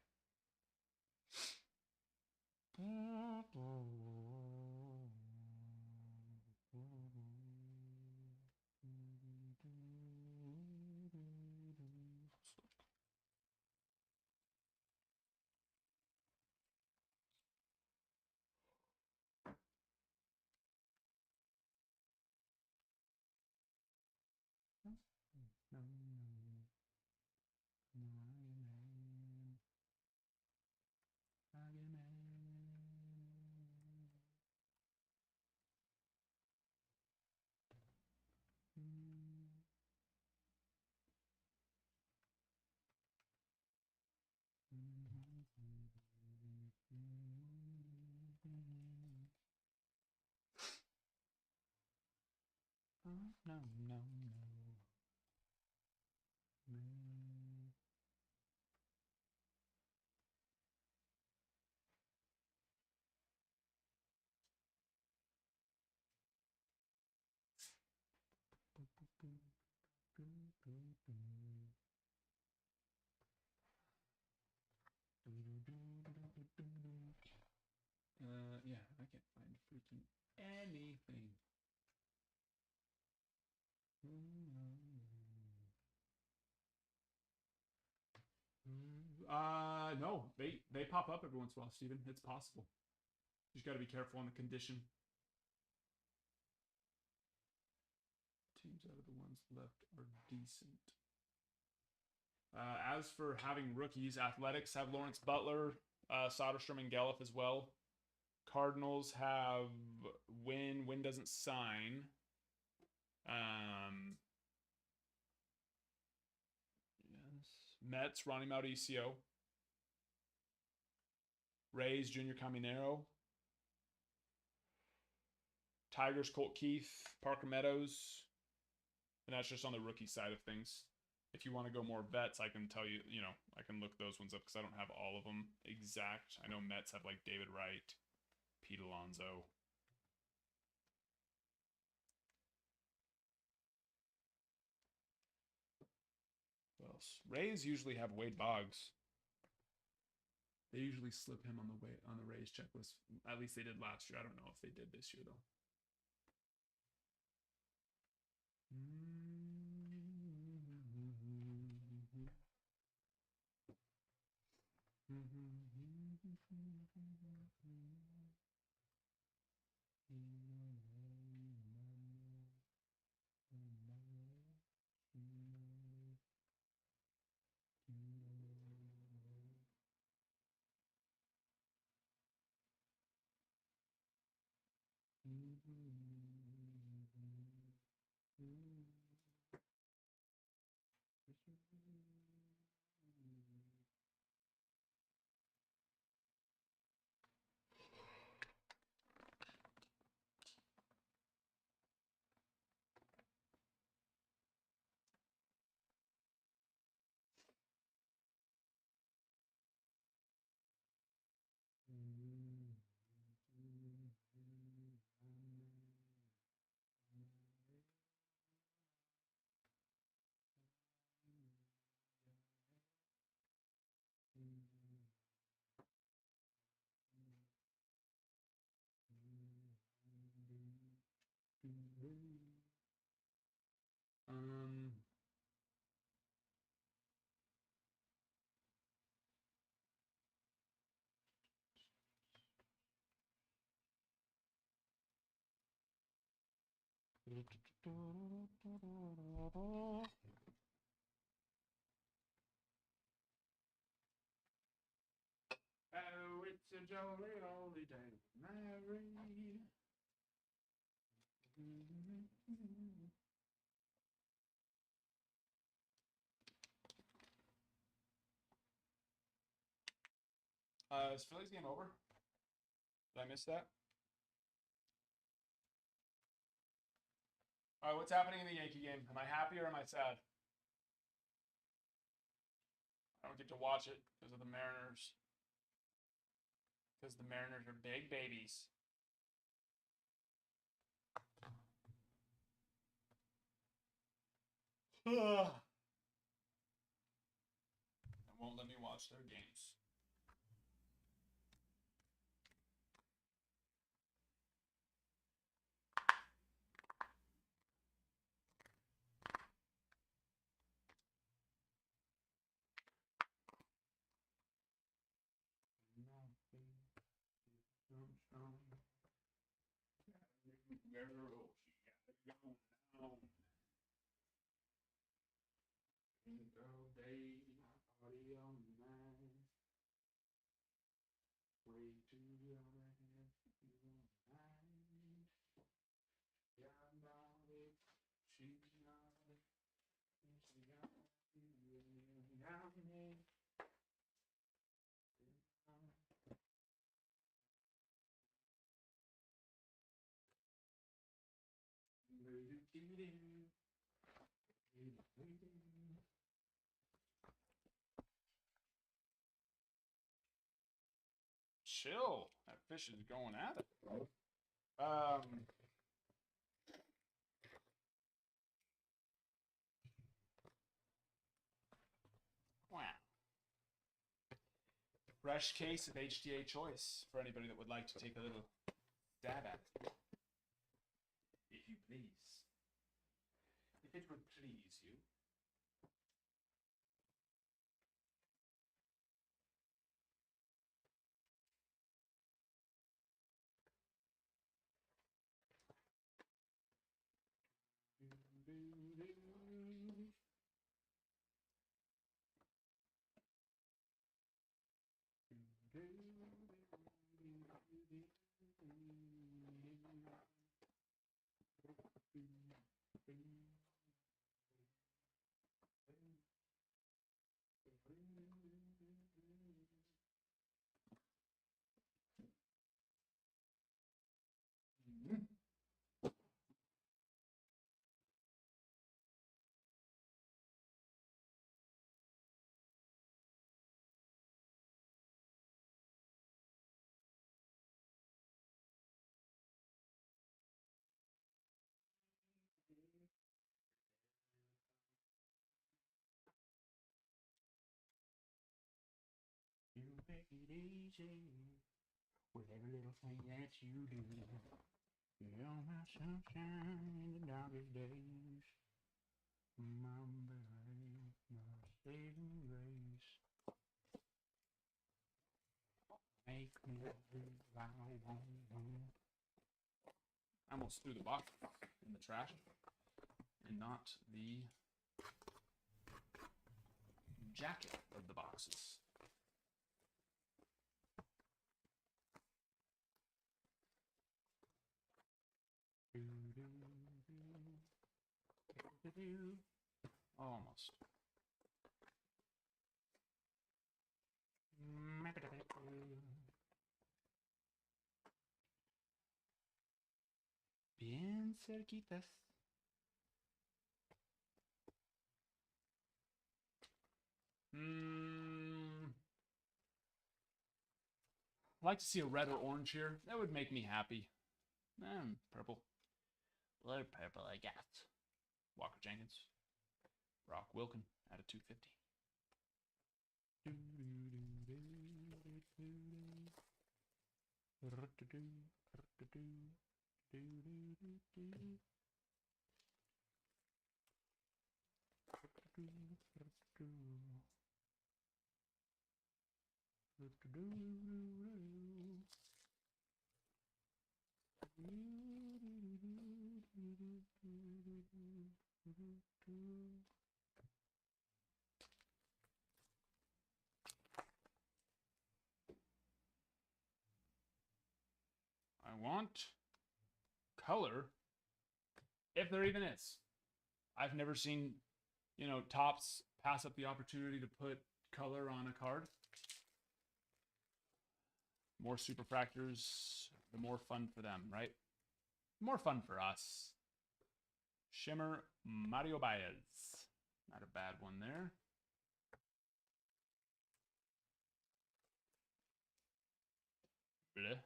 No. Yeah, I can't find freaking anything. No, they pop up every once in a while, Steven. It's possible. You just got to be careful on the condition. Teams out of the ones left are decent. As for having rookies, Athletics have Lawrence Butler, Soderstrom, and Gelliff as well. Cardinals have Wynn. Wynn doesn't sign. Yes. Mets, Ronnie Mauricio. Rays, Junior Caminero. Tigers, Colt Keith, Parker Meadows. And that's just on the rookie side of things. If you want to go more vets, I can tell you, I can look those ones up because I don't have all of them exact. I know Mets have like David Wright, Pete Alonso. What else? Rays usually have Wade Boggs. They usually slip him on the Rays checklist. At least they did last year. I don't know if they did this year though. Um, oh, it's a jolly, jolly day, Mary. Is Phillies game over? Did I miss that? All right, what's happening in the Yankee game? Am I happy or am I sad? I don't get to watch it because of the Mariners. Because the Mariners are big babies. It won't let me watch their games. Girl, she got it going on. All day, party all night. Way too overhead, you night. Yeah, I'm not it. She's not it. She got you, got me. Chill. That fish is going at it. Wow. Fresh case of HDA choice for anybody that would like to take a little stab at it. If you please. If it would please you. it easy with every little thing that you do. You're my sunshine in the darkest days. My baby, my saving grace. Make me live, I want you. I almost threw the box in the trash and not the jacket of the boxes. Almost. Bien cerquitas. I'd like to see a red or orange here. That would make me happy. Purple. Blue purple, I guess. Walker Jenkins. Brock Wilken at a 250. I want color, if there even is. I've never seen, Topps pass up the opportunity to put color on a card. More superfractors, the more fun for them, right? More fun for us. Shimmer Mario Baez. Not a bad one there. Bleh.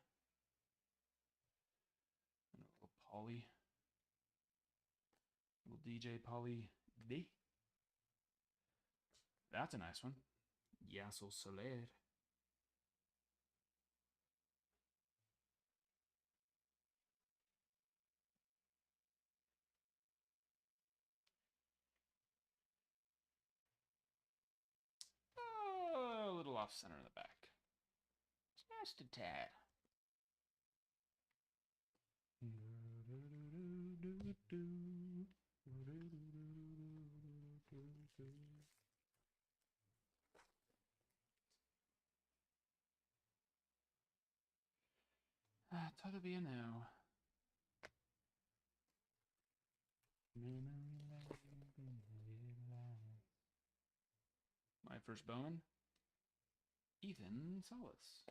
And a little Polly. Little DJ Polly D. That's a nice one. Yasso Soler. A little off center in the back. Just a tad. Todo bien now. My first Bowman, Ethan Solis.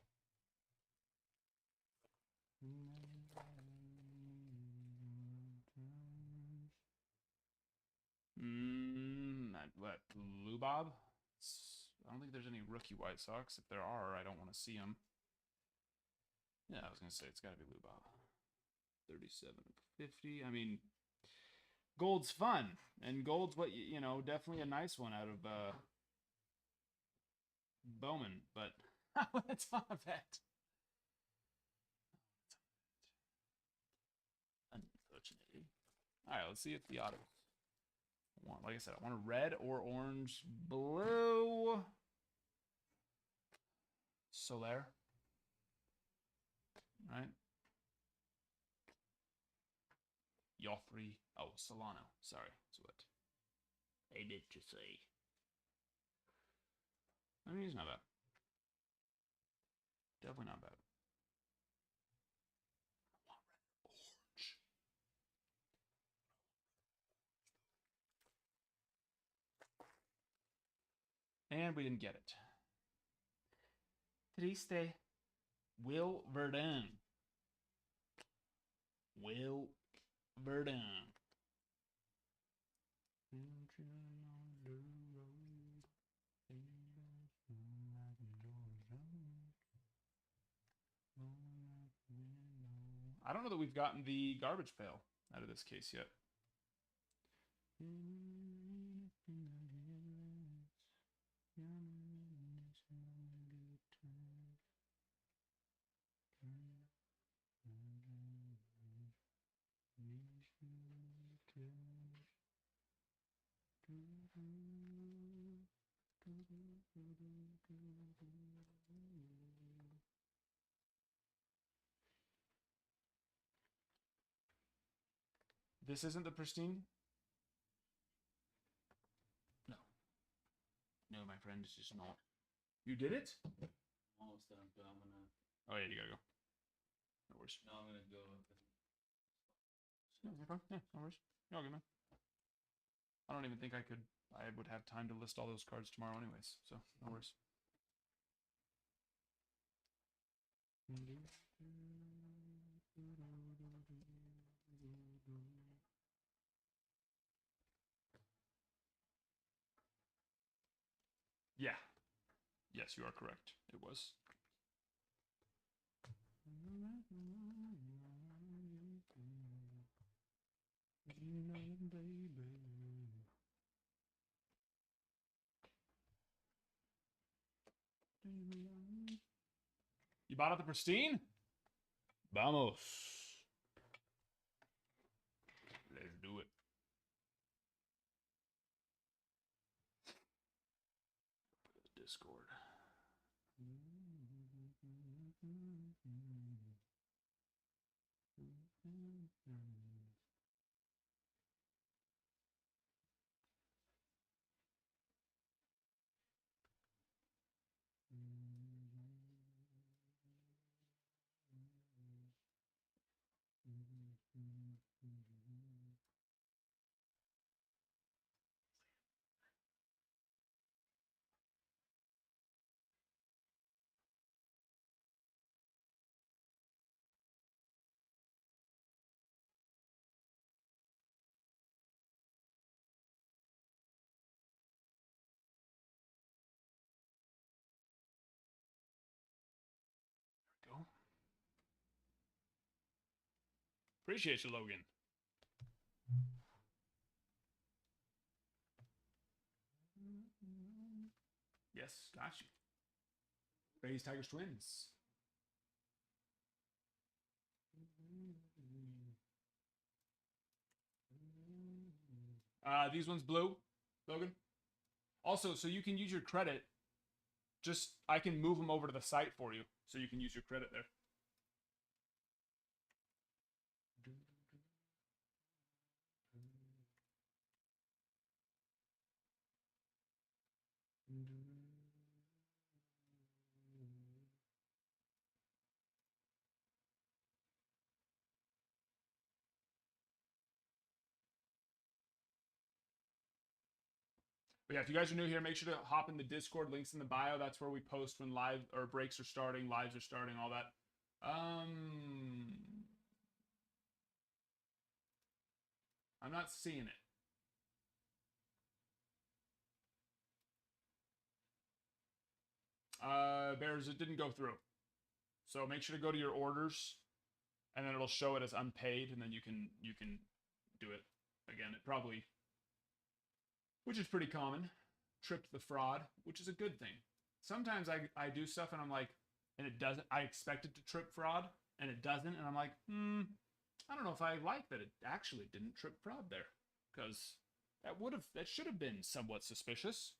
What, Lubob? I don't think there's any rookie White Sox. If there are, I don't want to see them. Yeah, I was going to say, it's got to be Lubob. 37/50. I mean, gold's fun. And gold's what, definitely a nice one out of Bowman. But it's on a bet. Unfortunately. All right, let's see if the auto. Like I said, I want a red or orange, blue. Soler. Right? Joffrey. Oh, Solano. Sorry. That's what I did just say. I mean, he's not bad. Definitely not bad. I want red orange. And we didn't get it. Triste. Will Verdun. Will Verdun. I don't know that we've gotten the garbage pail out of this case yet. This isn't the pristine? No. No, my friend, it's just not. You did it? Almost done, but I'm gonna. Oh yeah, you gotta go. No worries. No, I'm gonna go. No, you're fine. Yeah, no worries. You're all good, man. I don't even think I would have time to list all those cards tomorrow anyways, so no worries. Yeah. Yes, you are correct. It was. You bought out the pristine? Vamos. Let's do it. Discord. Go. Appreciate you, Logan. Yes, got you. Rays, Tigers, Twins. These ones blue, Logan. Also, so you can use your credit. Just, I can move them over to the site for you, so you can use your credit there. But yeah, if you guys are new here, make sure to hop in the Discord. Links in the bio. That's where we post when live or breaks are starting, lives are starting, all that. I'm not seeing it. Bears, it didn't go through. So make sure to go to your orders, and then it'll show it as unpaid, and then you can do it again. It probably, which is pretty common, tripped the fraud, which is a good thing. Sometimes I do stuff and I'm like, and it doesn't. I expect it to trip fraud, and it doesn't, and I'm like, I don't know if I like that it actually didn't trip fraud there, because that should have been somewhat suspicious.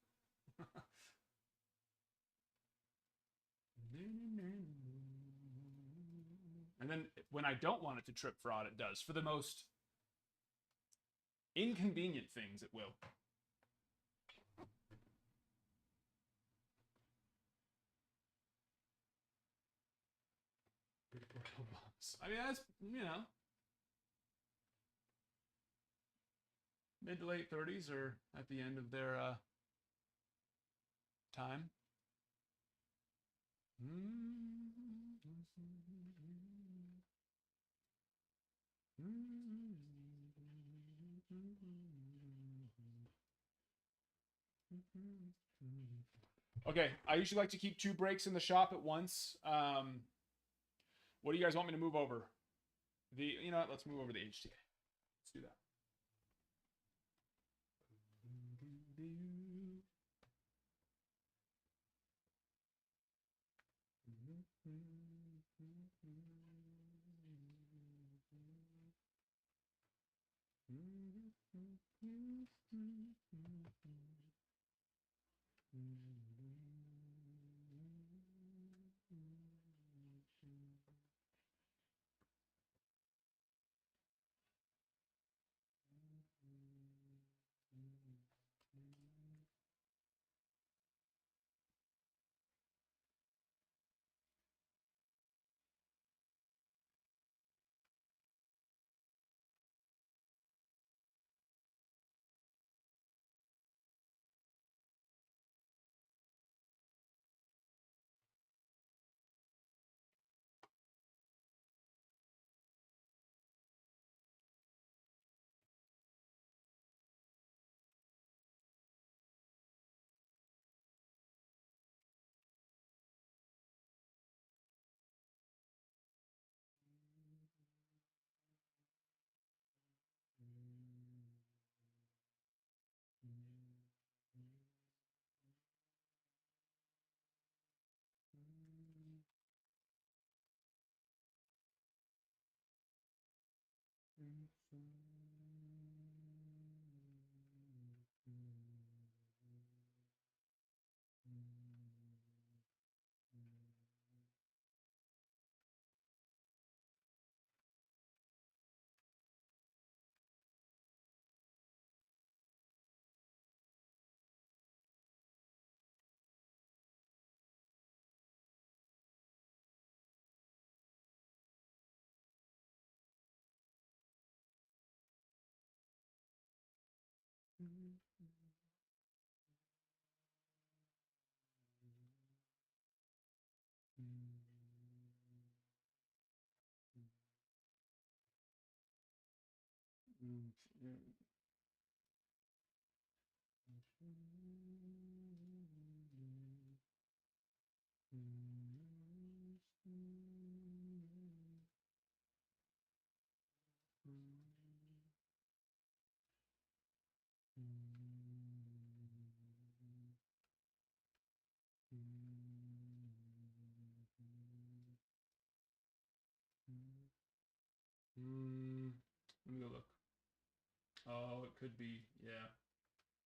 And then when I don't want it to trip fraud, it does. For the most inconvenient things, it will. I mean, that's, mid to late 30s or at the end of their time. Okay, I usually like to keep 2 breaks in the shop at once. What do you guys want me to move over? You know what? Let's move over the HTA. Let's do that. Let me go look. Oh, it could be. Yeah.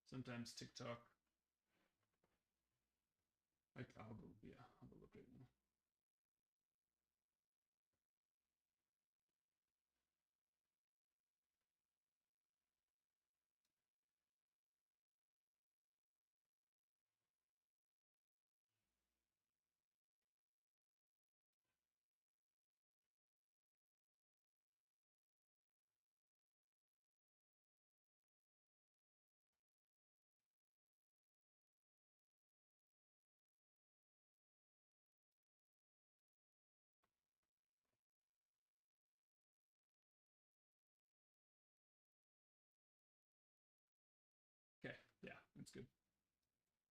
Sometimes TikTok. I'll go. Yeah, I'll go look right now. Okay, yeah, that's good.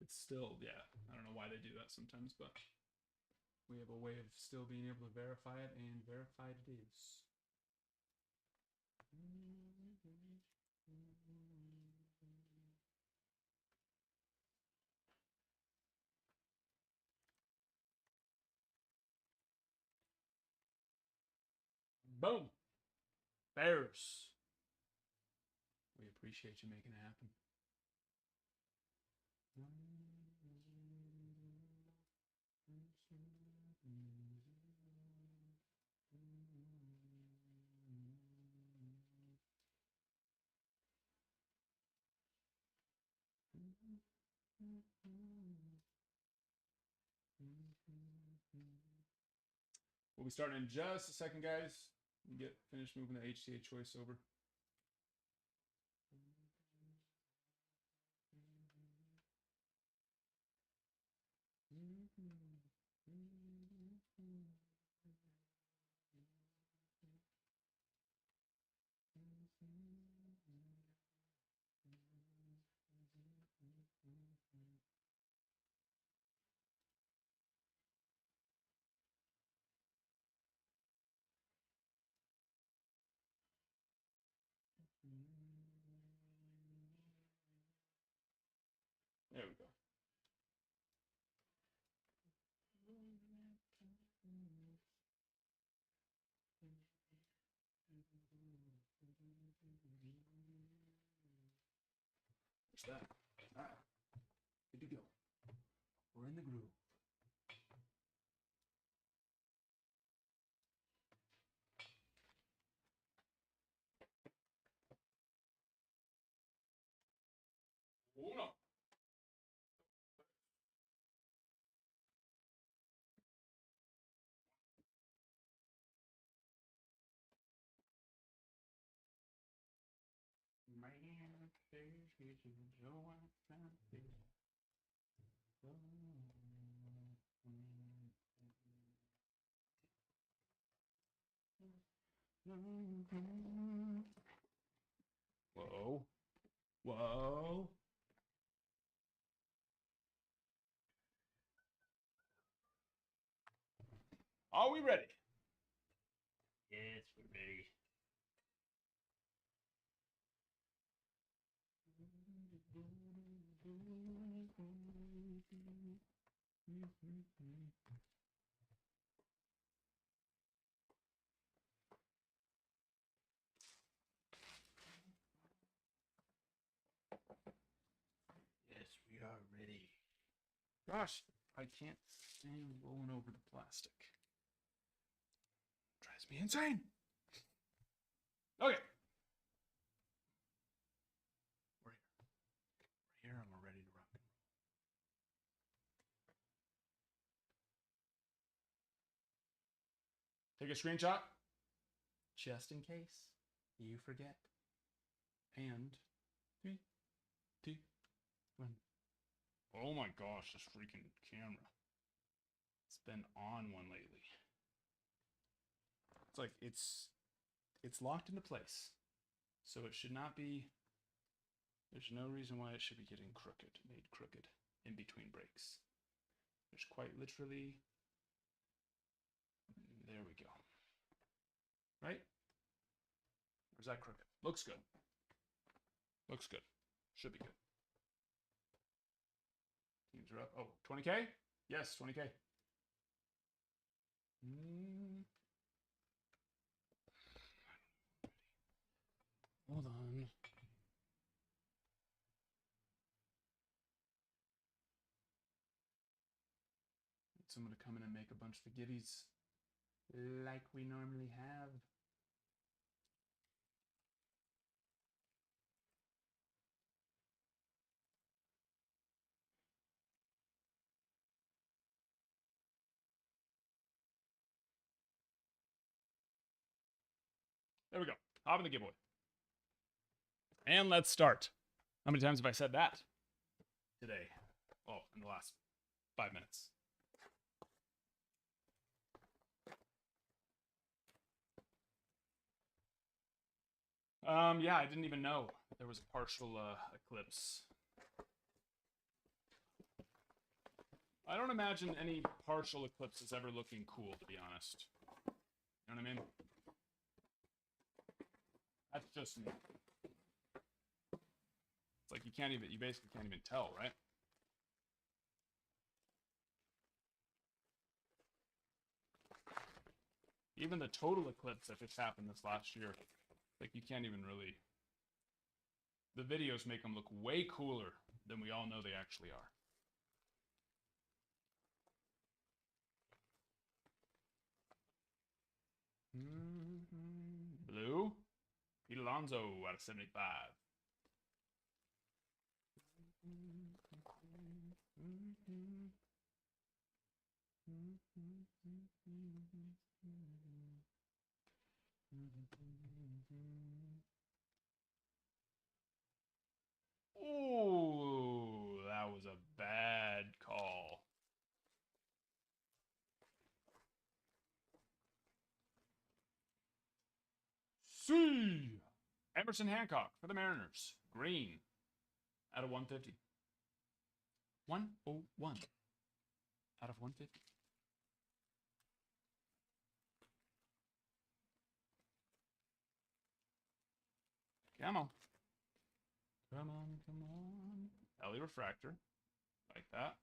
It's still, yeah, I don't know why they do that sometimes, but we have a way of still being able to verify it, and verified it is. Boom! Bears. We appreciate you making it happen. We'll be starting in just a second, guys. Get finished moving the HTA choice over. There we go. What's that? All right. Good to go. We're in the groove. Uno. Man, there's his joy, Whoa. Whoa. Are we ready? Yes, we're ready. Yes, we are ready. Gosh, I can't stand rolling over the plastic. Drives me insane. Okay. We're here. We're here and we're ready to rock and roll. Take a screenshot. Just in case you forget. And 3, 2, 1. Oh my gosh, this freaking camera. It's been on one lately. It's like it's locked into place. So it should not be, there's no reason why it should be getting crooked, made crooked in between breaks. There's quite literally, there we go. Right? Or is that crooked? Looks good. Looks good. Should be good. Teams are up. Oh, 20K? Yes, 20K. Hold on. Need someone to come in and make a bunch of spaghettis like we normally have. There we go. Hop in the giveaway. And let's start. How many times have I said that today? Oh, in the last 5 minutes. Yeah, I didn't even know there was a partial eclipse. I don't imagine any partial eclipses ever looking cool, to be honest. You know what I mean? That's just me. It's like you basically can't even tell, right? Even the total eclipse that just happened this last year, like you can't even really, the videos make them look way cooler than we all know they actually are. Blue, Pete Alonso out of 75. Ooh, that was a bad call. C. Emerson Hancock for the Mariners. Green out of 150. 101 out of 150. Come on. Come on, come on. Ellie Refractor. Like that.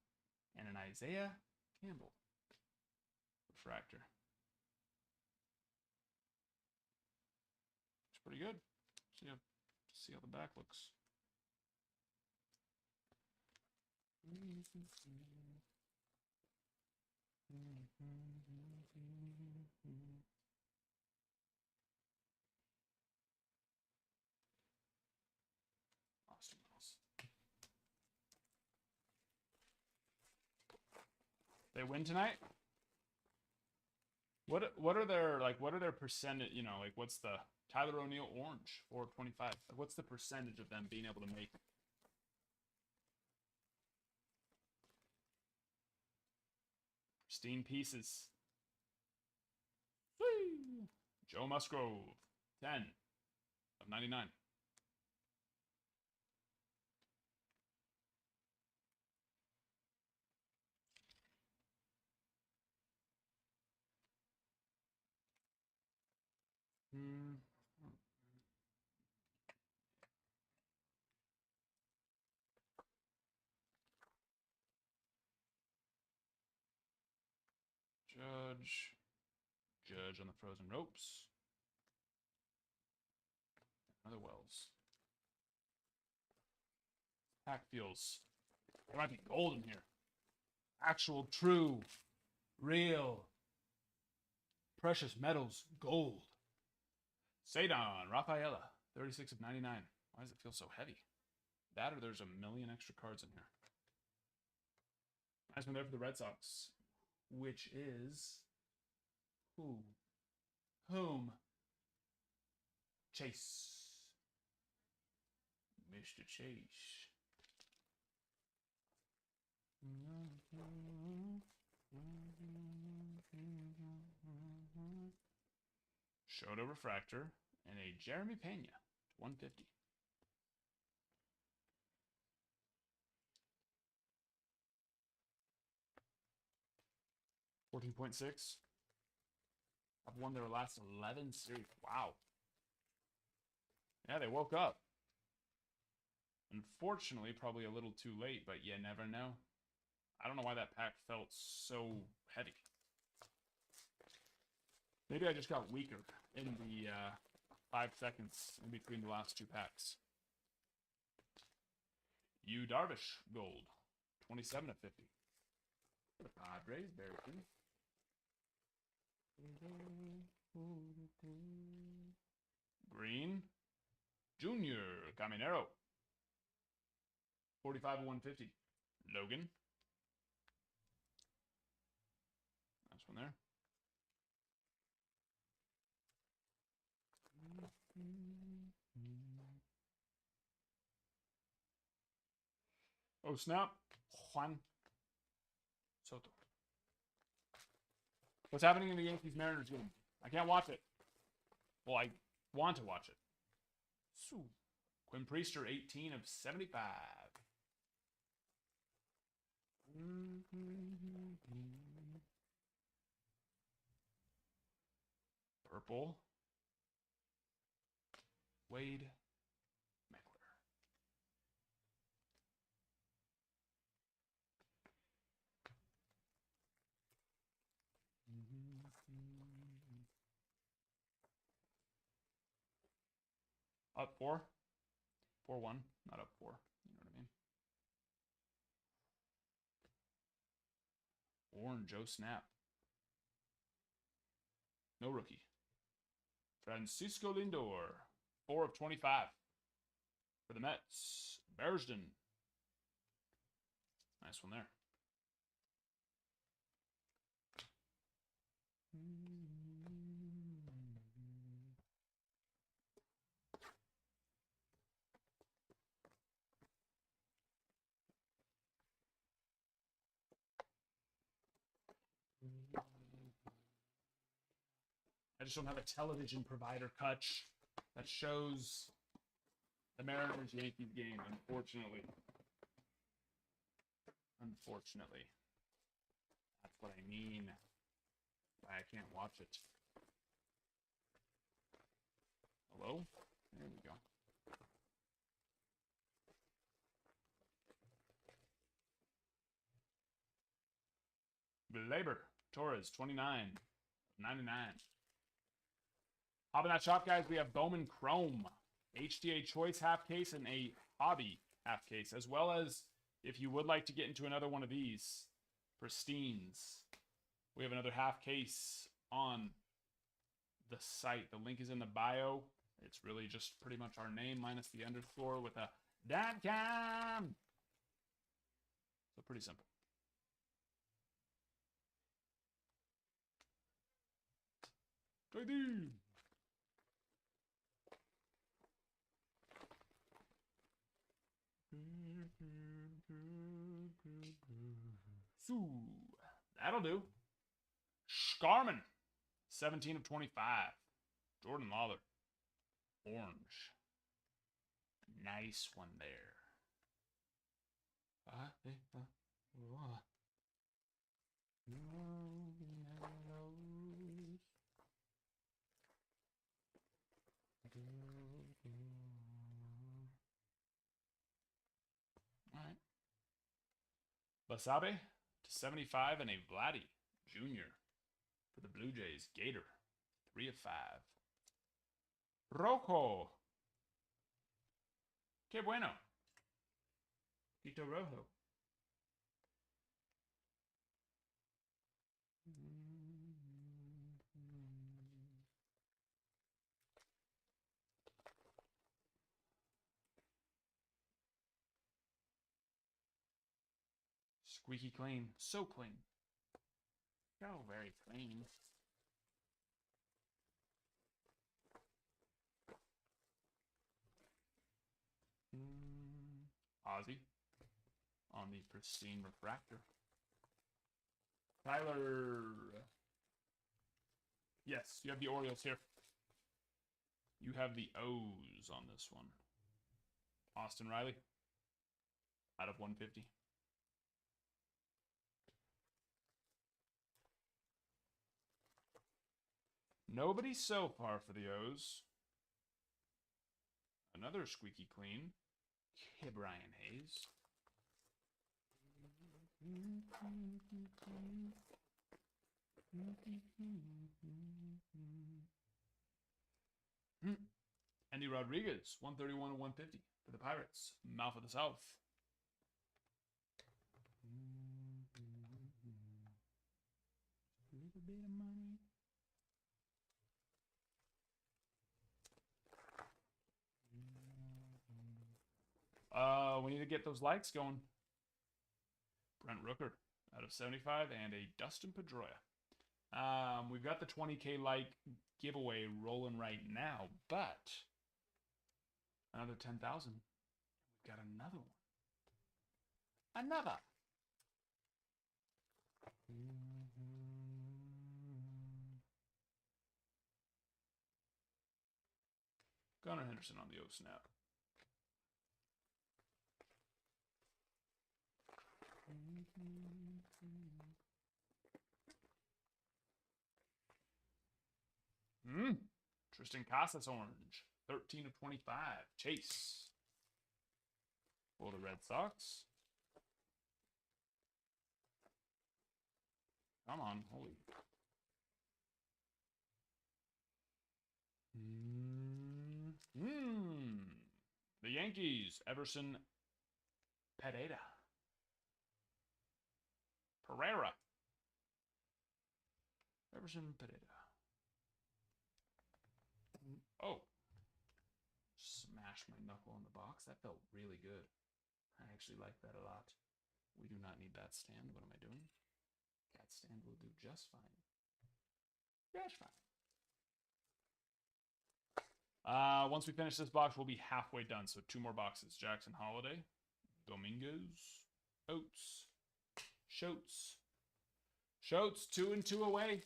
And an Isaiah Campbell Refractor. It's pretty good. See how the back looks. Austin Wells. They win tonight? What are their percentage, you know, like what's the Tyler O'Neill Orange 425? Like what's the percentage of them being able to make it? Pristine pieces. Whee! Joe Musgrove 10 of 99. Judge on the frozen ropes. Another Wells. Pack feels. There might be gold in here. Actual, true, real, precious metals, gold. Sadon, Rafaela, 36 of 99. Why does it feel so heavy? That or there's a million extra cards in here. Nice one there for the Red Sox. Which is who? Whom? Chase. Mr. Chase. Shoto Refractor and a Jeremy Pena, 150. $14.6. I've won their last 11 series. Wow. Yeah, they woke up. Unfortunately, probably a little too late, but you never know. I don't know why that pack felt so heavy. Maybe I just got weaker in the 5 seconds in between the last 2 packs. Yu Darvish Gold, 27 of 50. For the Padres, very cool. Green, Junior Caminero, 45 of 150. Logan. Nice one there. Oh, snap. Juan Soto. What's happening in the Yankees-Mariners game? I can't watch it. Well, I want to watch it. Quinn Priester, 18 of 75. Purple. Wade Meckler. Up 4. 4-1. Not up 4. You know what I mean? Warren Joe Snap. No rookie. Francisco Lindor. 4 of 25. For the Mets. Bearsden. Nice one there. I just don't have a television provider, Kutch, that shows the Mariners-Yankees game, unfortunately. Unfortunately. That's what I mean. Why I can't watch it. Hello? There we go. Labor. Torres, 29. 99. Hop in that shop, guys. We have Bowman Chrome, HTA Choice half case, and a Hobby half case, as well as if you would like to get into another one of these, Pristines. We have another half case on the site. The link is in the bio. It's really just pretty much our name minus the underscore with a .com. So pretty simple. JD. So that'll do. Scarman, 17 of 25. Jordan Lawler, orange. Nice one there. All right. Basabe to 75 and a Vladdy Jr. for the Blue Jays. Gator, 3 of 5. Rojo. Que bueno. Tito Rojo. Squeaky clean. So clean. So very clean. Ozzy on the pristine refractor. Tyler. Yes, you have the Orioles here. You have the O's on this one. Austin Riley out of 150. Nobody so far for the O's. Another squeaky clean. Brian Hayes. Andy Rodriguez, 131 and 150 for the Pirates. Mouth of the South. A little bit of money. We need to get those likes going. Brent Rooker out of 75 and a Dustin Pedroia. We've got the 20K like giveaway rolling right now, but another 10,000. We've got another one. Another. Gunnar Henderson on the O snap. Tristan Casas orange. 13 of 25. Chase. For the Red Sox. Come on. Holy. The Yankees. Everson Pereira. Everson Pereira. Oh. Smash my knuckle on the box. That felt really good. I actually like that a lot. We do not need that stand. What am I doing? That stand will do just fine. Just fine. Once we finish this box, we'll be halfway done. So 2 more boxes. Jackson Holiday. Dominguez. Oates. Schultz. 2 and 2 away.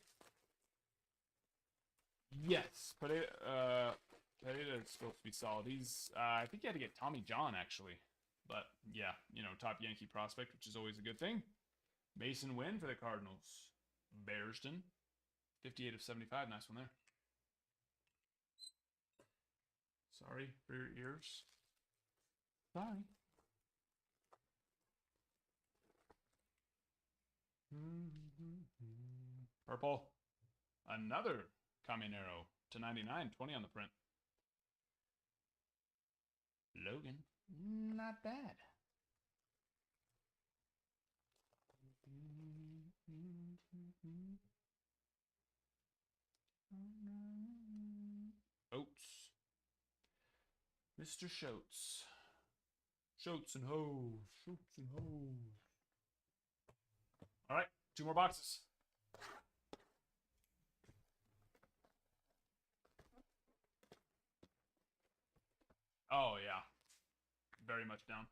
Yes, Pereira is supposed to be solid. He's, I think you had to get Tommy John, actually. But, yeah, you know, top Yankee prospect, which is always a good thing. Mason Wynn for the Cardinals. Bearston. 58 of 75. Nice one there. Sorry for your ears. Sorry. Purple. Another Caminero to 99. 20 on the print. Logan. Not bad. Oats. Mr. Schultz. Schultz and Hose. Schultz and Hose. All right, 2 more boxes. Oh, yeah. Very much down.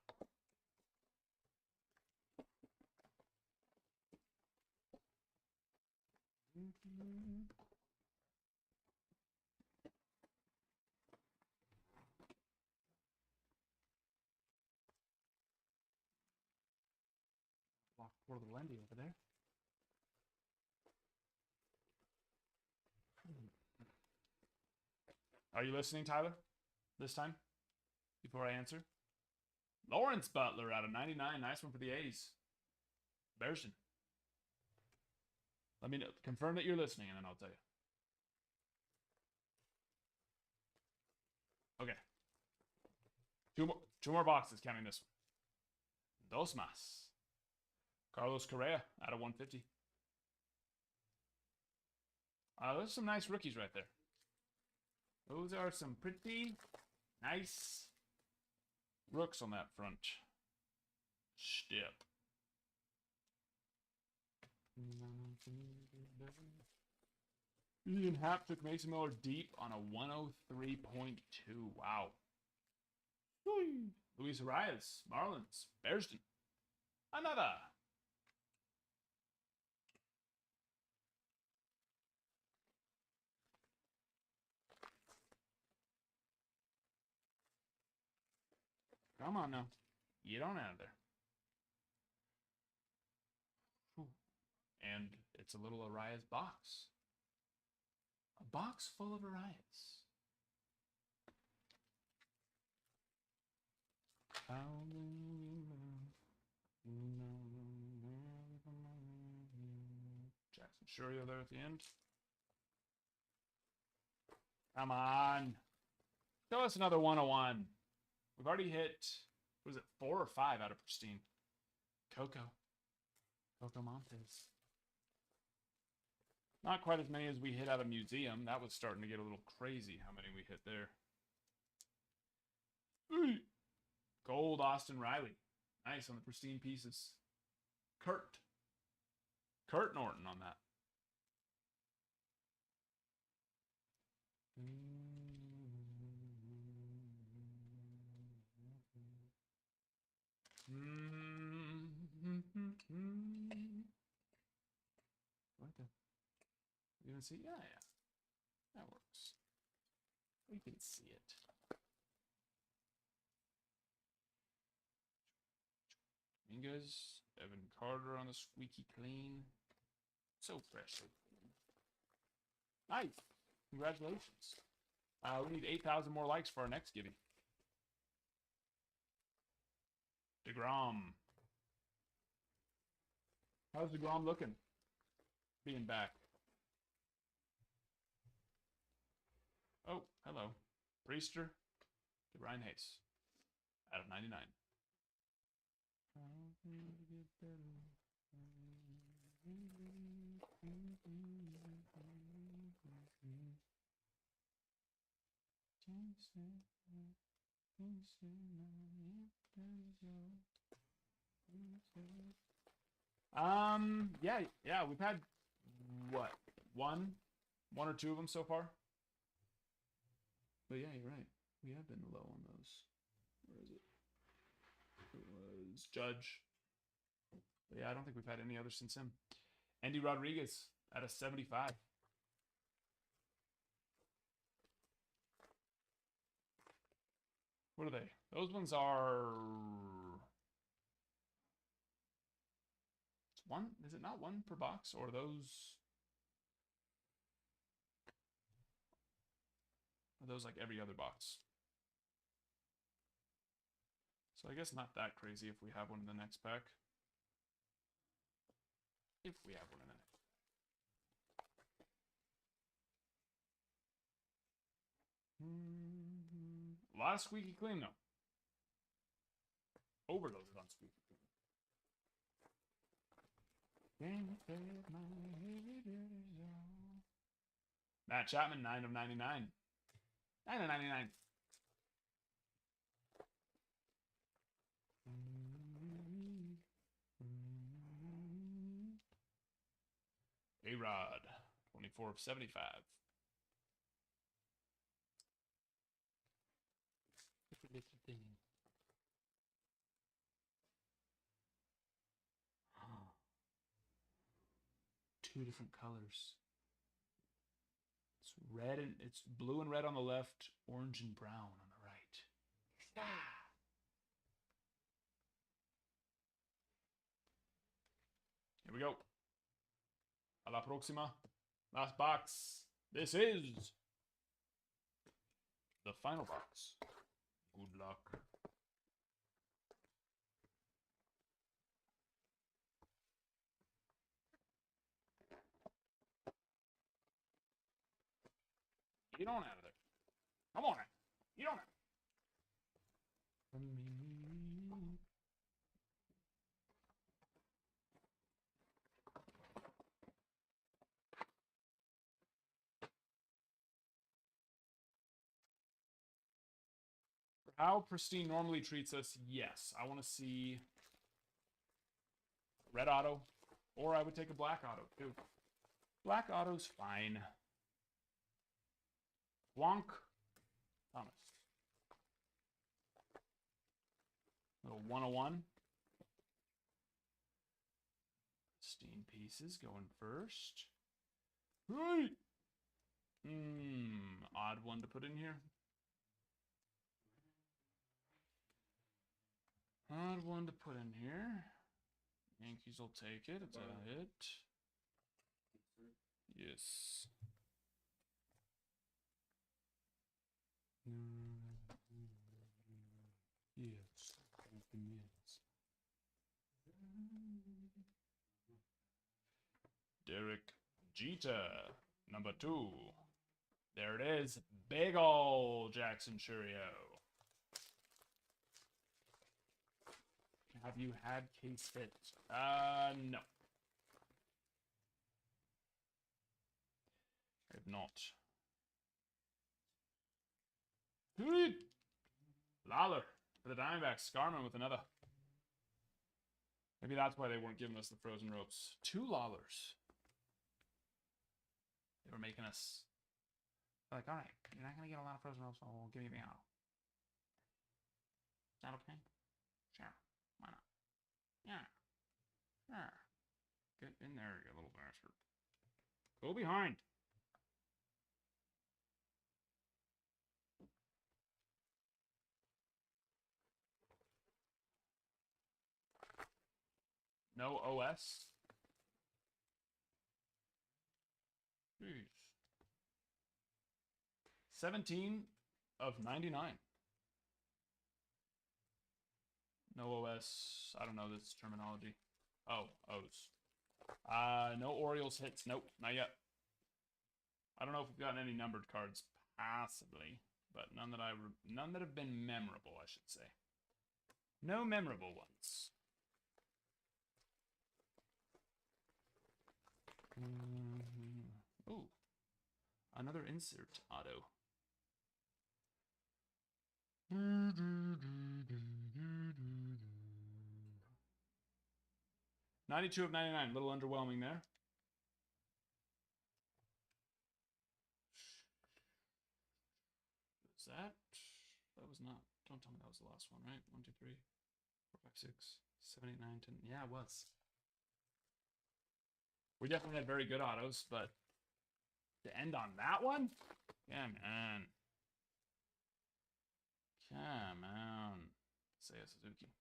Walk poor little Wendy over there. Are you listening, Tyler? This time? Before I answer? Lawrence Butler out of 99. Nice one for the A's. Bearson. Let me know. Confirm that you're listening, and then I'll tell you. Okay. Two more boxes, counting this one. Dos más. Carlos Correa out of 150. There's some nice rookies right there. Those are some pretty nice rooks on that front step. Ian Happ took Mason Miller deep on a 103.2. Wow. Luis Arias, Marlins, Bearsden. Another. Come on now. Get on out of there. Whew. And it's a little Arias box. A box full of Arias. Jackson Shurio there at the end. Come on. Show us another 101. We've already hit, was it 4 or 5 out of pristine? Coco Montes. Not quite as many as we hit out of museum. That was starting to get a little crazy how many we hit there. Gold Austin Riley. Nice on the pristine pieces. Kurt Norton on that. Right there. You can see? Yeah. That works. We can see it. Dominguez, Evan Carter on the squeaky clean. So fresh, so clean. Nice. Congratulations. We need 8,000 more likes for our next giving. DeGrom. How's DeGrom looking? Being back. Oh, hello. Priester to Ryan Hayes. Out of 99. Yeah, we've had what? One or two of them so far. But yeah, you're right. We have been low on those. Where is it? It was Judge. But yeah, I don't think we've had any others since him. Andy Rodriguez at a 75. What are they? Those ones are... It's one? Is it not one per box? Or those... Are those like every other box? So I guess not that crazy if we have one in the next pack. If we have one in the next pack. A lot of squeaky clean though. Overloaded on squeaky clean. Matt Chapman, 9 of 99. 9 of 99. A-Rod, 24 of 75. Different thing. Two different colors. It's red and it's blue and red on the left, orange and brown on the right. Here we go. A la próxima. Last box. This is the final box. Good luck. Get on out of there. Come on. Get on out. How Pristine normally treats us, yes. I want to see red auto, or I would take a black auto too. Black auto's fine. Blanc, Thomas. Little 101. Pristine pieces going first. Right. Odd one to put in here. Odd one to put in here. Yankees will take it. It's a hit. Yes. Yes. Yes. Derek Jeter, number 2. There it is. Big ol' Jackson Churio. Have you had case hit? No. I have not. Lawler for the Diamondbacks. Scarman with another. Maybe that's why they weren't giving us the frozen ropes. 2 Lawlers. They were making us like, all right, you're not going to get a lot of frozen ropes, so we'll give you the auto. Is that okay? Sure. Why not? Yeah. Sure. Get in there, you little bastard. Go behind. No OS? Jeez. 17 of 99. No OS. I don't know this terminology. Oh, O's. No Orioles hits. Nope, not yet. I don't know if we've gotten any numbered cards, possibly, but none that have been memorable, I should say. No memorable ones. Ooh, another insert auto. 92 of 99, a little underwhelming there. Is that? That was not. Don't tell me that was the last one, right? 1, 2, 3, 4, 5, 6, 7, 8, 9, 10. Yeah, it was. We definitely had very good autos, but to end on that one? Come on. Come on. Seiya Suzuki.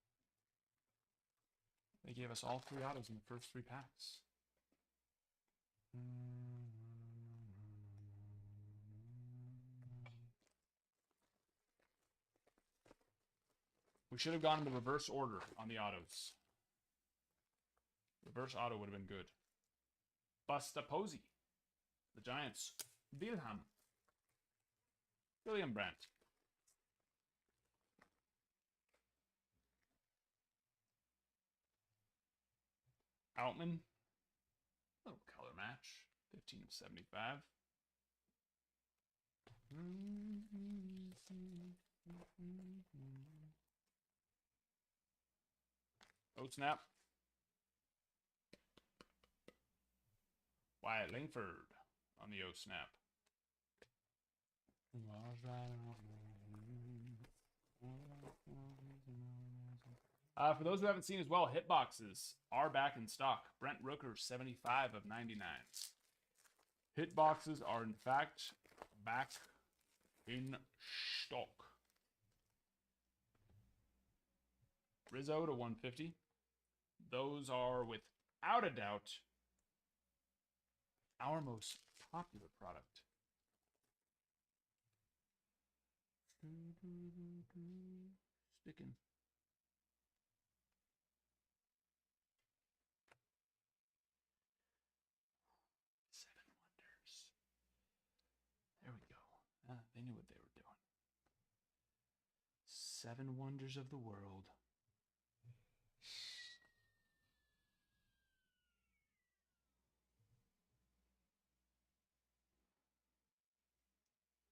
They gave us all 3 autos in the first 3 packs. We should have gone in the reverse order on the autos. Reverse auto would have been good. Busta Posey. The Giants. William Brandt. Outman. match. 15 of 75. Oh, snap. Wyatt Langford on the O snap. For those who haven't seen as well, hitboxes are back in stock. Brent Rooker, 75 of 99. Hitboxes are, in fact, back in stock. Rizzo to 150. Those are, without a doubt, our most popular product. Sticking. Seven Wonders. There we go. They knew what they were doing. 7 Wonders of the World.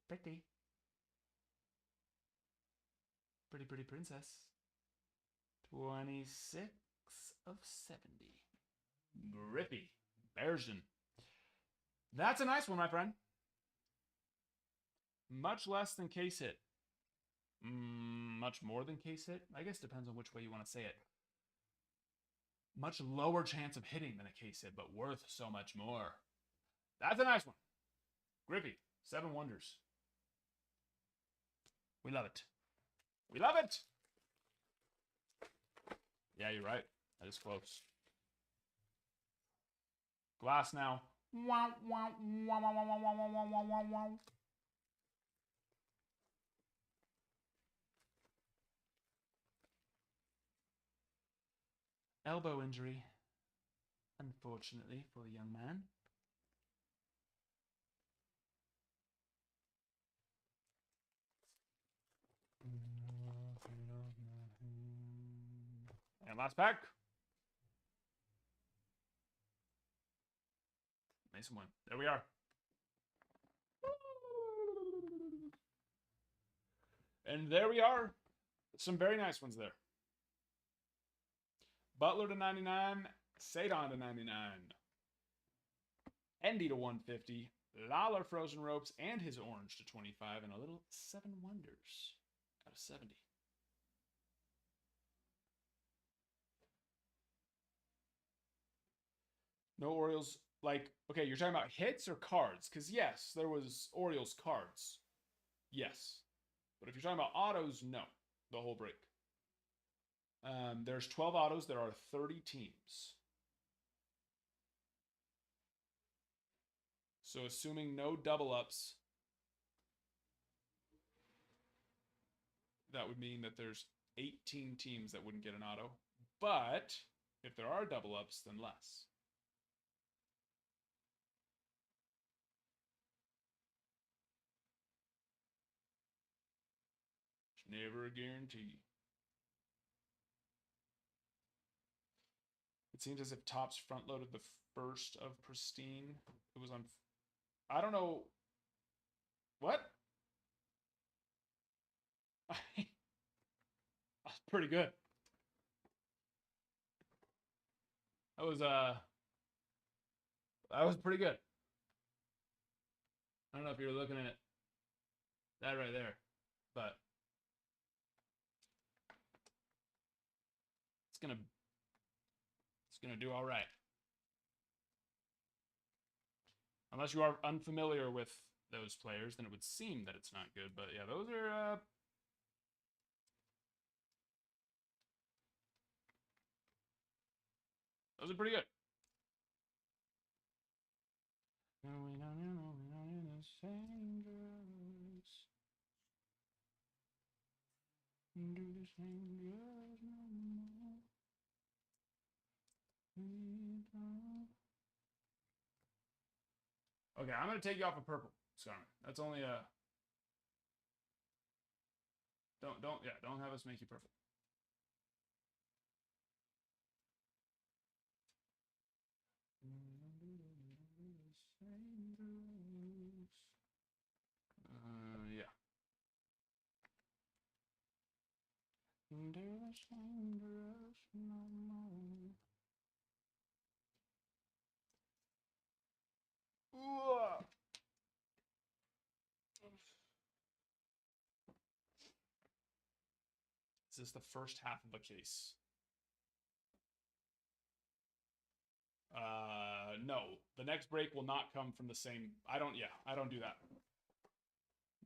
Pretty. Pretty princess. 26 of 70. Griffey. Bergen. That's a nice one, my friend. Much less than case hit. Much more than case hit? I guess depends on which way you want to say it. Much lower chance of hitting than a case hit, but worth so much more. That's a nice one. Griffey. 7 Wonders. We love it. We love it! Yeah, you're right. That is close. Glass now. Wow, wow, wow, wow, wow, wow, wow, wow, wow, wow. Elbow injury, unfortunately, for the young man. And last pack. Mason win. There we are. And there we are. Some very nice ones there. Butler to 99. Sadon to 99. Endy to 150. Lawler Frozen Ropes and his orange to 25. And a little 7 Wonders out of 70. No Orioles. Like, okay, you're talking about hits or cards? Because, yes, there was Orioles cards. Yes. But if you're talking about autos, no. The whole break. There's 12 autos. There are 30 teams. So assuming no double ups, that would mean that there's 18 teams that wouldn't get an auto. But if there are double ups, then less. Never a guarantee. It seems as if Topps front loaded the first of Pristine. It was on. I don't know. What? That's pretty good. That was pretty good. I don't know if you're looking at that right there, but it's gonna do all right. Unless you are unfamiliar with those players, then it would seem that it's not good. But yeah, those are pretty good. Okay, I'm gonna take you off of purple, Scarman. That's only a. Don't have us make you purple. Dangerous, dangerous, no more. Is this the first half of a case? No. The next break will not come from the same. I don't do that.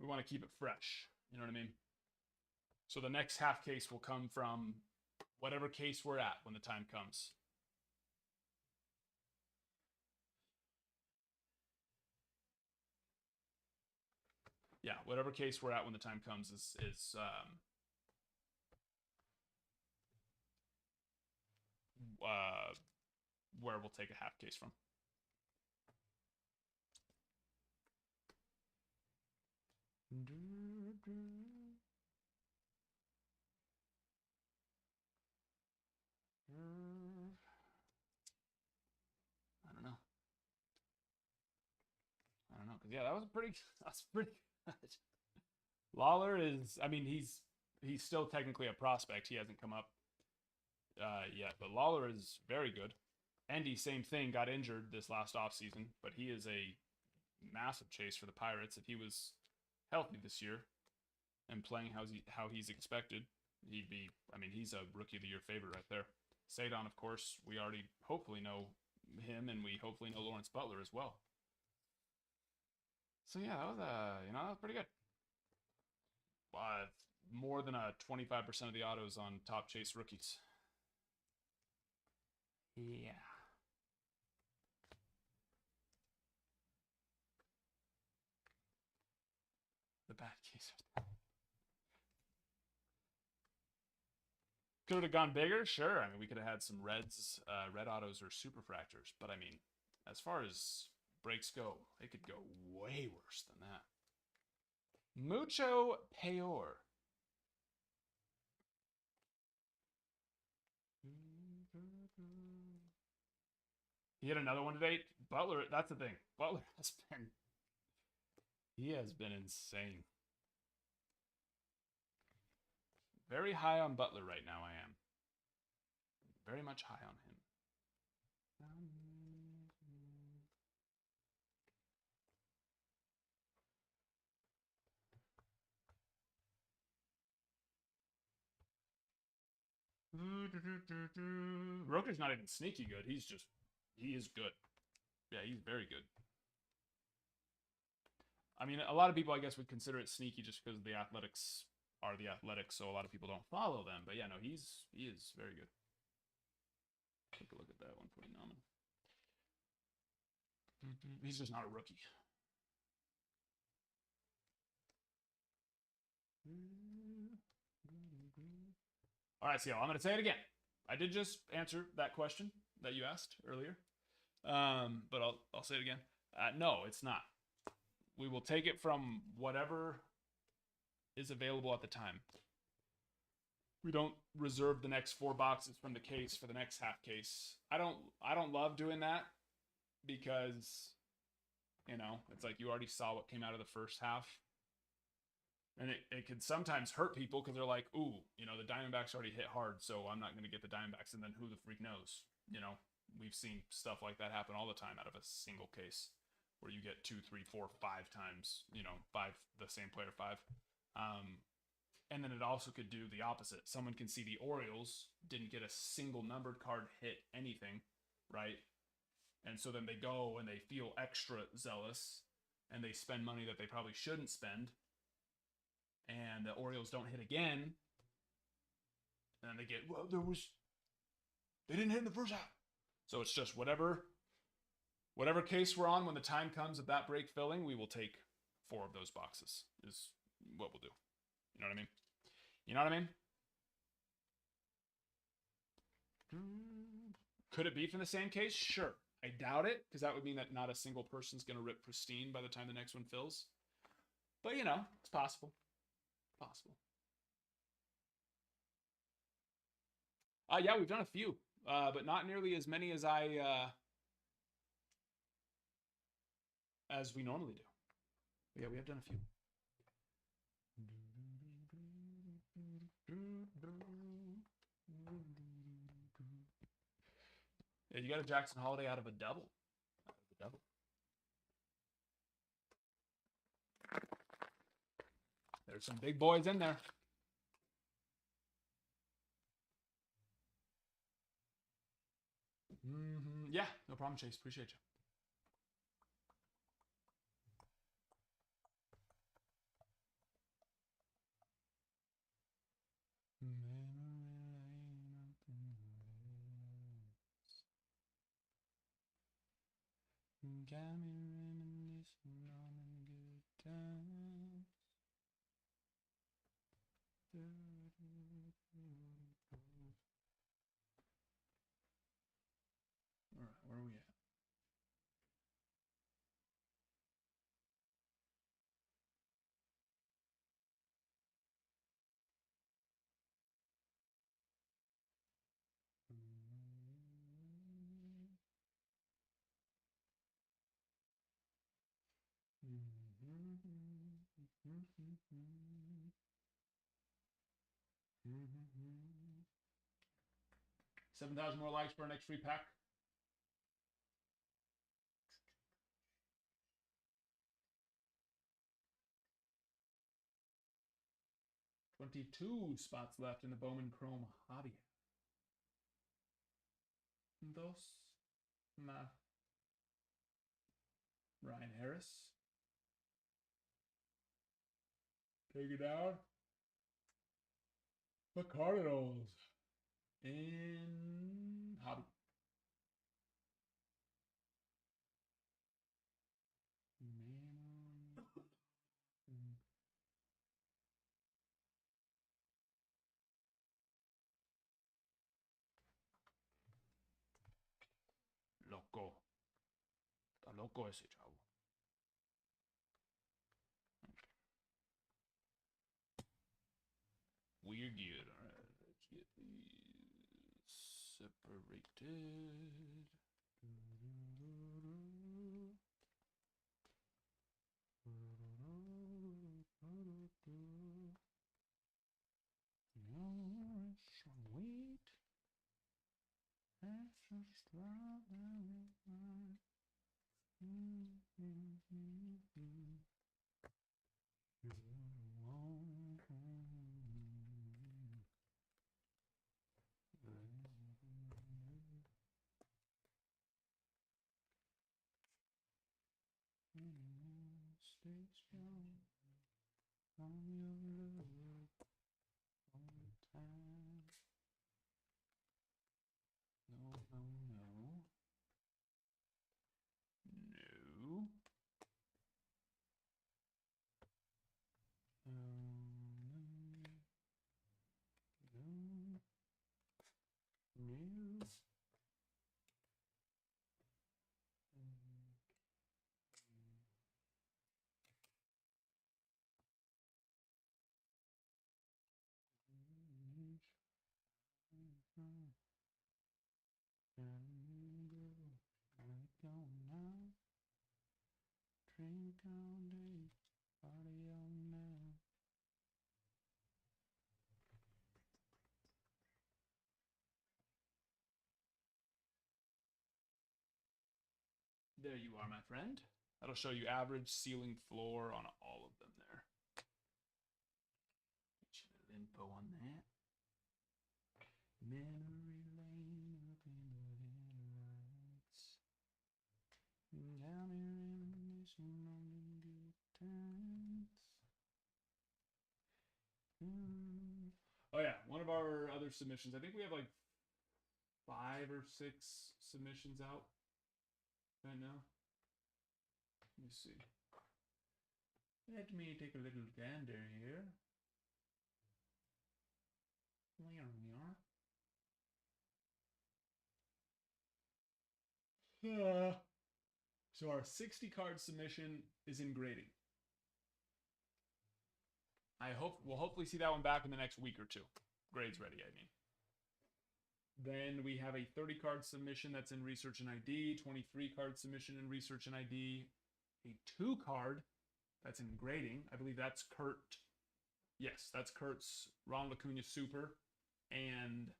We want to keep it fresh. You know what I mean? So the next half case will come from whatever case we're at when the time comes. Yeah, whatever case we're at when the time comes is where we'll take a half case from. I don't know. Cause yeah, that's pretty good. Lawler is, I mean, he's still technically a prospect. He hasn't come up yet, but Lawler is very good. Endy, same thing, got injured this last offseason, but he is a massive chase for the Pirates. If he was healthy this year and playing how he's expected, he'd be, I mean, he's a Rookie of the Year favorite right there. Sadon, of course, we already hopefully know him, and we hopefully know Lawrence Butler as well. So yeah, that was that was pretty good. More than 25% of the autos on top chase rookies. Yeah. The bad case. Could it have gone bigger? Sure. I mean, we could have had some reds, red autos or superfractors. But I mean, as far as breaks go, it could go way worse than that. Mucho peor. He hit another one today. Butler, that's the thing. Butler he has been insane. Very high on Butler right now, I am. Very much high on him. Roker's not even sneaky good. He is good. Yeah, he's very good. I mean, a lot of people, I guess, would consider it sneaky just because the Athletics are the Athletics, so a lot of people don't follow them. But yeah, no, he is very good. Take a look at that 140 nominal. He's just not a rookie. All right, Seal, I'm going to say it again. I did just answer that question that you asked earlier, but I'll say it again. No, it's not. We will take it from whatever is available at the time. We don't reserve the next 4 boxes from the case for the next half case. I don't love doing that because, it's like you already saw what came out of the first half. And it can sometimes hurt people because they're like, ooh, the Diamondbacks already hit hard, so I'm not going to get the Diamondbacks. And then who the freak knows? We've seen stuff like that happen all the time out of a single case where you get 2, 3, 4, 5 times, 5, the same player 5. And then it also could do the opposite. Someone can see the Orioles didn't get a single numbered card hit anything, right? And so then they go and they feel extra zealous and they spend money that they probably shouldn't spend. And the Orioles don't hit again. And then they get, they didn't hit in the first half. So it's just whatever case we're on when the time comes of that break filling, we will take 4 of those boxes is what we'll do. You know what I mean? You know what I mean? Could it be from the same case? Sure. I doubt it, because that would mean that not a single person's going to rip pristine by the time the next one fills. But, it's possible. Possible. Yeah, we've done a few, but not nearly as many as as we normally do. But yeah, we have done a few. Yeah, you got a Jackson Holiday out of a double. Out of the double. There's some big boys in there. Yeah, no problem, Chase. Appreciate you. Got me reminiscing on the good times. All right, where are we at? Mm-hmm. 7,000 more likes for our next free pack. $22 spots left in the Bowman Chrome hobby. Dos más. Ryan Harris. Take it down. The Cardinals. In hobby. Loco. Está loco ese chavo. We're good. All right, let's get these separated. Sweet. That's a strawberry wine. Stay strong on your love all the time. No, no, no. No. No. Drink all day, party all night. There you are, my friend. That'll show you average, ceiling, floor on all of them there. Get you a little info on that. Memory lane up in the headlights. Got me reminiscing on the good times. Oh yeah, one of our other submissions. I think we have like 5 or 6 submissions out right now. Let me see. Let me take a little gander here. So our 60 card submission is in grading. We'll hopefully see that one back in the next week or two. Grades ready, I mean. Then we have a 30 card submission that's in research and ID, 23 card submission in research and ID, a 2 card that's in grading. I believe that's Kurt. Yes, that's Kurt's Ronald Acuna Super. And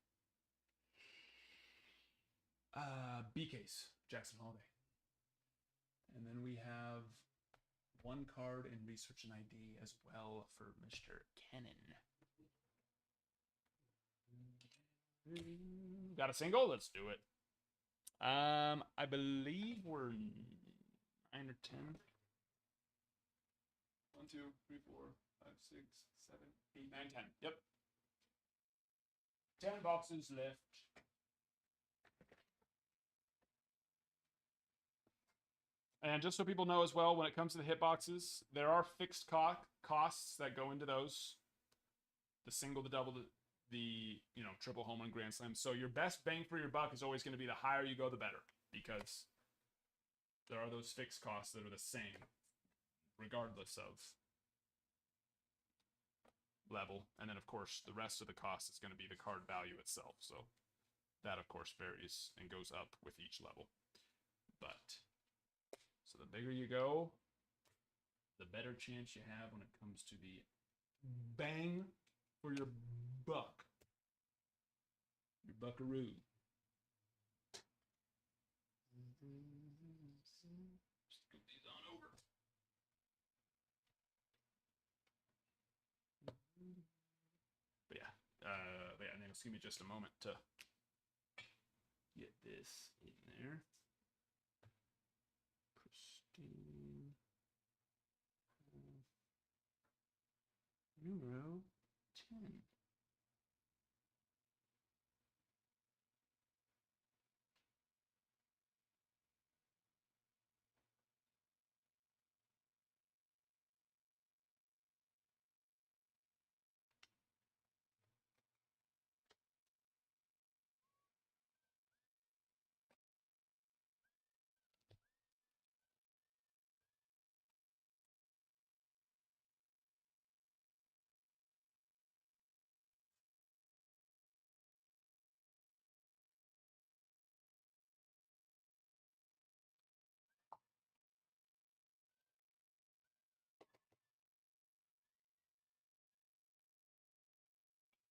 BK's Jackson Holiday. And then we have one card in Research and ID as well for Mr. Kennan. Got a single? Let's do it. I believe we're 9 or 10. 1, 2, 3, 4, 5, 6, 7, 8, 9, 10. Yep. 10 boxes left. And just so people know as well, when it comes to the hit boxes, there are fixed costs that go into those. The single, the double, the triple home run, grand slam. So your best bang for your buck is always going to be the higher you go, the better, because there are those fixed costs that are the same, regardless of level. And then, of course, the rest of the cost is going to be the card value itself. So that, of course, varies and goes up with each level. But so the bigger you go, the better chance you have when it comes to the bang for your buck. Your buckaroo. Just scoop these on over. But yeah, and then just give me just a moment to get this in there. Pristine. Numero 10.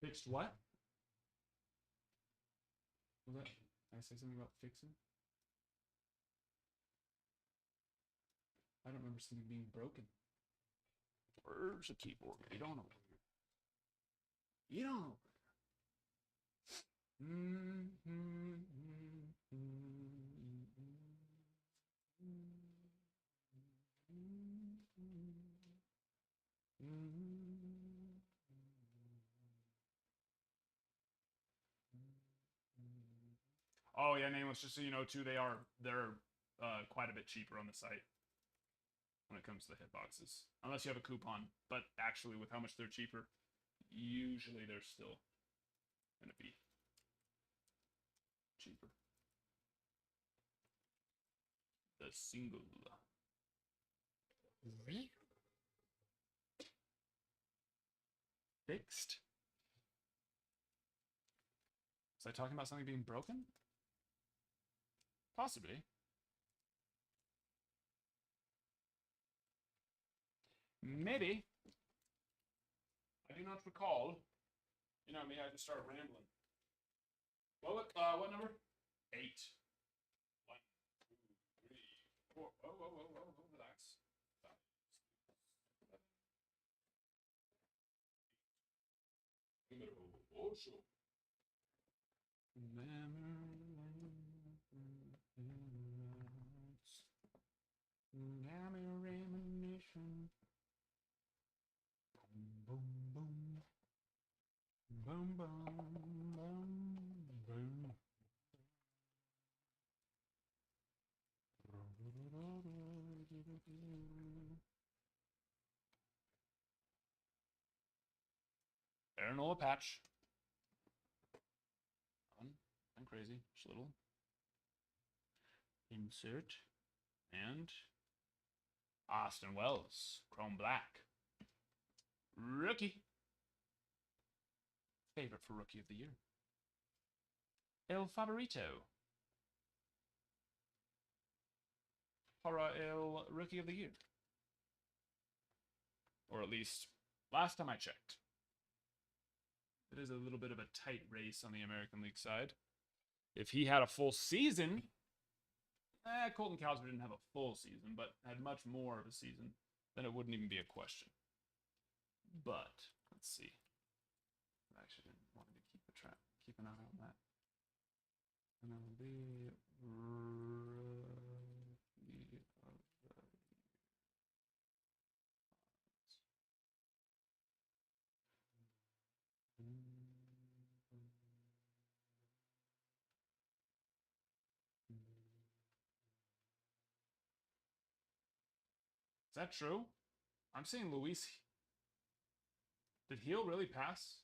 Fixed what? Was that? Did I say something about fixing? I don't remember something being broken. Where's the keyboard? You don't know. You don't know. Oh yeah, nameless. Just so you know, too, they're quite a bit cheaper on the site when it comes to the hit boxes, unless you have a coupon. But actually, with how much they're cheaper, usually they're still gonna be cheaper. The single. Fixed. Was I talking about something being broken? Possibly. Maybe. I do not recall. You know me, I just start rambling. What number? 8. 1, 2, 3, 4. Whoa, relax. Número 8. Reminiscence. Boom, boom. Boom, boom, boom, boom. Aranola patch. I'm crazy. Just a little. Insert. And Austin Wells. Chrome Black. Rookie. Favorite for Rookie of the Year. El Favorito. Para el Rookie of the Year. Or at least, last time I checked. It is a little bit of a tight race on the American League side. If he had a full season, Colton Cowser didn't have a full season, but had much more of a season, then it wouldn't even be a question. But let's see. I actually didn't want to keep an eye on that. MLB Rookie of the Is that true? I'm seeing Luis. Did Heel really pass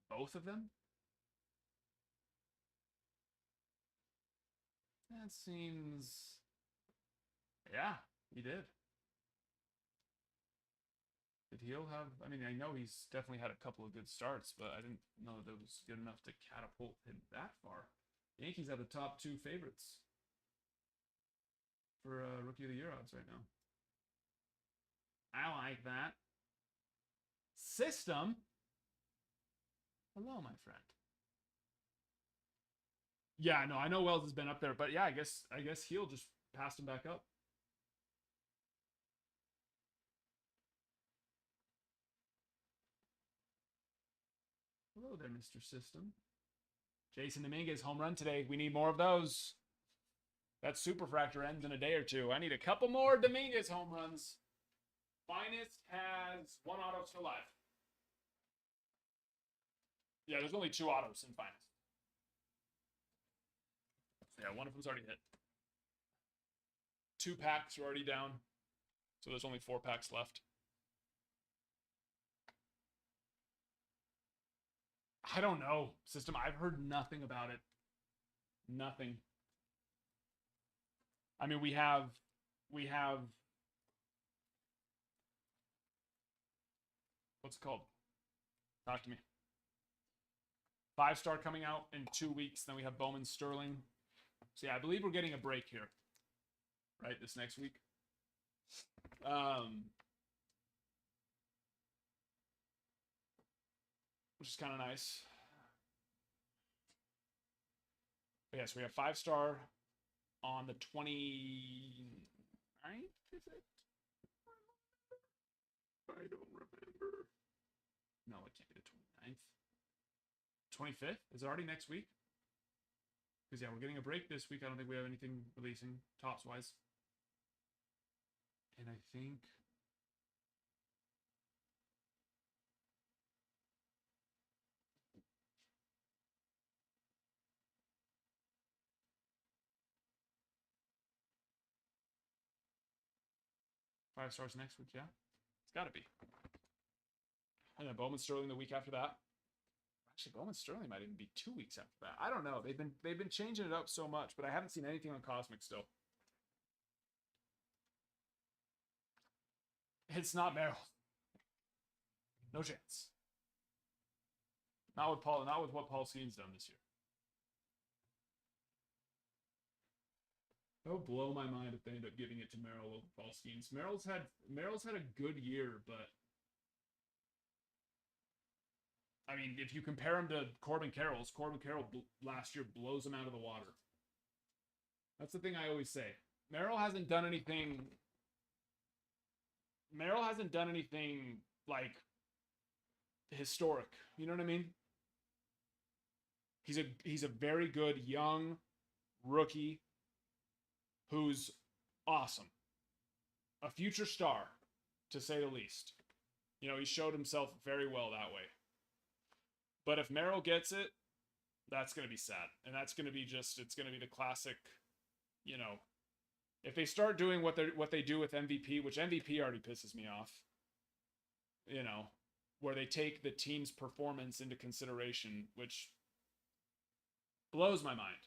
both of them? That seems. Yeah, he did. Did Heel have? I mean, I know he's definitely had a couple of good starts, but I didn't know that was good enough to catapult him that far. The Yankees have the top 2 favorites for Rookie of the Year odds right now. I like that. System. Hello, my friend. Yeah, no, I know Wells has been up there, but yeah, I guess Heel just passed him back up. Hello there, Mr. System. Jason Dominguez home run today. We need more of those. That superfractor ends in a day or two. I need a couple more Dominguez home runs. Finest has 1 auto still live. Yeah, there's only 2 autos in Finest. Yeah, one of them's already hit. 2 packs are already down. So there's only 4 packs left. I don't know, System. I've heard nothing about it. Nothing. I mean, we have what's it called? Talk to me. 5-star coming out in 2 weeks. Then we have Bowman Sterling. So yeah, I believe we're getting a break here. Right, this next week. Which is kind of nice. But yeah, so we have 5-star on the 29th, is it? I don't remember. No, it can't be the 29th. 25th? Is it already next week? Because yeah, we're getting a break this week. I don't think we have anything releasing tops-wise. And I think... Five stars next week, yeah. It's got to be. And then Bowman Sterling the week after that. Actually, Bowman Sterling might even be 2 weeks after that. I don't know. They've been changing it up so much, but I haven't seen anything on Cosmic still. It's not Merrill. No chance. Not with what Paul Skeen's done this year. That would blow my mind if they end up giving it to Merrill over Paul Skeens. Merrill's had a good year, but I mean, if you compare him to Corbin Carroll last year blows him out of the water. That's the thing I always say. Merrill hasn't done anything like historic. You know what I mean? He's a very good young rookie who's awesome. A future star, to say the least. You know, he showed himself very well that way. But if Merrill gets it, that's going to be sad. And that's going to be it's going to be the classic, you know, if they start doing what they do with MVP, which MVP already pisses me off, you know, where they take the team's performance into consideration, which blows my mind.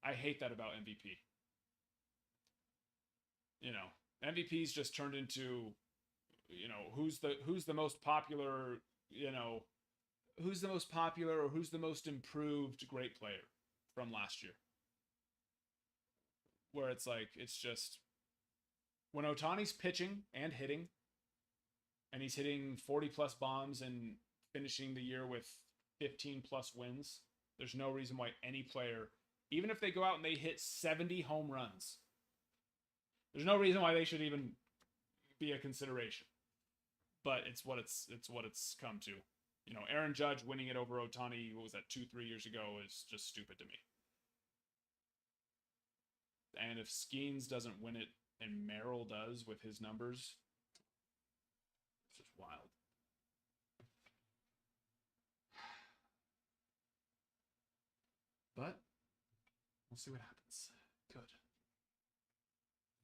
I hate that about MVP. You know, MVP's just turned into, you know, who's the most popular, you know, who's the most popular or who's the most improved great player from last year. Where it's like, it's just, when Ohtani's pitching and hitting, and he's hitting 40 plus bombs and finishing the year with 15 plus wins, There's no reason why any player, even if they go out and they hit 70 home runs, there's no reason why they should even be a consideration. But it's what it's come to. You know, Aaron Judge winning it over Ohtani, what was that, 2-3 years ago, is just stupid to me. And if Skeens doesn't win it and Merrill does with his numbers, it's just wild. But we'll see what happens. Could.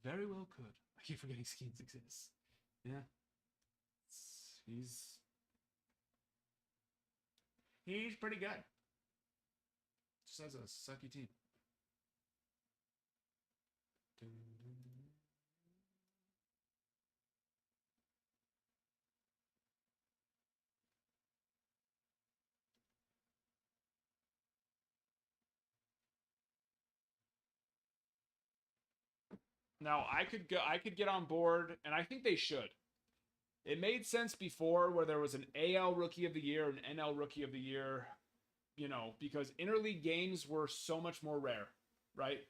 Very well could. I keep forgetting Skeens exists. Yeah. He's pretty good. Just has a sucky team. Now I could get on board, and I think they should. It made sense before where there was an AL Rookie of the Year, an NL Rookie of the Year, you know, because interleague games were so much more rare, right?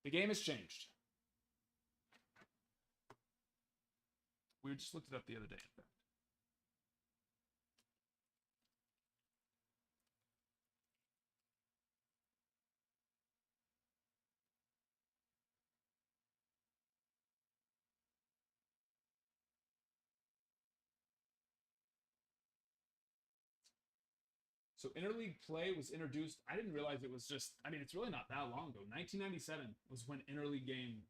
The game has changed. We just looked it up the other day, in fact. So interleague play was introduced. I didn't realize it was just, I mean, it's really not that long ago. 1997 was when interleague game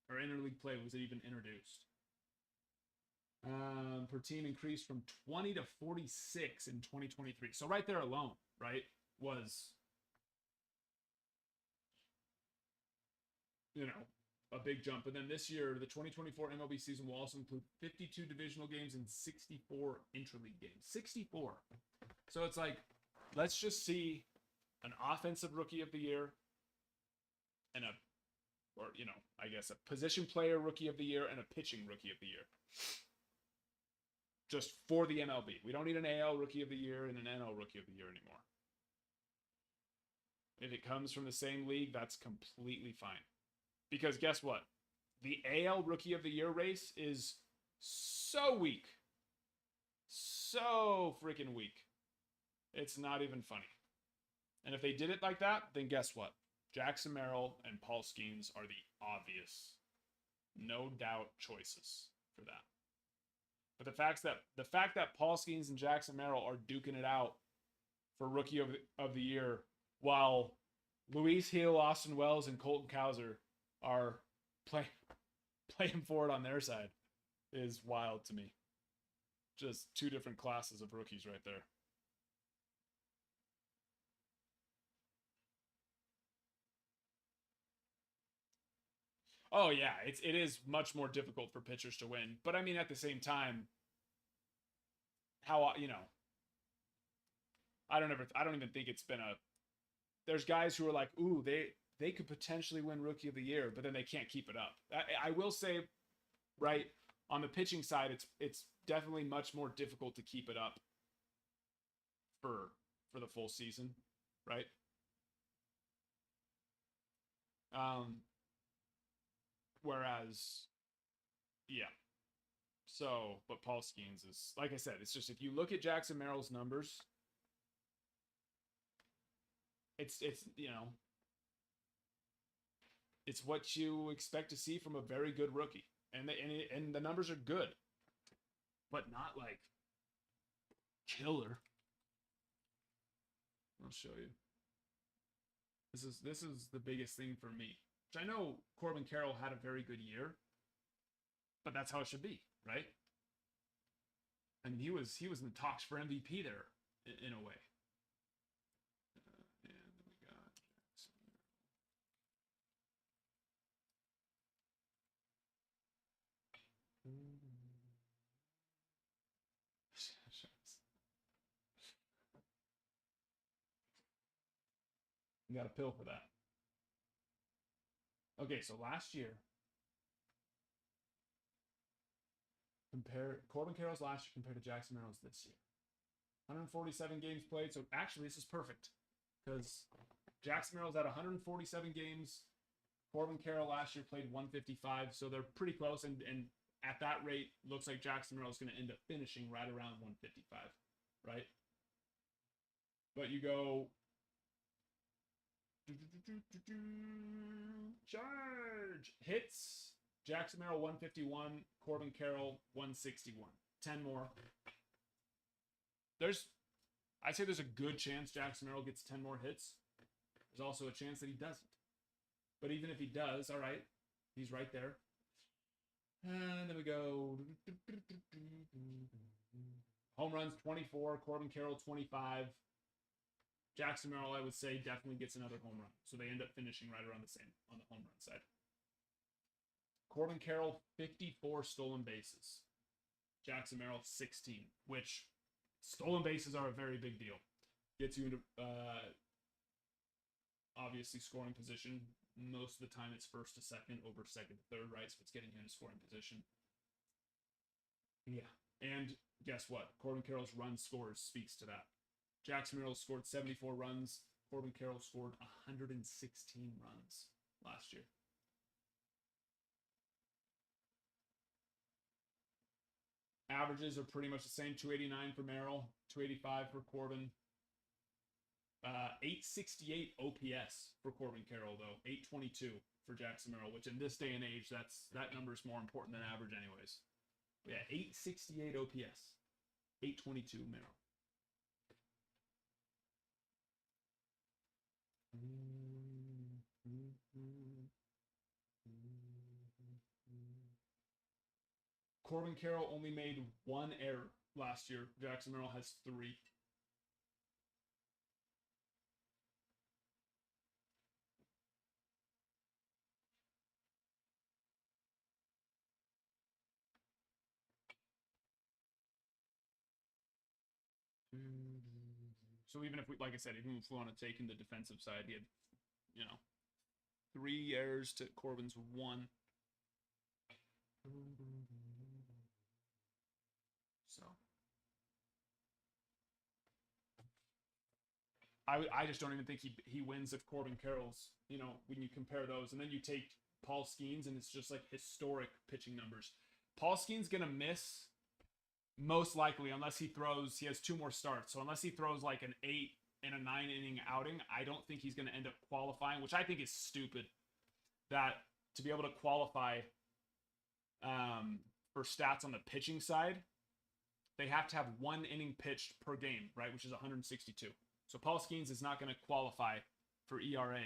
or interleague play was even introduced. Per team increased from 20 to 46 in 2023. So right there alone, right, was, you know, a big jump. And then this year, the 2024 MLB season will also include 52 divisional games and 64 interleague games. 64. So it's like, let's just see an offensive Rookie of the Year and I guess a position player Rookie of the Year and a pitching Rookie of the Year. Just for the MLB. We don't need an AL Rookie of the Year and an NL Rookie of the Year anymore. If it comes from the same league, that's completely fine. Because guess what? The AL Rookie of the Year race is so weak. So freaking weak. It's not even funny. And if they did it like that, then guess what? Jackson Merrill and Paul Skeens are the obvious, no doubt choices for that. But the fact that Paul Skeens and Jackson Merrill are duking it out for Rookie of the Year, while Luis Gil, Austin Wells, and Colton Cowser are playing for it on their side, is wild to me. Just two different classes of rookies right there. Oh yeah, it is much more difficult for pitchers to win. But I mean, at the same time, how, you know, I don't even think it's been there's guys who are like, ooh, they could potentially win Rookie of the Year, but then they can't keep it up. I will say, right, on the pitching side, it's definitely much more difficult to keep it up for the full season, right? Whereas, yeah. So, but Paul Skeens is, like I said, it's just, if you look at Jackson Merrill's numbers, it's you know, it's what you expect to see from a very good rookie, and the numbers are good, but not like killer. I'll show you. This is the biggest thing for me. Which I know Corbin Carroll had a very good year, but that's how it should be, right? I mean, he was in the talks for MVP there in a way. And we got you got a pill for that. Okay, so last year, compare Corbin Carroll's last year compared to Jackson Merrill's this year. 147 games played, so actually this is perfect. because Jackson Merrill's at 147 games. Corbin Carroll last year played 155, so they're pretty close. And at that rate, looks like Jackson Merrill is going to end up finishing right around 155, right? But you go charge hits. Jackson Merrill 151, Corbin Carroll 161. 10 more. I'd say there's a good chance Jackson Merrill gets 10 more hits. There's also a chance that he doesn't. But even if he does, all right, he's right there. And then we go home runs 24, Corbin Carroll 25. Jackson Merrill, I would say, definitely gets another home run. So they end up finishing right around the same on the home run side. Corbin Carroll, 54 stolen bases. Jackson Merrill, 16, which stolen bases are a very big deal. Gets you into, obviously, scoring position. Most of the time, it's first to second over second to third, right? So it's getting you into scoring position. Yeah. And guess what? Corbin Carroll's run scores speaks to that. Jackson Merrill scored 74 runs. Corbin Carroll scored 116 runs last year. Averages are pretty much the same. 289 for Merrill, 285 for Corbin. 868 OPS for Corbin Carroll, though. 822 for Jackson Merrill, which in this day and age, that number is more important than average anyways. But yeah, 868 OPS. 822 Merrill. Corbin Carroll only made one error last year. Jackson Merrill has 3. So even if we, like I said, even if we want to take in the defensive side, he had, 3 errors to Corbin's 1. So I just don't even think he wins if Corbin Carroll's, when you compare those. And then you take Paul Skeens, and it's just like historic pitching numbers. Paul Skeens going to miss most likely unless he has 2 more starts. So unless he throws like an 8 and a 9 inning outing, I don't think he's going to end up qualifying, which I think is stupid. That to be able to qualify for stats on the pitching side, they have to have 1 inning pitched per game, right? Which is 162. So Paul Skeens is not going to qualify for ERA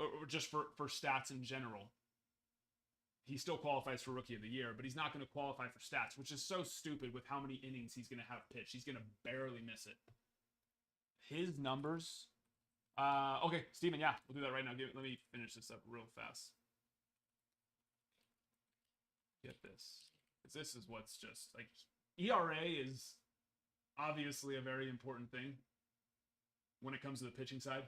or just for stats in general. He still qualifies for Rookie of the Year, but he's not going to qualify for stats, which is so stupid with how many innings he's going to have pitched. He's going to barely miss it. His numbers. Okay, Steven, yeah, we'll do that right now. Let me finish this up real fast. Get this. Because this is what's just like, ERA is obviously a very important thing when it comes to the pitching side.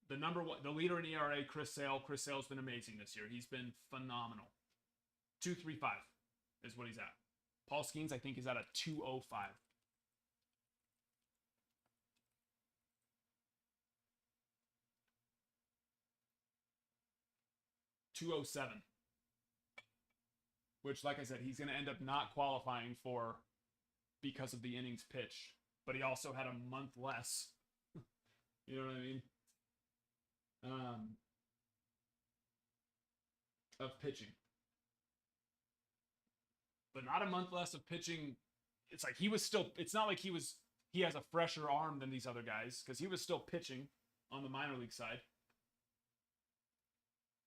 The leader in ERA, Chris Sale. Chris Sale's been amazing this year. He's been phenomenal. 2.35 is what he's at. Paul Skeens, I think, is at a 2.05. .207. Which, like I said, he's going to end up not qualifying for because of the innings pitched. But he also had a month less. You know what I mean? Of pitching. But not a month less of pitching. It's like it's not like he has a fresher arm than these other guys, because he was still pitching on the minor league side.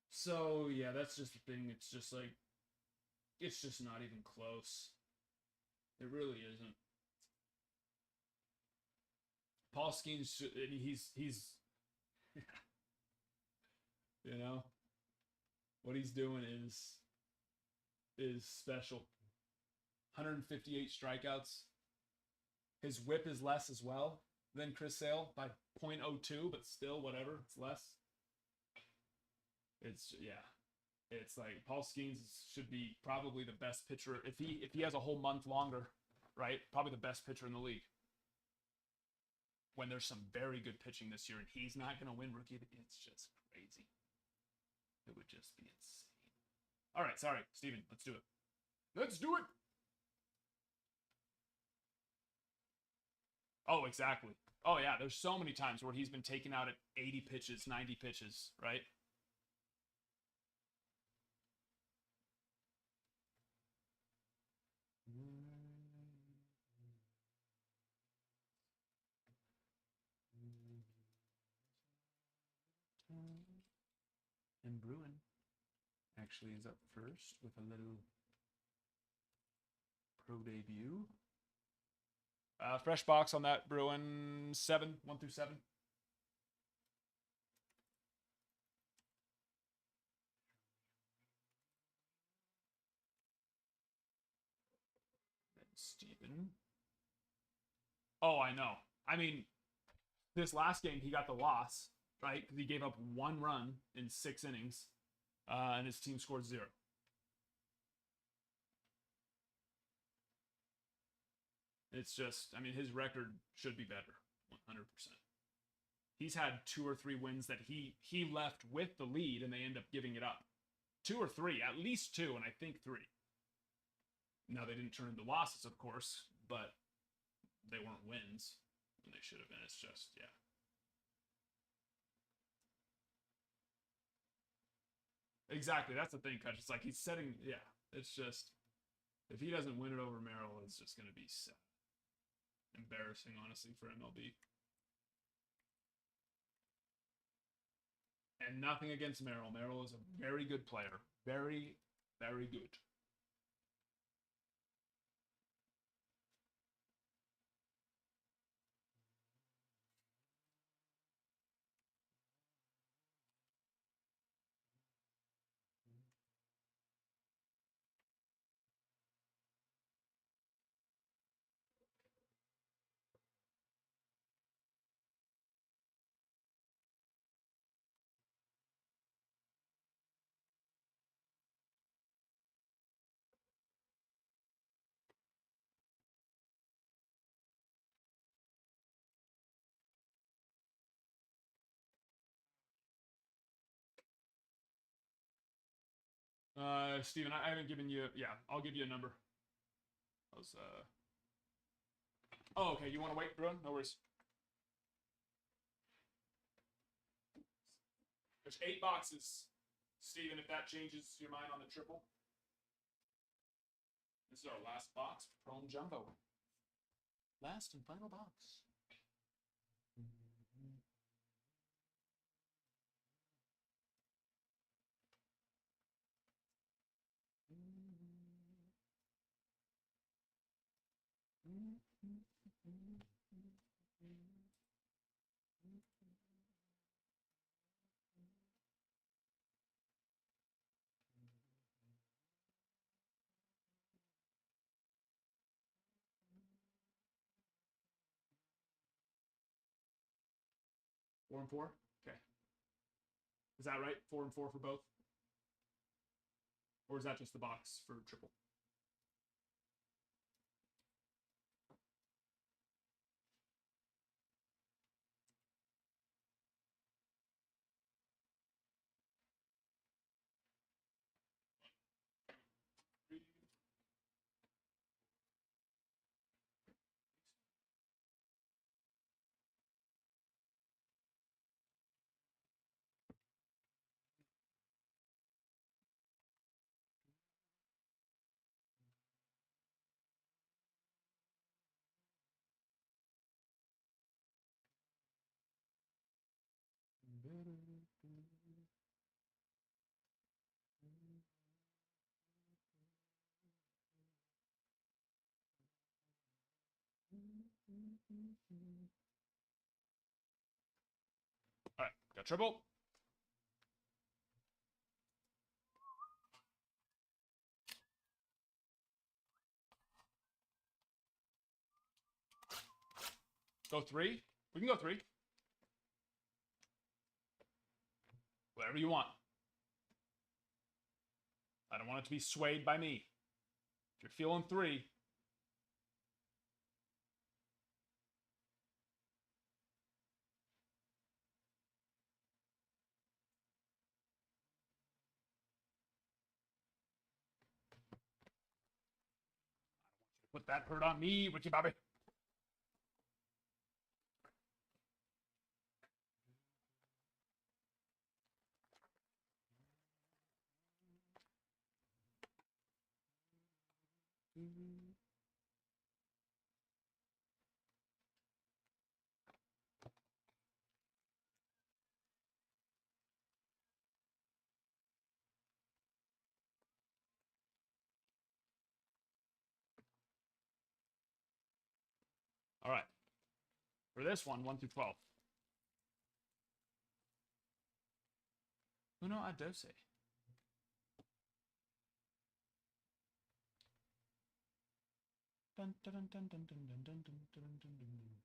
So, yeah, that's just the thing. It's just like, it's just not even close. It really isn't. Paul Skeens, he's what he's doing is special. 158 strikeouts. His whip is less as well than Chris Sale by 0.02, but still, whatever, it's less. It's like Paul Skeens should be probably the best pitcher if he has a whole month longer, right? Probably the best pitcher in the league. when there's some very good pitching this year and he's not going to win rookie, it's just crazy. It would just be insane. All right, sorry, Steven, let's do it. Let's do it. Oh, exactly. Oh, yeah, there's so many times where he's been taken out at 80 pitches, 90 pitches, right? And Bruin actually is up first with a little pro debut. Fresh box on that Bruin 7, 1 through 7. Steven. Oh, I know. I mean, this last game he got the loss, right? Because he gave up 1 run in 6 innings, and his team scored 0. It's just, I mean, his record should be better, 100%. He's had 2 or 3 wins that he left with the lead and they end up giving it up. 2 or 3, at least 2, and I think 3. Now, they didn't turn into losses, of course, but they weren't wins when they should have been. It's just, yeah. Exactly. That's the thing, Kutch. It's like he's setting, yeah. It's just, if he doesn't win it over Merrill, it's just going to be sad. Embarrassing, honestly, for MLB. And nothing against Merrill. Merrill is a very good player. Very, very good. Steven, I haven't given you, yeah, I'll give you a number. I was, oh, okay, you want to wait, Bruin? No worries. There's 8 boxes, Steven, if that changes your mind on the triple. This is our last box, Chrome Jumbo. Last and final box. Four and 4? Okay. Is that right? 4 and 4 for both? Or is that just the box for triple? All right, got triple. Go 3. We can go 3. Whatever you want. I don't want it to be swayed by me. If you're feeling 3, Put that hurt on me, Ricky Bobby. All right. For this one, 1 through 12. Uno a doce. Dun, dun, dun, dun, dun, dun, dun, dun, dun, dun, dun, dun.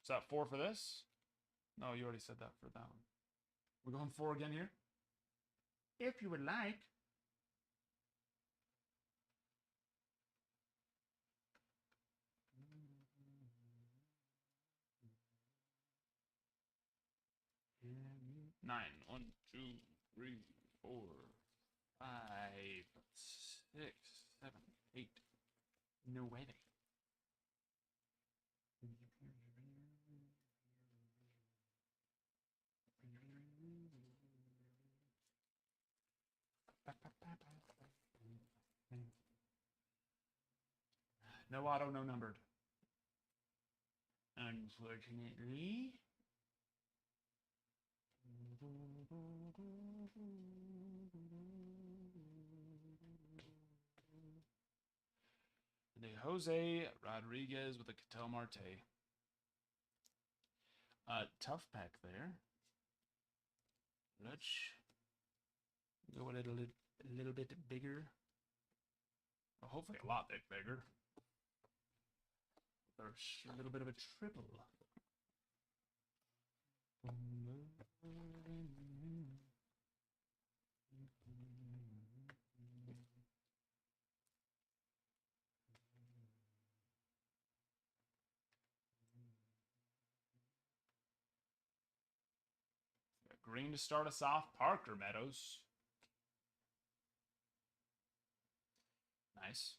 Is that 4 for this? No, you already said that for that one. We're going 4 again here? If you would like. Nine. 1, 2, 3, 4, 5, 6, 7, 8. No way. No auto, no numbered. Unfortunately. De Jose Rodriguez with a Cattell Marte. Tough pack there. Let's go a little bit bigger. Well, hopefully a lot bit bigger. There's a little bit of a triple. Green to start us off, Parker Meadows. Nice.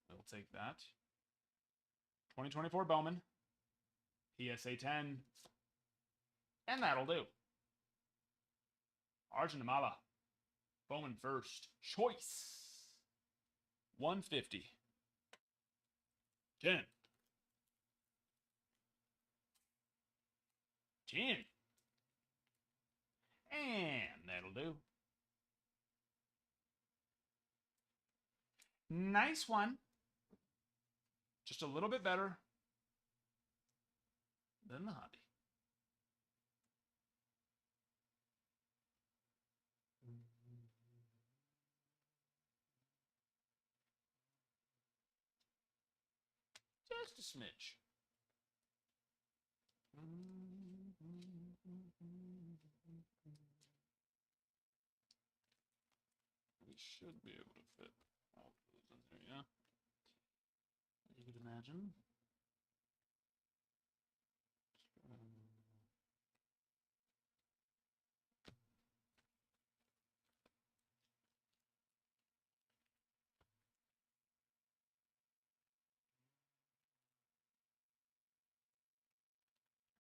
We'll take that. 2024 Bowman. PSA 10. And that'll do. Arjun Amala. Bowman first. Choice. 150. 10. 10. And that'll do. Nice one. Just a little bit better than the hobby. Just a smidge. We should be able to fit all of those in there, yeah? As you could imagine.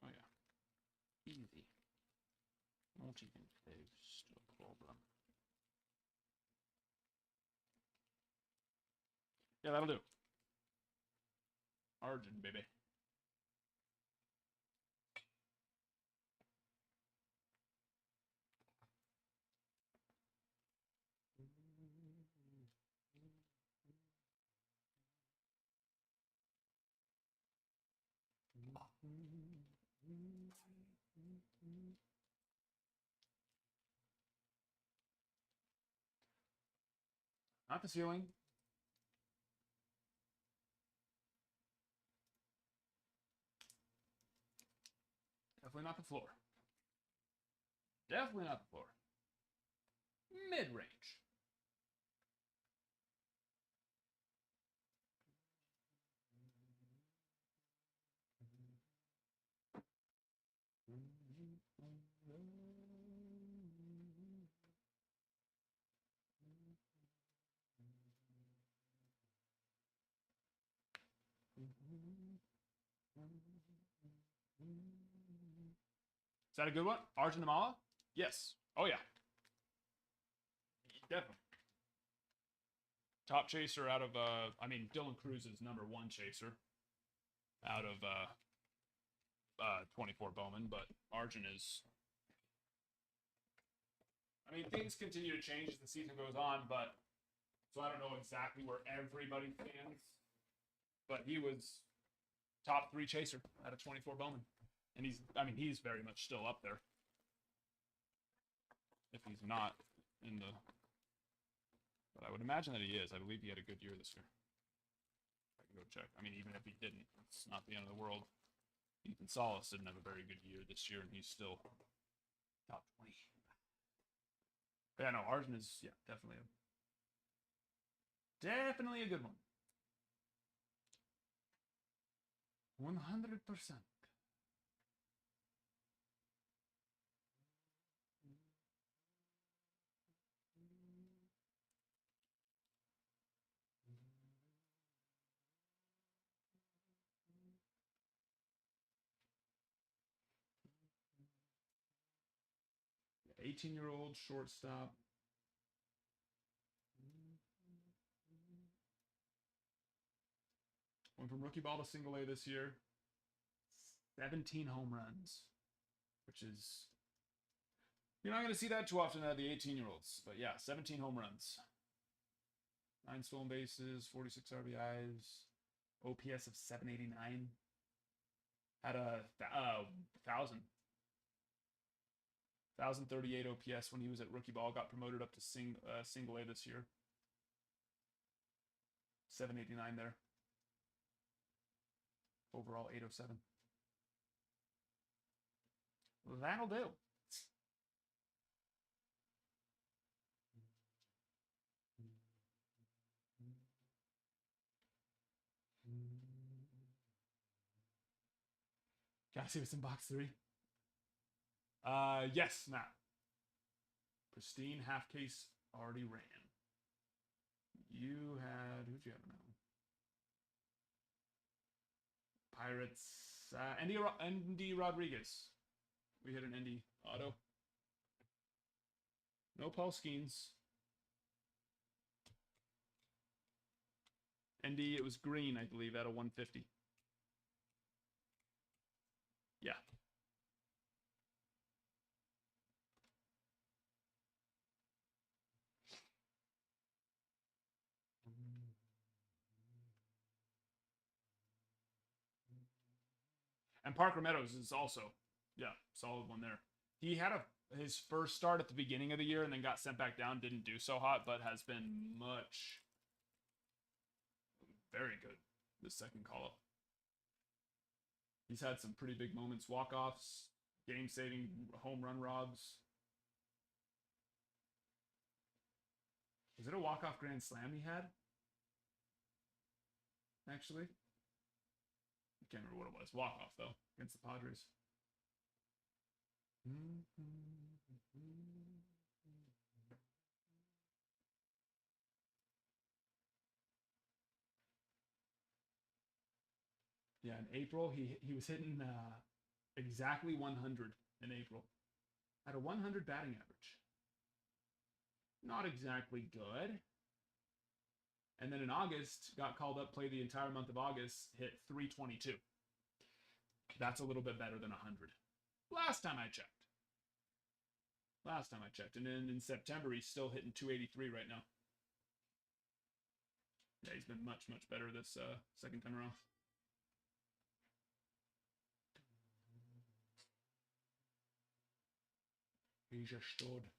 Oh yeah. Easy. Not even close to a problem. Yeah, that'll do. Arjun, baby. Not the ceiling. Definitely not the floor. Definitely not the floor. Mid-range. Is that a good one? Arjun Amala? Yes. Oh, yeah. Definitely. Top chaser out of, I mean, Dylan Cruz is number one chaser out of 24 Bowman, but Arjun is. I mean, things continue to change as the season goes on, but so I don't know exactly where everybody stands, but he was top 3 chaser out of 24 Bowman. And he's very much still up there. If he's not in the, but I would imagine that he is. I believe he had a good year this year. I can go check. I mean, even if he didn't, it's not the end of the world. Ethan Salas didn't have a very good year this year, and he's still top 20. But yeah, no, Arjun is definitely a good one. 100%. Yeah, 18-year-old shortstop. Went from rookie ball to single A this year. 17 home runs, which is, you're not going to see that too often out of the 18-year-olds. But yeah, 17 home runs. 9 stolen bases, 46 RBIs, OPS of 789. Had a 1,038 OPS when he was at rookie ball. Got promoted up to single A this year. 789 there. Overall 807. That'll do. Gotta see what's in box 3. Yes, Matt. Pristine half case already ran. You had, who'd you have now? Pirates, Andy Rodriguez. We hit an Andy auto. No Paul Skeens. Andy, it was green, I believe, at a 150. Yeah. And Parker Meadows is also, solid one there. He had his first start at the beginning of the year and then got sent back down. Didn't do so hot, but has been very good this second call-up. He's had some pretty big moments. Walk-offs, game-saving home run robs. Was it a walk-off grand slam he had? Actually? I can't remember what it was. Walk-off, though, against the Padres. Yeah, in April, he was hitting exactly 100 in April. At a 100 batting average. Not exactly good. And then in August, got called up, played the entire month of August, hit 322. That's a little bit better than 100. Last time I checked. And then in September, he's still hitting 283 right now. Yeah, he's been much, much better this second time around. He's a stud.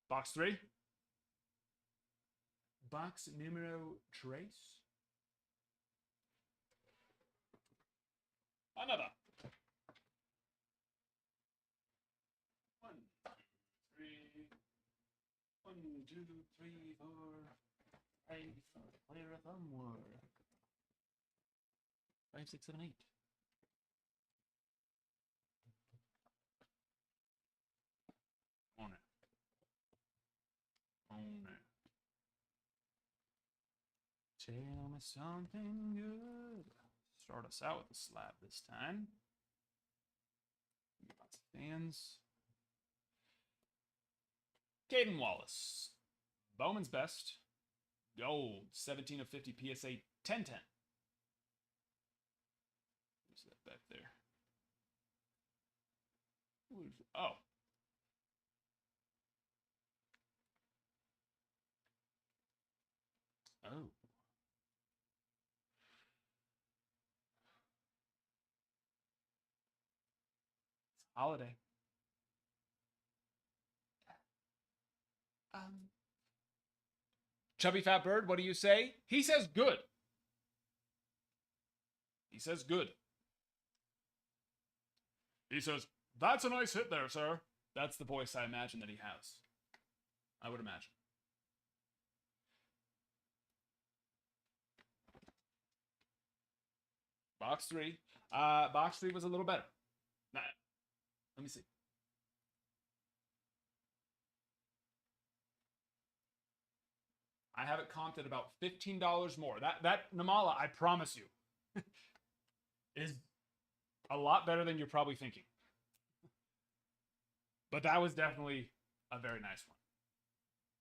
Box 3. Box numero tres. Another. 1, 2, 3. 1, 2, 3, 4. Clear a thumb war. 5, 6, 7, 8. On it. On it. Tell me something good. Start us out with a slab this time. Lots of fans. Caden Wallace. Bowman's Best. Gold. 17 of 50 PSA 1010. Who's that back there? Who's, oh. Oh. Holiday. Chubby Fat Bird, what do you say? He says good. He says good. He says, that's a nice hit there, sir. That's the voice I imagine that he has. I would imagine. Box 3. Box 3 was a little better. Nah, let me see. I have it comped at about $15 more. That Namala, I promise you, is a lot better than you're probably thinking. But that was definitely a very nice one.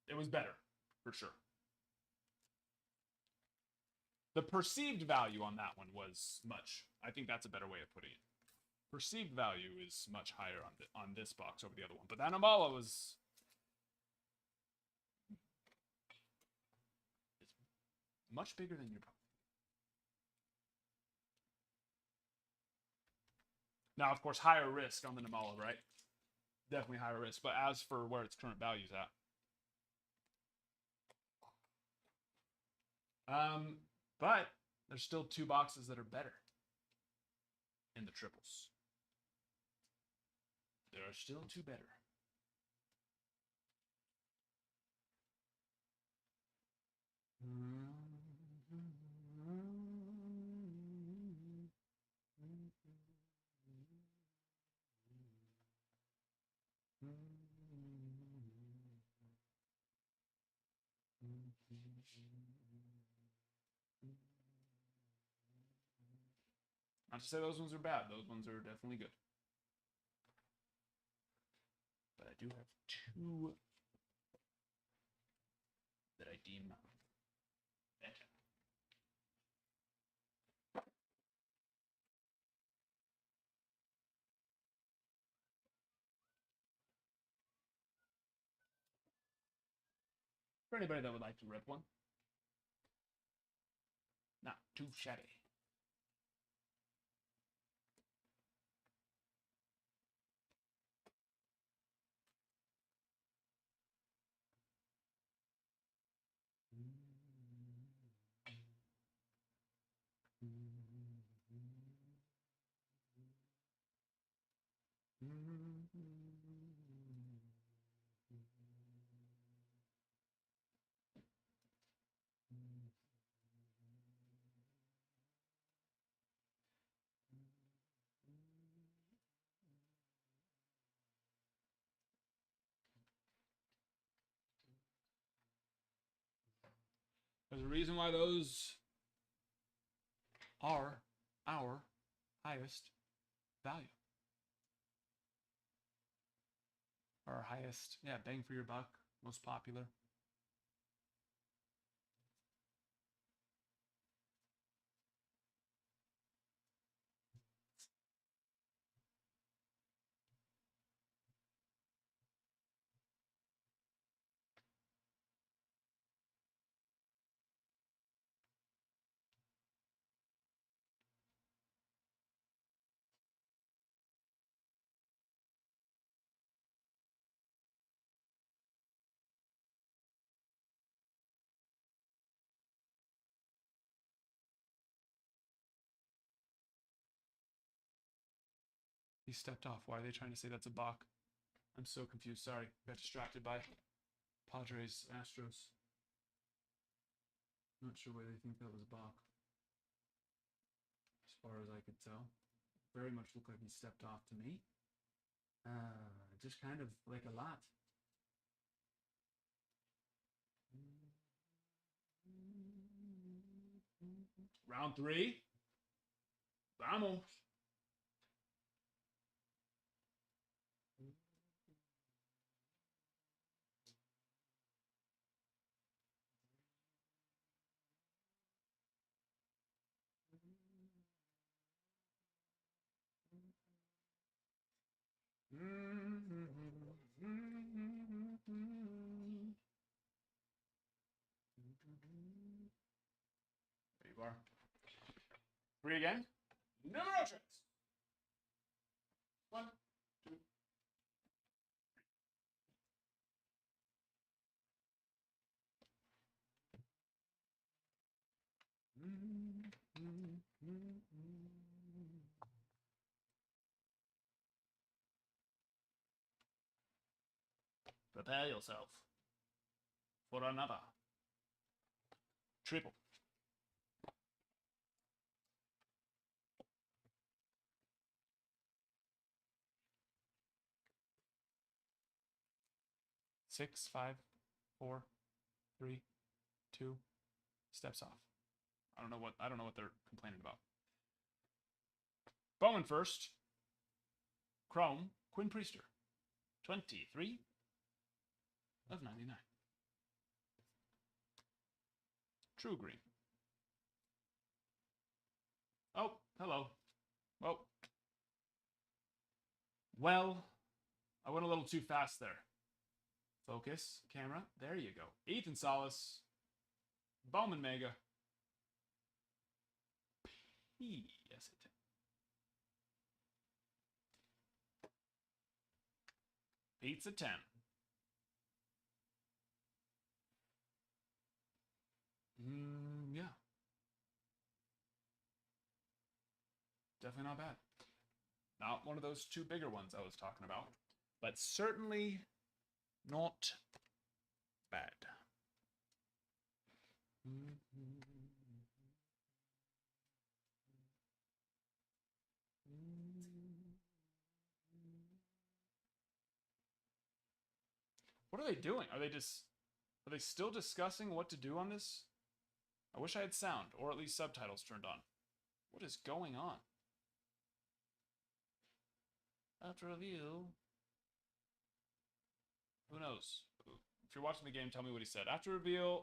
It was better, for sure. The perceived value on that one was much. I think that's a better way of putting it. Perceived value is much higher on this box over the other one. But that Namala was... It's much bigger than you're probably... Now, of course, higher risk on the Namala, right? Definitely higher risk. But as for where its current value is at... But there's still 2 boxes that are better in the triples. There are still 2 better. Not to say those ones are bad. Those ones are definitely good. But I do have 2 that I deem better. For anybody that would like to rip one. Not too shabby. There's a reason why those are our highest value. Our highest, yeah, bang for your buck, most popular. He stepped off. Why are they trying to say that's a balk? I'm so confused. Sorry. Got distracted by Padres, Astros. Not sure why they think that was a balk. As far as I could tell. Very much looked like he stepped off to me. Just kind of like a lot. Round 3. Vamos. There you are. 3 again. Numero 3. 1, 2. Prepare yourself for another triple. Six, 5, 4, 3, 2. Steps off. I don't know what they're complaining about. Bowman first. Chrome, Quinn Priester. 23 of 99. True green. Oh, hello. Oh. Well, I went a little too fast there. Focus, camera. There you go. Ethan Salas. Bowman Mega. Yes, it. Pizza 10. Yeah. Definitely not bad. Not one of those 2 bigger ones I was talking about, but certainly not bad. What are they doing? Are they still discussing what to do on this? I wish I had sound, or at least subtitles turned on. What is going on? After review. Who knows? If you're watching the game, tell me what he said. After review,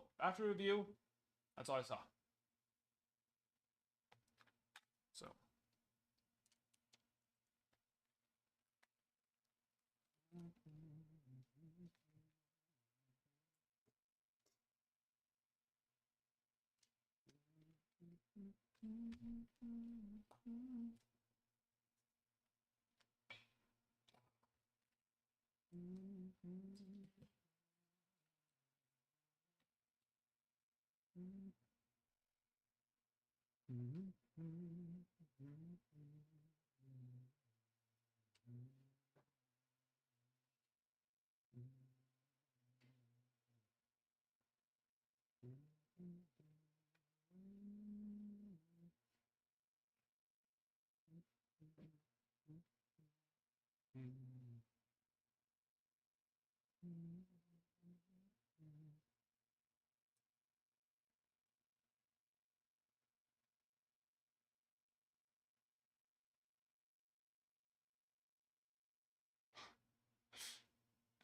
that's all I saw. So.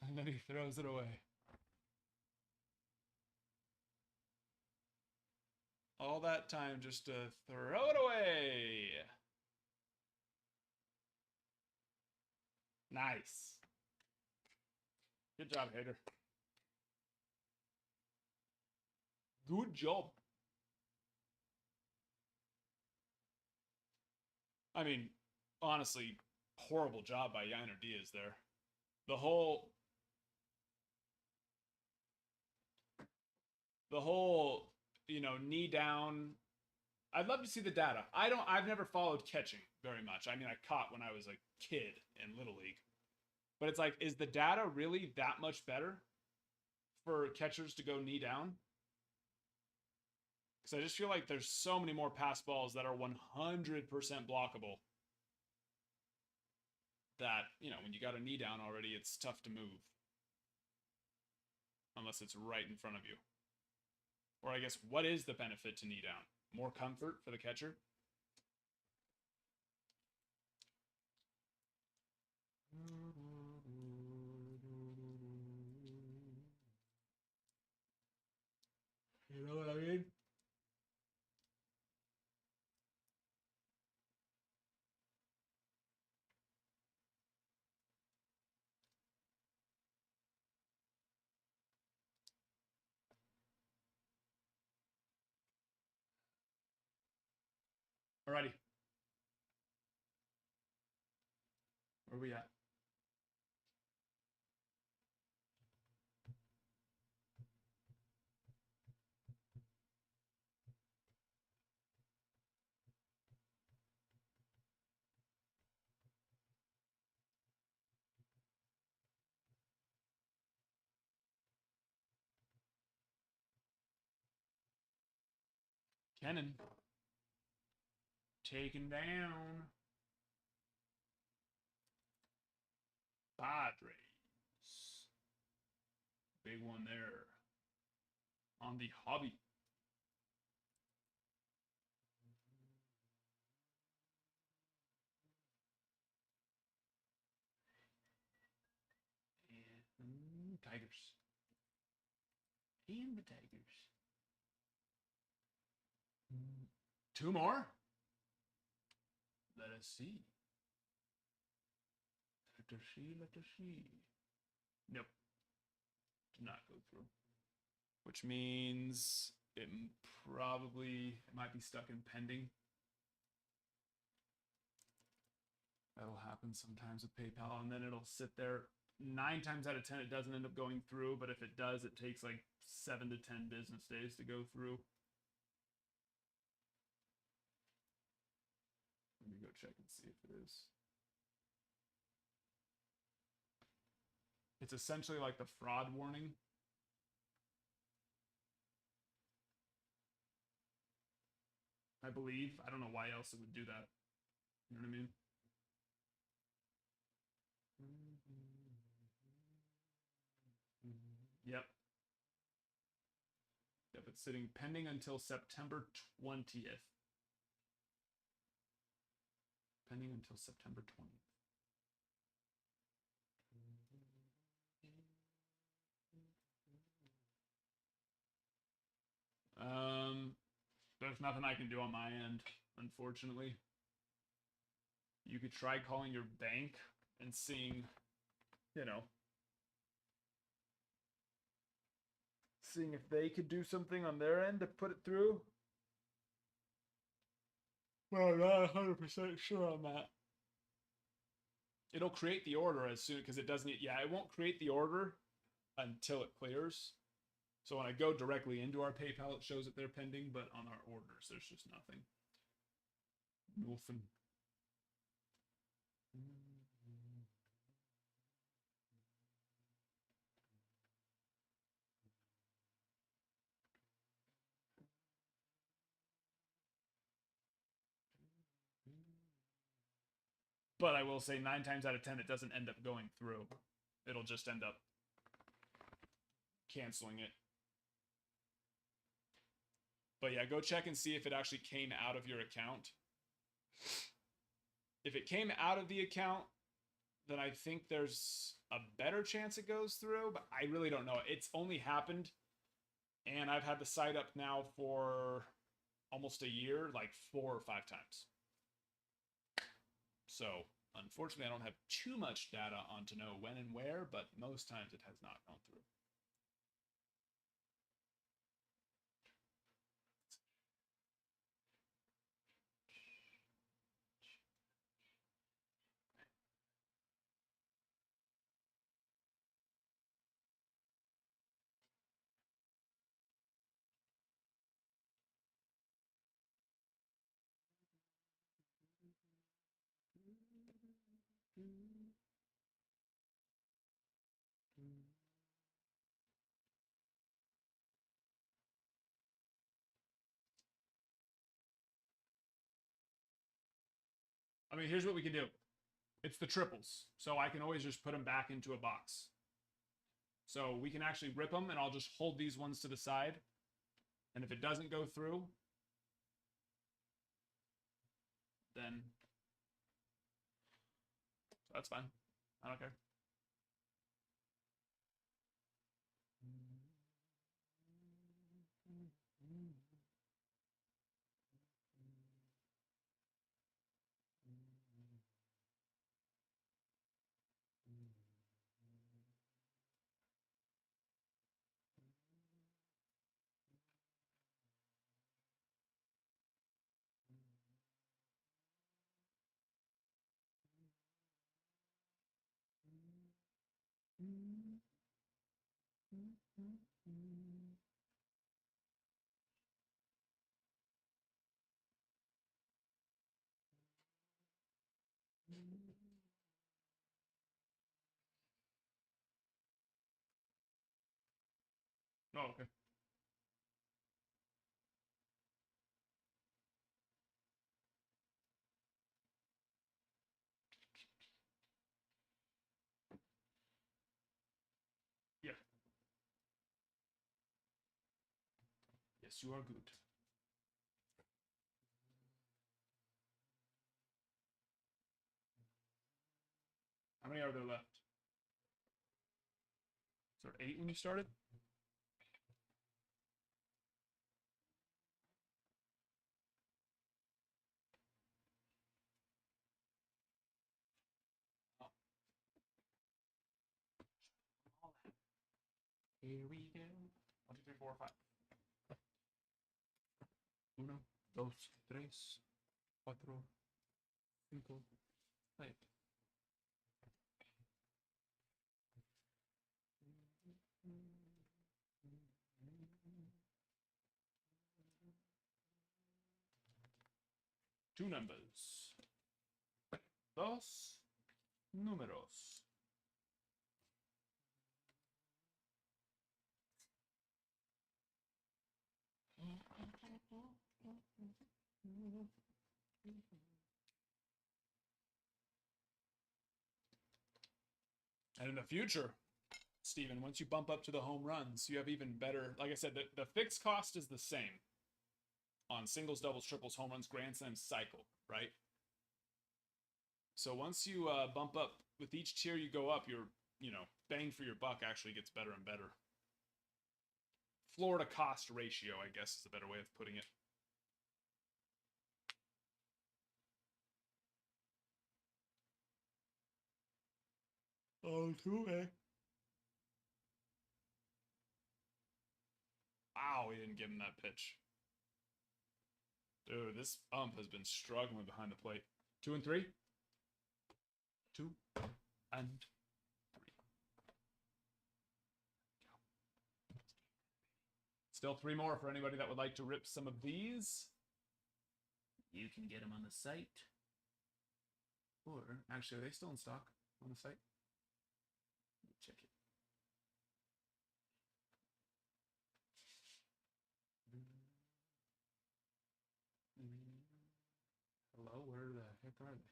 And then he throws it away. All that time just to throw it away. Nice. Good job, Hater. Good job. I mean, honestly, horrible job by Yainer Diaz there. The whole, knee down. I'd love to see the data. I've never followed catching very much. I mean, I caught when I was a kid in Little League. But it's like, is the data really that much better for catchers to go knee down? Because I just feel like there's so many more pass balls that are 100% blockable that, you know, when you got a knee down already, it's tough to move. Unless it's right in front of you. Or I guess, what is the benefit to knee down? More comfort for the catcher? You know what I mean? Alrighty. Where are we at? Kennan. Taken down. Padres. Big one there. On the hobby. And Tigers. And the Tigers. Two more? Let us see. Let us see, let us see. Nope. Did not go through. Which means it might be stuck in pending. That'll happen sometimes with PayPal, and then it'll sit there. 9 times out of 10, it doesn't end up going through, but if it does, it takes like 7 to 10 business days to go through. Let me go check and see if it is. It's essentially like the fraud warning. I believe. I don't know why else it would do that. You know what I mean? Yep. Yep, it's sitting pending until September 20th. Pending until September 20th. There's nothing I can do on my end, unfortunately. You could try calling your bank and seeing, you know, seeing if they could do something on their end to put it through. Well, I'm not 100% sure on that. It'll create the order as soon, because it doesn't, yeah, it won't create the order until it clears. So when I go directly into our PayPal, it shows that they're pending, but on our orders, there's just nothing. Nothing. But I will say 9 times out of 10, it doesn't end up going through. It'll just end up canceling it. But yeah, go check and see if it actually came out of your account. If it came out of the account, then I think there's a better chance it goes through, but I really don't know. It's only happened, and I've had the site up now for almost a year, like 4 or 5 times. So, unfortunately, I don't have too much data on to know when and where, but most times it has not gone through. I mean, here's what we can do. It's the triples, so I can always just put them back into a box. So we can actually rip them, and I'll just hold these ones to the side. And if it doesn't go through, then that's fine. I don't care. Oh, okay. Yeah. Yes, you are good. How many are there left? Is there 8 when you started? Here we go. 1, 2, 3, 4, 5. 1, 2, 3, 4, 5, 6. 2 numbers. 2 números. And in the future, Steven, once you bump up to the home runs, you have even better. Like I said, the fixed cost is the same on singles, doubles, triples, home runs, grand slams, cycle, right? So once you bump up with each tier you go up, your bang for your buck actually gets better and better. Floor to cost ratio, I guess, is a better way of putting it. Altuve. Wow, he didn't give him that pitch. Dude, this ump has been struggling behind the plate. 2 and 3. 2 and 3. Still 3 more for anybody that would like to rip some of these. You can get them on the site. Or, actually, are they still in stock on the site? Let me check it. Hello, where the heck are they?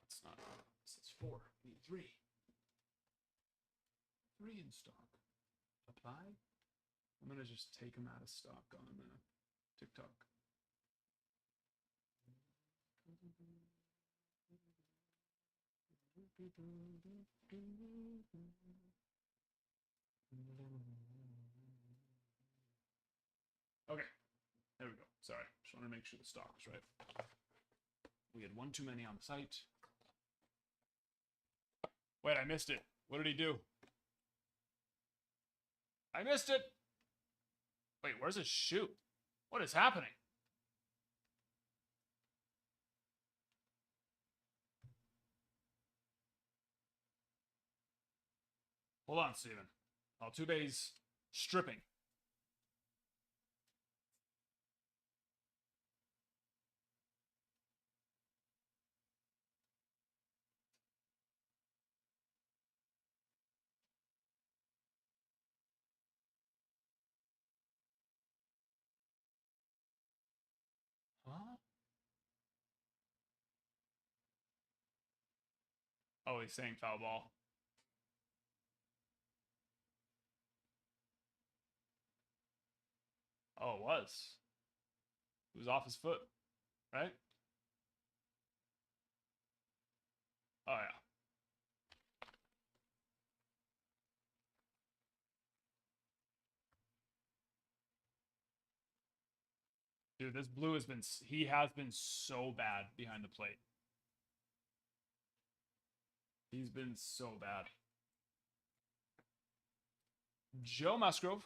That's not. This is 4. We need 3. 3 in stock. Apply. I'm gonna just take them out of stock on TikTok. Okay, there we go. Sorry, just want to make sure the stock was right. We had 1 too many on the site. Wait, I missed it. What did he do? I missed it. Wait, where's his shoe? What is happening? Hold on, Steven. Altuve's stripping. Huh? Oh, he's saying foul ball. Oh, it was. It was off his foot, right? Oh, yeah. Dude, this blue has been, he has been so bad behind the plate. He's been so bad. Joe Musgrove.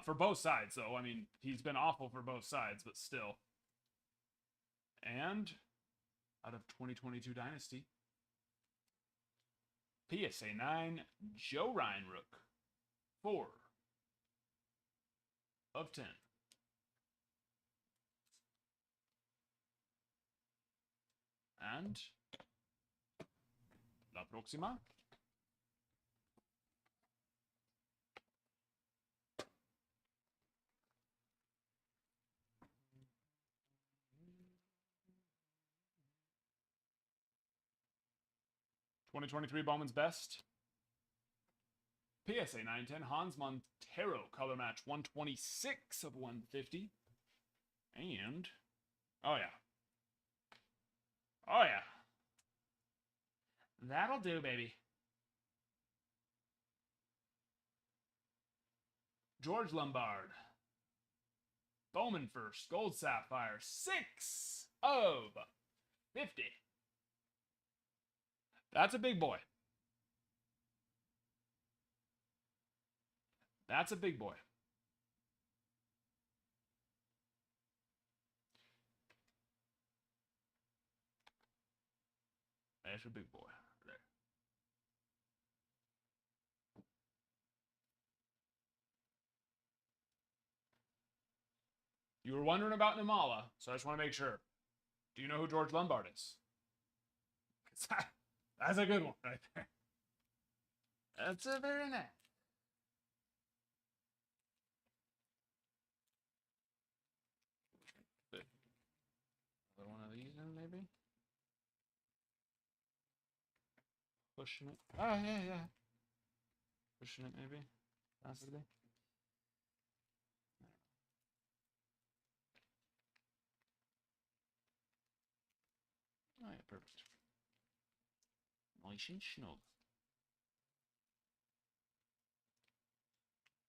For both sides, though. I mean, he's been awful for both sides, but still. And out of 2022 Dynasty, PSA 9, Joe Reinrook. 4 of 10. And la próxima. '23 Bowman's Best. PSA 910 Hans Montero color match 126 of 150. And oh yeah. Oh yeah. That'll do, baby. George Lombard. Bowman first. Gold Sapphire. 6 of 50. That's a big boy. That's a big boy. That's a big boy. There. You were wondering about Namala, so I just want to make sure. Do you know who George Lombard is? That's a good one right there. That's a very nice. Another one of these in, maybe? Pushing it. Oh, yeah. Pushing it, maybe? Possibly. Oh, yeah, perfect. Nice and snug.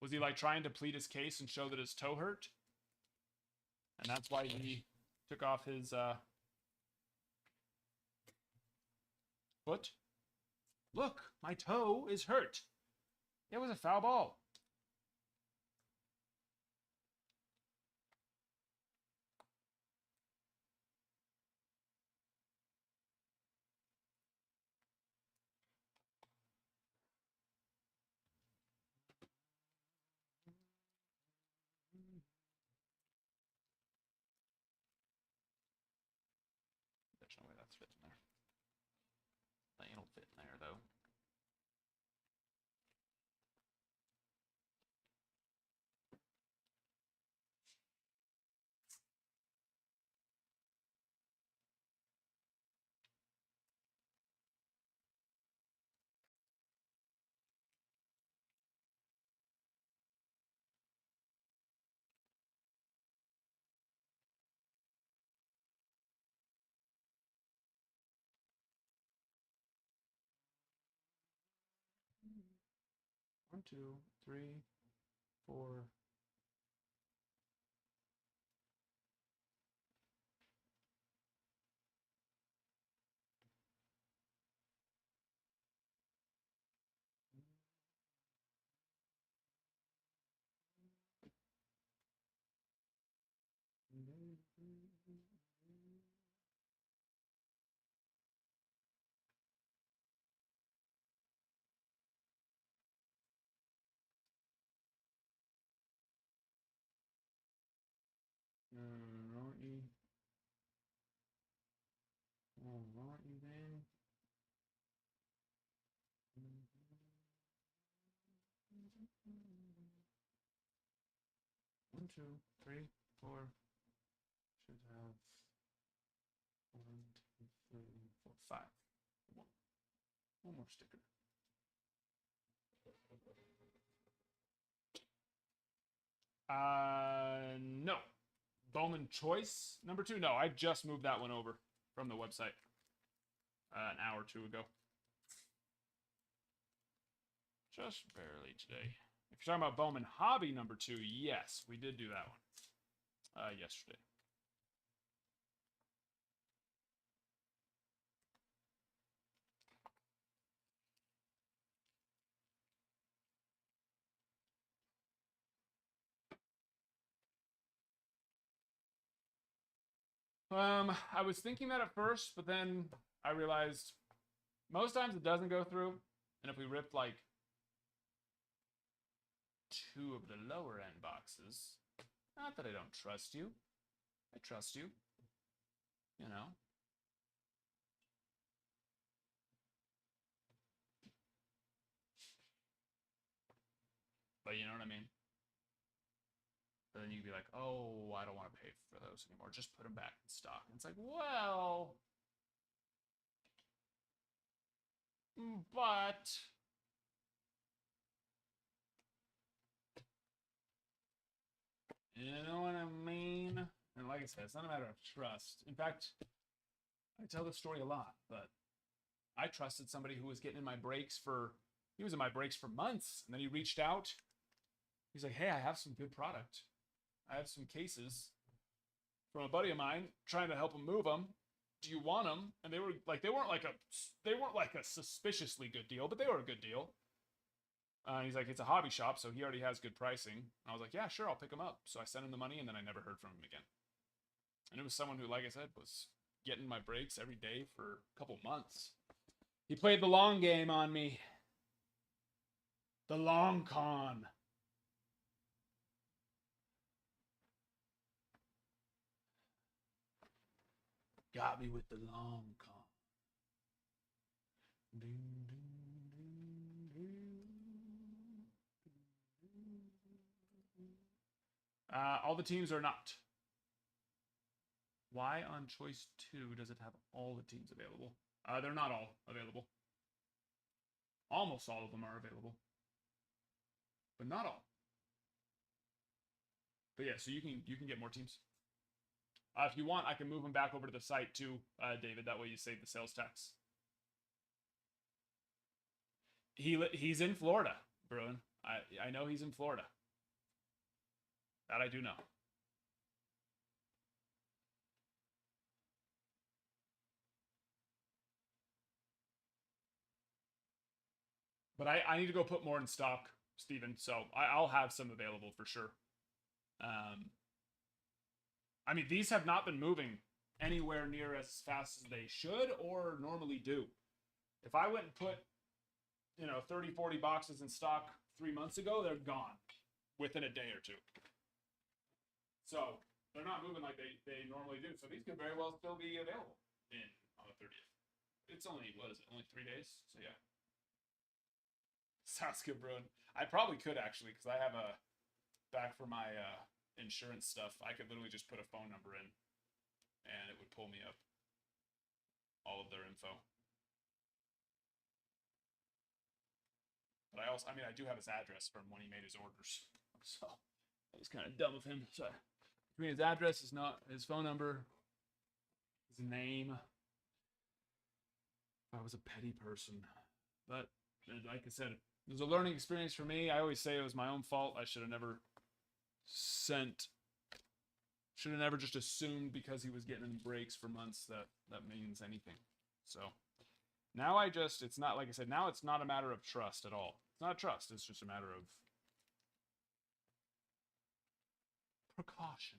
Was he like trying to plead his case and show that his toe hurt? And that's why he took off his foot? Look, my toe is hurt. It was a foul ball. There's no way that's fitting there. It'll fit in there, though. One, two, three, four. righty. All righty then. 1, 2, 3, 4. Should have 1, 2, 3, 4, 5. One more sticker. No. Bowman Choice number 2. No, I just moved that one over from the website an hour or two ago. Just barely today. If you're talking about Bowman Hobby number 2, yes, we did do that one yesterday. I was thinking that at first, but then I realized most times it doesn't go through. And if we ripped like 2 of the lower end boxes, not that I don't trust you. I trust you. You know. But you know what I mean? But then you'd be like, oh, I don't want to pay for those anymore. Just put them back in stock. And it's like, well, but you know what I mean? And like I said, it's not a matter of trust. In fact, I tell this story a lot, but I trusted somebody who was getting in my breaks he was in my breaks for months. And then he reached out. He's like, hey, I have some good product. I have some cases from a buddy of mine trying to help him move them. Do you want them? And they weren't like a suspiciously good deal, but they were a good deal. He's like, it's a hobby shop, so he already has good pricing. And I was like, yeah, sure, I'll pick them up. So I sent him the money, and then I never heard from him again. And it was someone who, like I said, was getting my breaks every day for a couple months. He played the long game on me. The long con. Got me with the long con. Ding, ding, ding, ding. All the teams are not. Why on choice 2 does it have all the teams available? They're not all available. Almost all of them are available, but not all. But yeah, so you can get more teams. If you want, I can move them back over to the site too, David. That way you save the sales tax. He's in Florida, Bruin. I know he's in Florida. That I do know. But I need to go put more in stock, Steven. So I'll have some available for sure. I mean, these have not been moving anywhere near as fast as they should or normally do. If I went and put, 30, 40 boxes in stock 3 months ago, they're gone within a day or two. So they're not moving like they normally do. So these could very well still be available on the 30th. It's only, what is it, only 3 days? So yeah. Sounds good, Bruin. I probably could actually, because I have back for my insurance stuff, I could literally just put a phone number in and it would pull me up all of their info. But I do have his address from when he made his orders. So that was kind of dumb of him. So between his address, his phone number, his name. If I was a petty person. But like I said, it was a learning experience for me. I always say it was my own fault. I should have never just assumed because he was getting in breaks for months that means anything. So now it's not, like I said, now it's not a matter of trust at all. It's not trust. It's just a matter of precaution.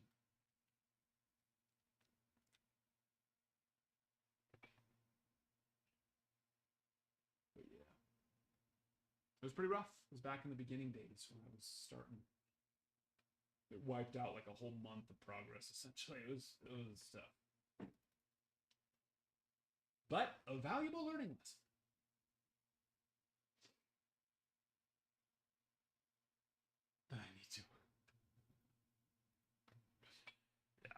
But yeah. It was pretty rough. It was back in the beginning days when I was starting. It wiped out like a whole month of progress. Essentially, it was tough, but a valuable learning lesson. That I need to. Yeah.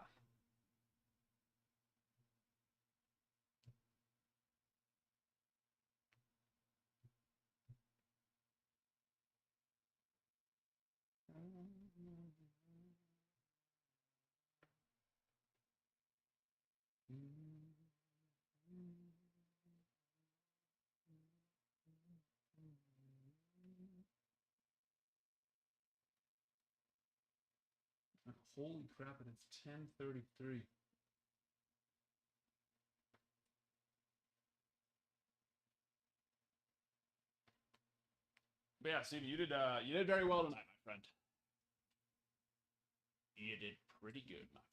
Holy crap! And it's 10:33. But yeah, Steven, you did very well tonight, my friend. You did pretty good, my friend.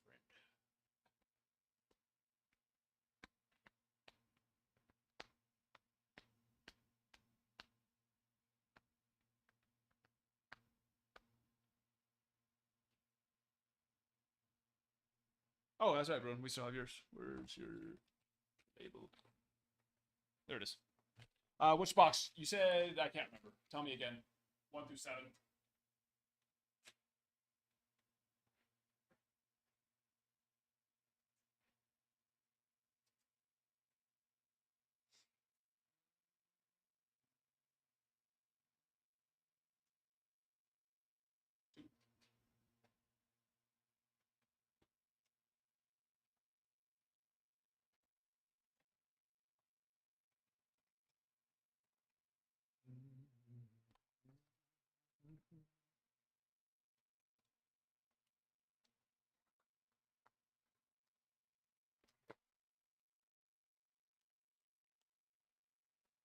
Oh, that's right, bro. We still have yours. Where's your label? There it is. Which box? You said I can't remember. Tell me again. 1 through 7.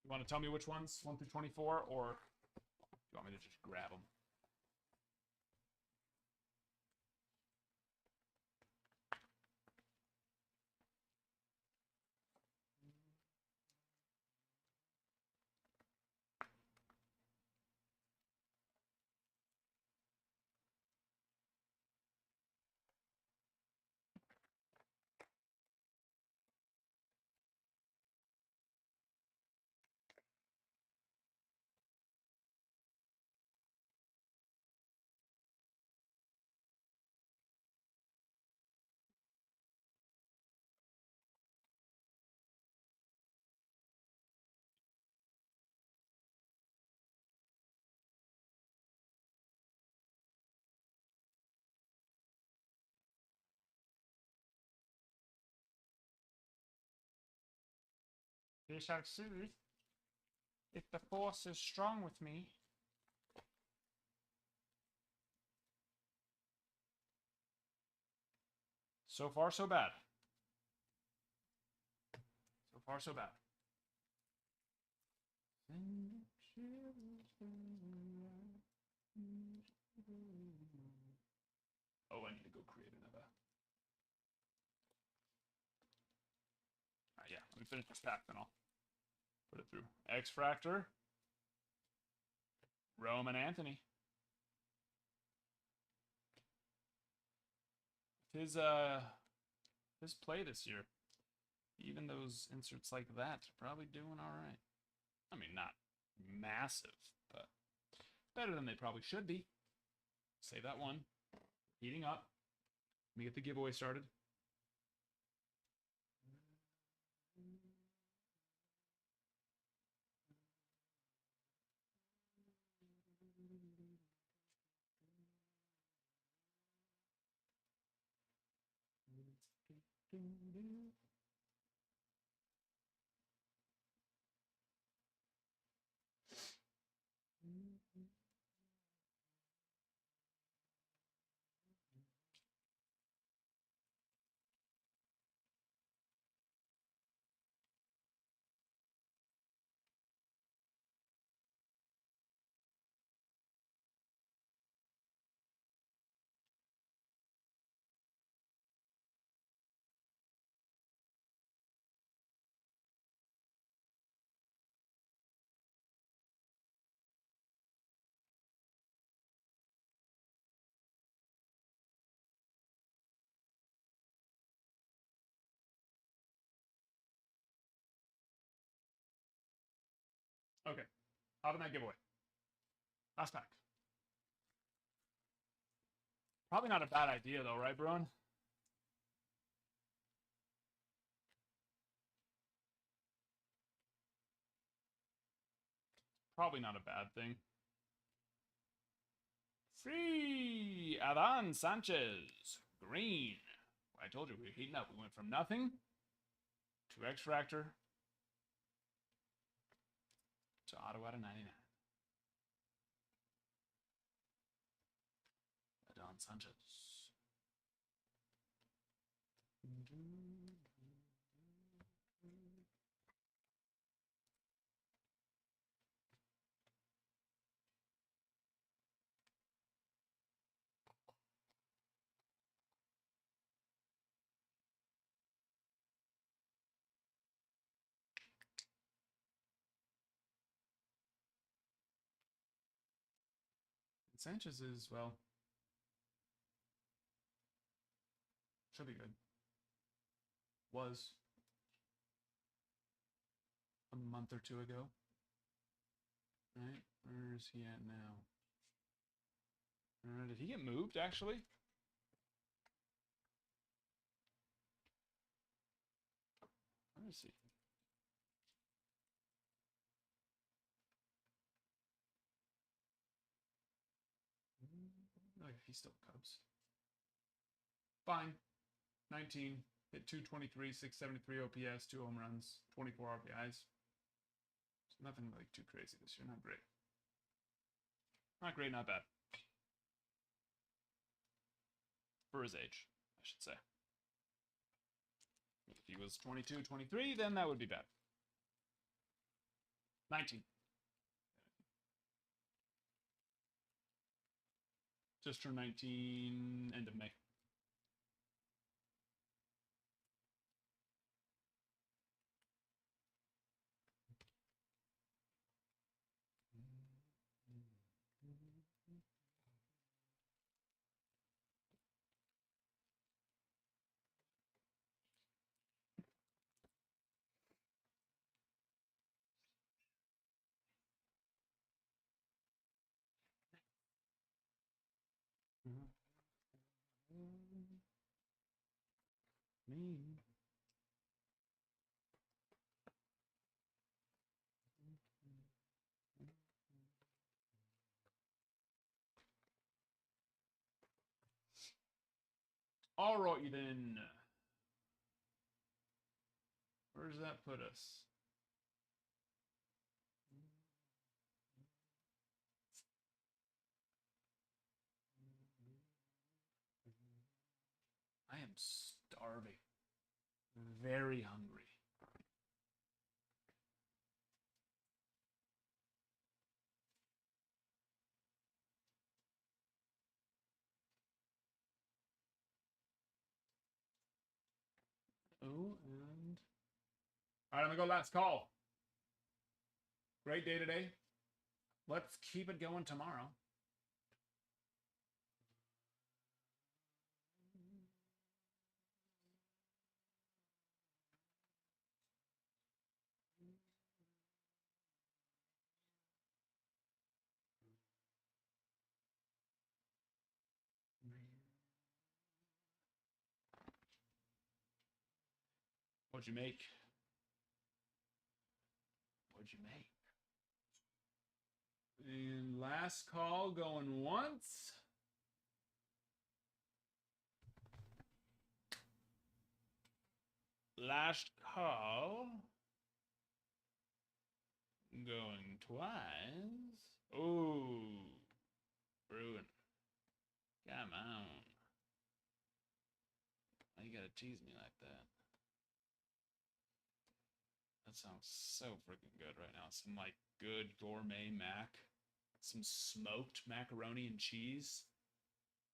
You want to tell me which ones? 1 through 24, or you want me to just grab them? We shall see if the force is strong with me. So far, so bad. So far, so bad. Oh, I need to go create another. Yeah, let me finish this pack, then I'll put it through. X-Fractor. Roman Anthony. His play this year, even those inserts like that, probably doing all right. I mean, not massive, but better than they probably should be. Save that one. Heating up. Let me get the giveaway started. Okay. How about that giveaway? Last pack. Probably not a bad idea, though, right, Bruin? Probably not a bad thing. Free Adan Sanchez. Green. I told you we were heating up. We went from nothing to X-Fractor to auto out of 99. Adan Sanchez. Sanchez is, well, should be good. Was a month or two ago. Right? Where's he at now? Did he get moved, actually? Where is he? Oh, yeah, he's still Cubs. Fine. 19. Hit 223, 673 OPS, 2 home runs, 24 RBIs. So nothing like too crazy this year. Not great. Not great, not bad. For his age, I should say. If he was 22, 23, then that would be bad. 19. Just turned 19, end of May. Me. All right, then. Where does that put us? I am starving. Very hungry. Oh, and... All right, I'm going to go last call. Great day today. Let's keep it going tomorrow. What'd you make? What'd you make? And last call going once. Last call going twice. Oh, Bruin. Come on. Why you gotta tease me like that? That sounds so freaking good right now. Some like good gourmet mac. Some smoked macaroni and cheese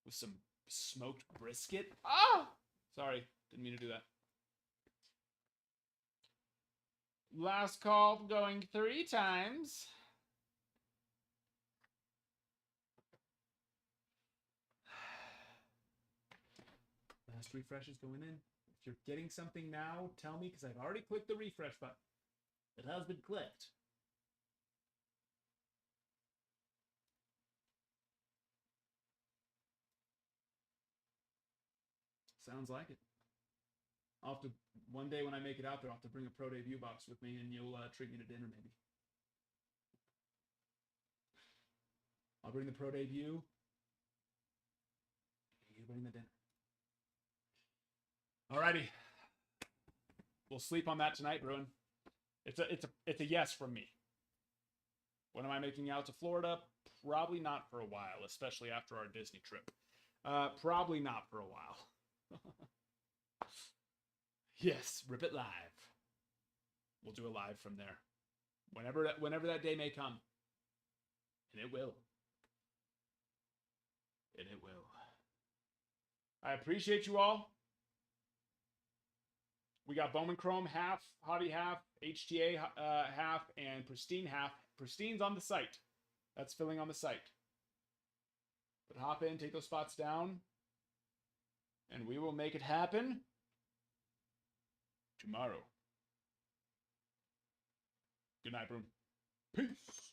with some smoked brisket. Ah! Sorry, didn't mean to do that. Last call going 3 times. Last refresh is going in. If you're getting something now, tell me because I've already clicked the refresh button. It has been clicked. Sounds like it. I'll have to, one day when I make it out there, I'll have to bring a pro debut box with me and you'll treat me to dinner maybe. I'll bring the pro debut. You bring the dinner. Alrighty. We'll sleep on that tonight, Bruin. It's a yes from me. When am I making out to Florida? Probably not for a while, especially after our Disney trip. Probably not for a while. Yes, rip it live. We'll do a live from there. Whenever that day may come. And it will. And it will. I appreciate you all. We got Bowman Chrome half, Hobby half, HTA half, and Pristine half. Pristine's on the site. That's filling on the site. But hop in, take those spots down, and we will make it happen tomorrow. Good night, Broom. Peace.